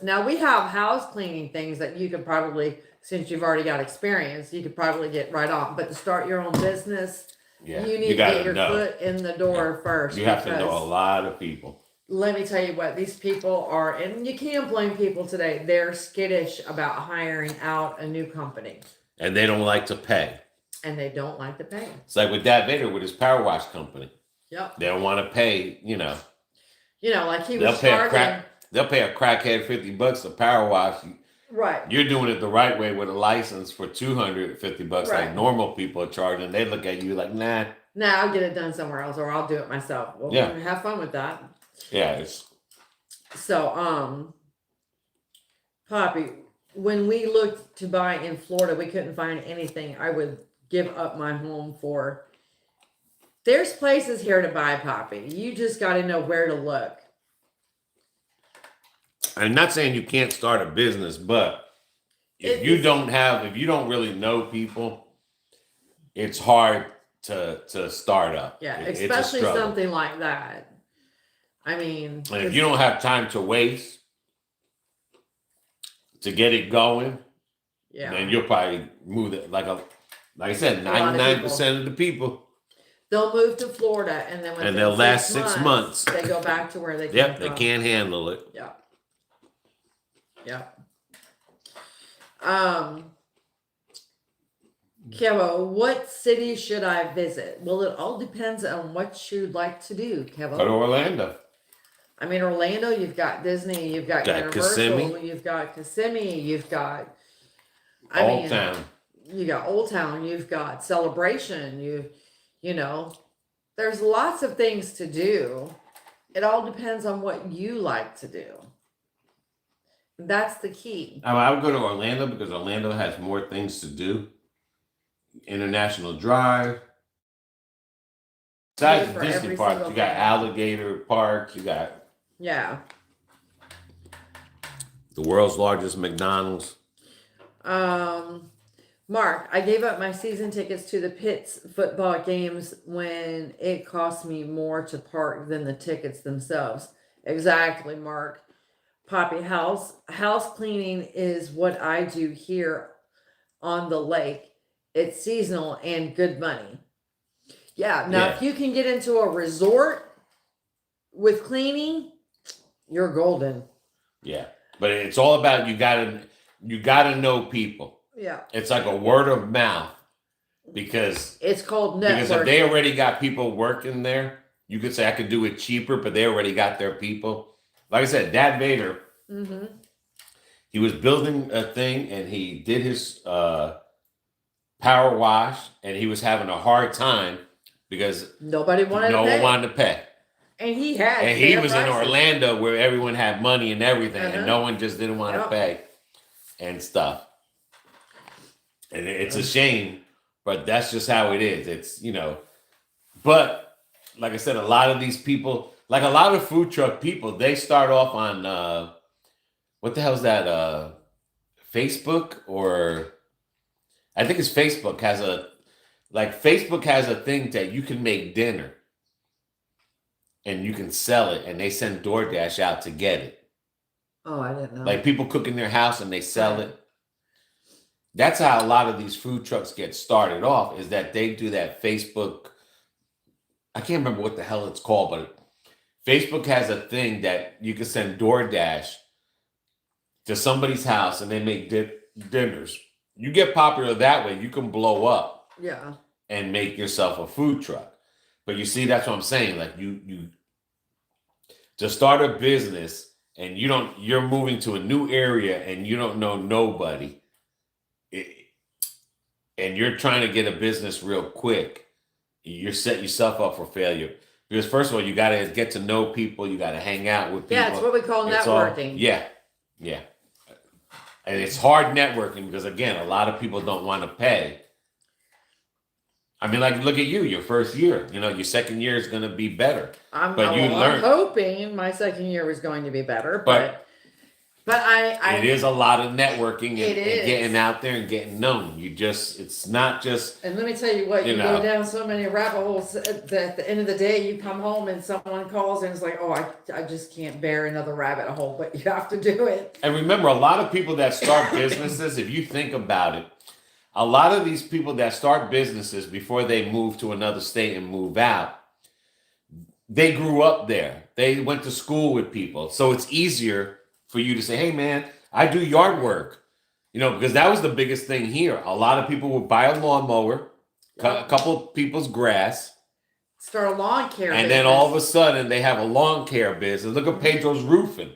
Now, we have house cleaning things that you could probably, since you've already got experience, you could probably get right on. But to start your own business, you need to get your foot in the door first. You have to know a lot of people. Let me tell you what, these people are, and you can't blame people today. They're skittish about hiring out a new company. And they don't like to pay. It's like with Dad Vader with his power wash company. Yep. They don't want to pay, like he was charging. They'll pay a crackhead $50 to power wash. Right. You're doing it the right way with a license for $250 like normal people are charging. They look at you like, nah. Nah, I'll get it done somewhere else or I'll do it myself. Well, have fun with that. Yeah. So, Poppy, when we looked to buy in Florida, we couldn't find anything I would give up my home for. There's places here to buy, Poppy. You just got to know where to look. I'm not saying you can't start a business, but if you don't really know people, it's hard to start up. Yeah, especially something like that. I mean, and if you don't have time to waste to get it going, then you'll probably move it. Like I said, 99% of the people. They'll move to Florida and then they'll last 6 months. They go back to where they came from. They can't handle it. Yeah. Kevo, what city should I visit? Well, it all depends on what you'd like to do, Kevo. Go to Orlando. I mean, Orlando, you've got Disney, you've got Universal, Kissimmee. You've got Kissimmee, you've got Old Town. You got Old Town, you've got Celebration, there's lots of things to do. It all depends on what you like to do. That's the key. I would go to Orlando because Orlando has more things to do. International Drive. Besides the Disney parks, you got Alligator Park, you got the world's largest McDonald's. Mark, I gave up my season tickets to the Pitts football games when it cost me more to park than the tickets themselves. Exactly, Mark. Poppy, house cleaning is what I do here on the lake. It's seasonal and good money. Yeah. Now, if you can get into a resort with cleaning, you're golden. Yeah, but it's all about you gotta know people. Yeah. It's like a word of mouth. because It's called if networking. they already got people working there, you could say I could do it cheaper, but they already got their people. Like I said, Dad Vader, he was building a thing and he did his power wash and he was having a hard time because Nobody wanted no to pay. one wanted to pay. And he had And he fair was in prices. Orlando where everyone had money and everything, and no one just didn't want to pay and stuff. And it's a shame, but that's just how it is. It's, but like I said, a lot of these people, like a lot of food truck people, they start off on, what the hell is that? Facebook, or I think it's Facebook Facebook has a thing that you can make dinner and you can sell it, and they send DoorDash out to get it. Oh, I didn't know. Like people cook in their house and they sell it. That's how a lot of these food trucks get started off, is that they do that Facebook. I can't remember what the hell it's called, but Facebook has a thing that you can send DoorDash to somebody's house and they make dinners. You get popular that way, you can blow up. Yeah. And make yourself a food truck. But you see, that's what I'm saying. Like you to start a business and you're moving to a new area and you don't know nobody, and you're trying to get a business real quick, you're setting yourself up for failure. Because first of all, you got to get to know people. You got to hang out with people. Yeah, it's what we call networking. Yeah. And it's hard networking because, again, a lot of people don't want to pay. I mean, like, look at you, your first year. Your second year is going to be better. I'm hoping my second year was going to be better, but it is a lot of networking and getting out there and getting known. It's not just. And let me tell you what, you go down so many rabbit holes that at the end of the day, you come home and someone calls and it's like, oh, I just can't bear another rabbit hole, but you have to do it. And remember, a lot of people that start businesses, if you think about it, a lot of these people that start businesses before they move to another state and move out, they grew up there. They went to school with people. So it's easier for you to say, hey, man, I do yard work. Because that was the biggest thing here. A lot of people would buy a lawnmower, cut a couple of people's grass. Start a lawn care business. Then all of a sudden they have a lawn care business. Look at Pedro's roofing.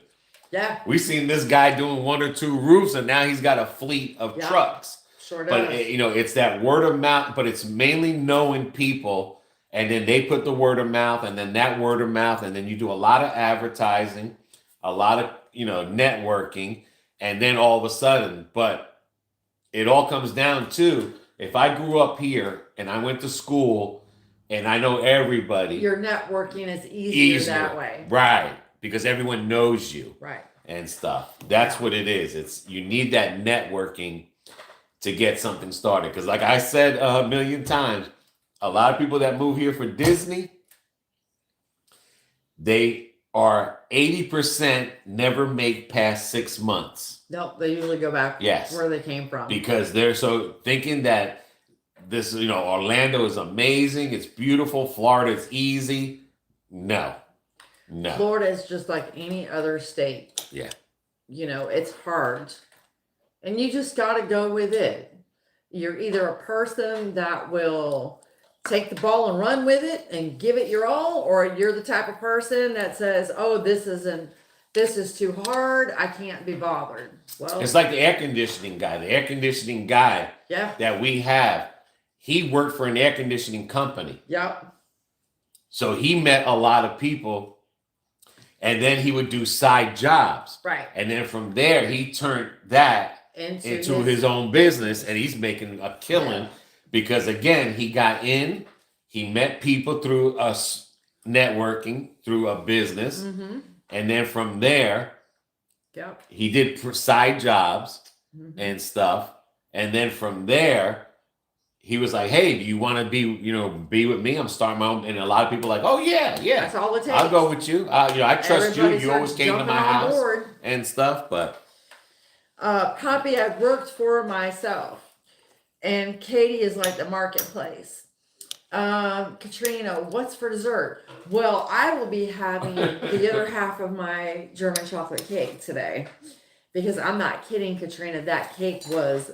Yeah. We've seen this guy doing 1 or 2 roofs, and now he's got a fleet of trucks. Sure does. But, it's that word of mouth, but it's mainly knowing people, and then they put the word of mouth, and then that word of mouth, and then you do a lot of advertising, a lot of, networking, and then all of a sudden, but it all comes down to, if I grew up here and I went to school and I know everybody. Your networking is easier that way. Right, because everyone knows you. Right. And stuff. That's what it is. You need that networking to get something started. Because like I said a million times, a lot of people that move here for Disney, they are 80% never make past 6 months. Nope, they usually go back where they came from. Because they're so thinking that this, Orlando is amazing, it's beautiful, Florida's easy. No. Florida is just like any other state. Yeah. It's hard. And you just got to go with it. You're either a person that will take the ball and run with it and give it your all, or you're the type of person that says, oh, this is too hard, I can't be bothered. Well, it's like the air conditioning guy. The air conditioning guy that we have, he worked for an air conditioning company. Yep. So he met a lot of people, and then he would do side jobs. Right. And then from there, he turned that into his own business, and he's making a killing because, again, he got in, he met people through us networking, through a business, and then from there, he did side jobs and stuff, and then from there, he was like, hey, do you want to be with me? I'm starting my own. And a lot of people are like, oh, yeah. That's all it takes. I'll go with you. I trust you. You always came to my house and stuff. But Poppy, I've worked for myself. And Katie is like the marketplace. Katrina, what's for dessert? Well, I will be having the other half of my German chocolate cake today. Because I'm not kidding, Katrina. That cake was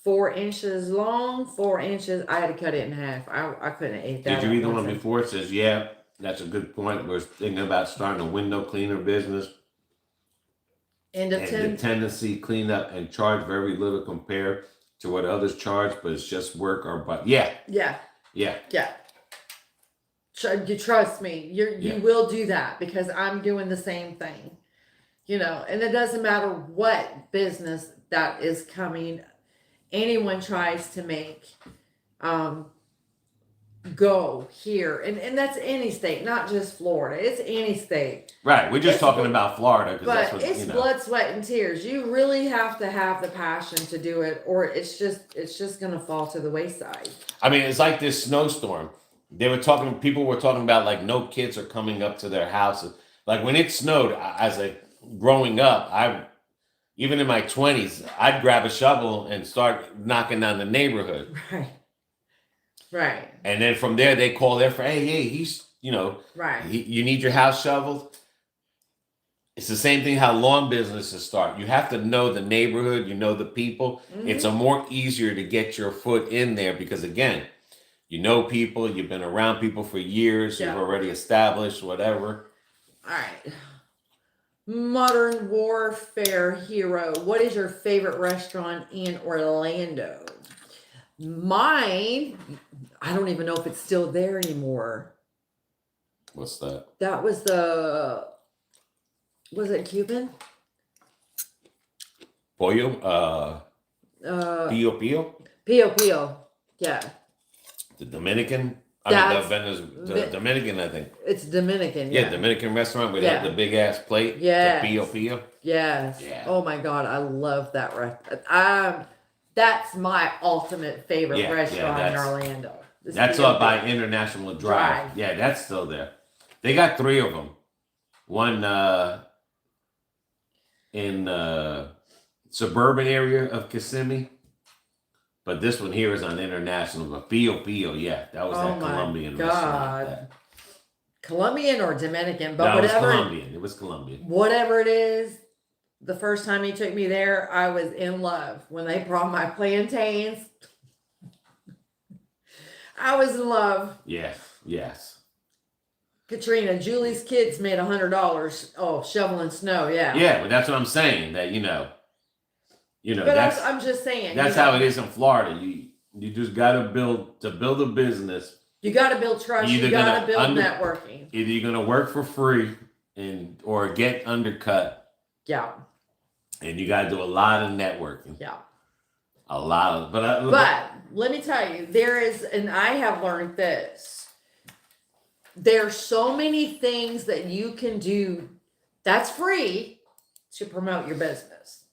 4 inches long, 4 inches. I had to cut it in half. I couldn't eat that. Did you read the at one once. before? It says, yeah, that's a good point. We're thinking about starting a window cleaner business. And The tendency clean up and charge very little compared to what others charge, but it's just work or but yeah. You trust me. You Yeah. will do that because I'm doing the same thing. You know, and it doesn't matter what business that is coming. Anyone tries to make go here, and that's any state, not just Florida. It's any state. Right. We're just It's talking bl- about Florida because But that's what it's you know. blood, sweat, and tears. You really have to have the passion to do it, or it's just gonna fall to the wayside. I mean, it's like this snowstorm. People were talking about like no kids are coming up to their houses. Like when it snowed, growing up, even in my 20s, I'd grab a shovel and start knocking down the neighborhood. Right. And then from there, they call their friend, hey, he's, Right. you need your house shoveled. It's the same thing how lawn businesses start. You have to know the neighborhood, you know the people. Mhm. It's a more easier to get your foot in there because, again, you know people, you've been around people for years, Yeah. you've already established whatever. All right. Modern warfare hero. What is your favorite restaurant in Orlando? Mine, I don't even know if it's still there anymore. What's that? That was was it Cuban? Pollo? Pio Pio? Pio Pio. Yeah. The Dominican? The Dominican, I think. It's Dominican. Yeah, Dominican restaurant with the big ass plate. Yes. The Pio Pio. Yes. Yeah. Oh my God, I love that restaurant. That's my ultimate favorite restaurant in Orlando. That's up by International Drive. Yeah, that's still there. They got 3 of them. One in suburban area of Kissimmee. But this one here is on International. But Pio Pio, that was that Colombian restaurant. Colombian or Dominican, but no, whatever. It was Colombian. Whatever it is, the first time he took me there, I was in love. When they brought my plantains, I was in love. Yes. Katrina, Julie's kids made $100. Oh, shoveling snow, yeah. Yeah, but that's what I'm saying. That But I'm just saying. That's how it is in Florida. You just gotta build a business. You gotta build trust. You gotta build networking. Either you're gonna work for free or get undercut. Yeah. And you gotta do a lot of networking. Yeah. A lot of but let me tell you, and I have learned this. There's so many things that you can do that's free to promote your business.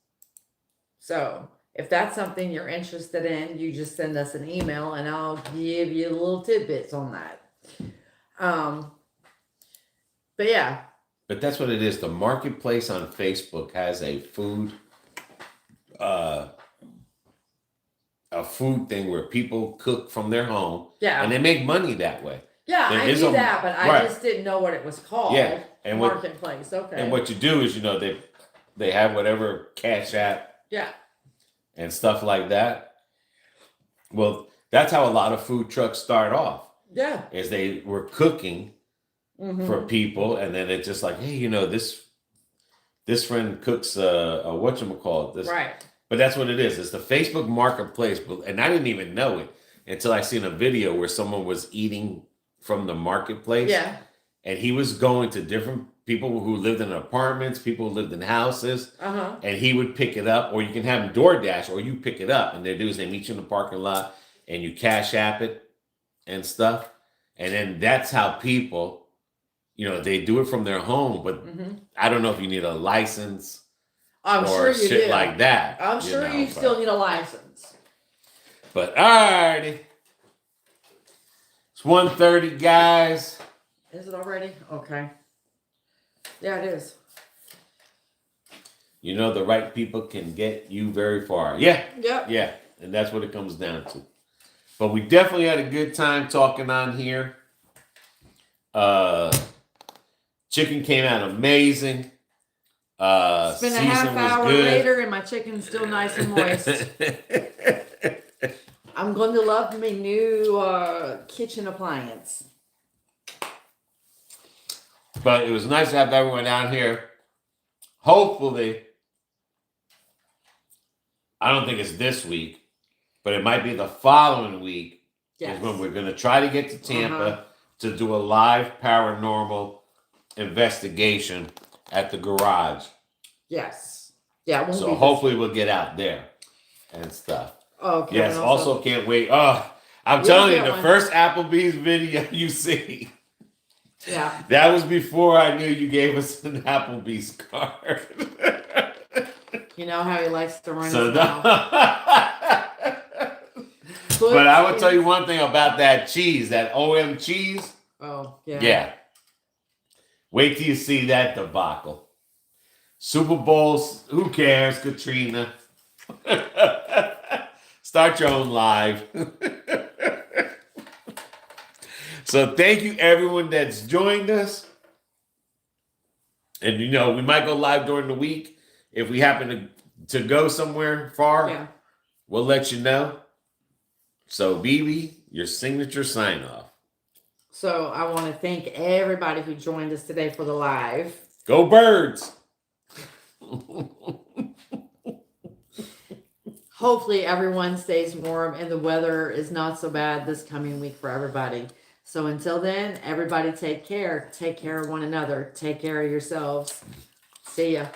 So if that's something you're interested in, you just send us an email and I'll give you little tidbits on that. But yeah. But that's what it is. The marketplace on Facebook has a food thing where people cook from their home. Yeah. And they make money that way. Yeah, I knew that, but I just didn't know what it was called. Yeah. And marketplace. Okay. And what you do is, they have whatever Cash App. Yeah. And stuff like that. Well, that's how a lot of food trucks start off. Yeah. Is they were cooking for people, and then it's just like, hey, this friend cooks whatchamacallit. This, right. But that's what it is. It's the Facebook marketplace. And I didn't even know it until I seen a video where someone was eating from the marketplace. Yeah. And he was going to different people who lived in apartments, people who lived in houses, and he would pick it up, or you can have them DoorDash, or you pick it up, and they do is they meet you in the parking lot, and you Cash App it and stuff, and then that's how people, they do it from their home, but I don't know if you need a license or shit like that. I'm sure you still need a license. But alrighty, it's 1:30, guys. Is it already? Okay. Yeah, it is. The right people can get you very far. Yeah. Yep. Yeah. And that's what it comes down to. But we definitely had a good time talking on here. Chicken came out amazing. It's been a half hour later and my chicken's still nice and moist. I'm going to love my new kitchen appliance. But it was nice to have everyone out here. Hopefully, I don't think it's this week, but it might be the following week. Yes. Is when we're going to try to get to Tampa to do a live paranormal investigation at the garage. Yes. Yeah. It won't So be hopefully we'll get out there and stuff. Oh, yes. Also can't wait. Oh, I'm telling you, the first Applebee's video you see. Yeah. That was before I knew you gave us an Applebee's card. You know how he likes to run So his mouth. But I will tell you one thing about that cheese, that OM cheese. Oh, yeah. Yeah. Wait till you see that debacle. Super Bowls, who cares, Katrina? Start your own live. So thank you everyone that's joined us. And you know, we might go live during the week. If we happen to go somewhere far, we'll let you know. So BB, your signature sign off. So I want to thank everybody who joined us today for the live. Go Birds! Hopefully everyone stays warm and the weather is not so bad this coming week for everybody. So until then, everybody take care. Take care of one another. Take care of yourselves. See ya.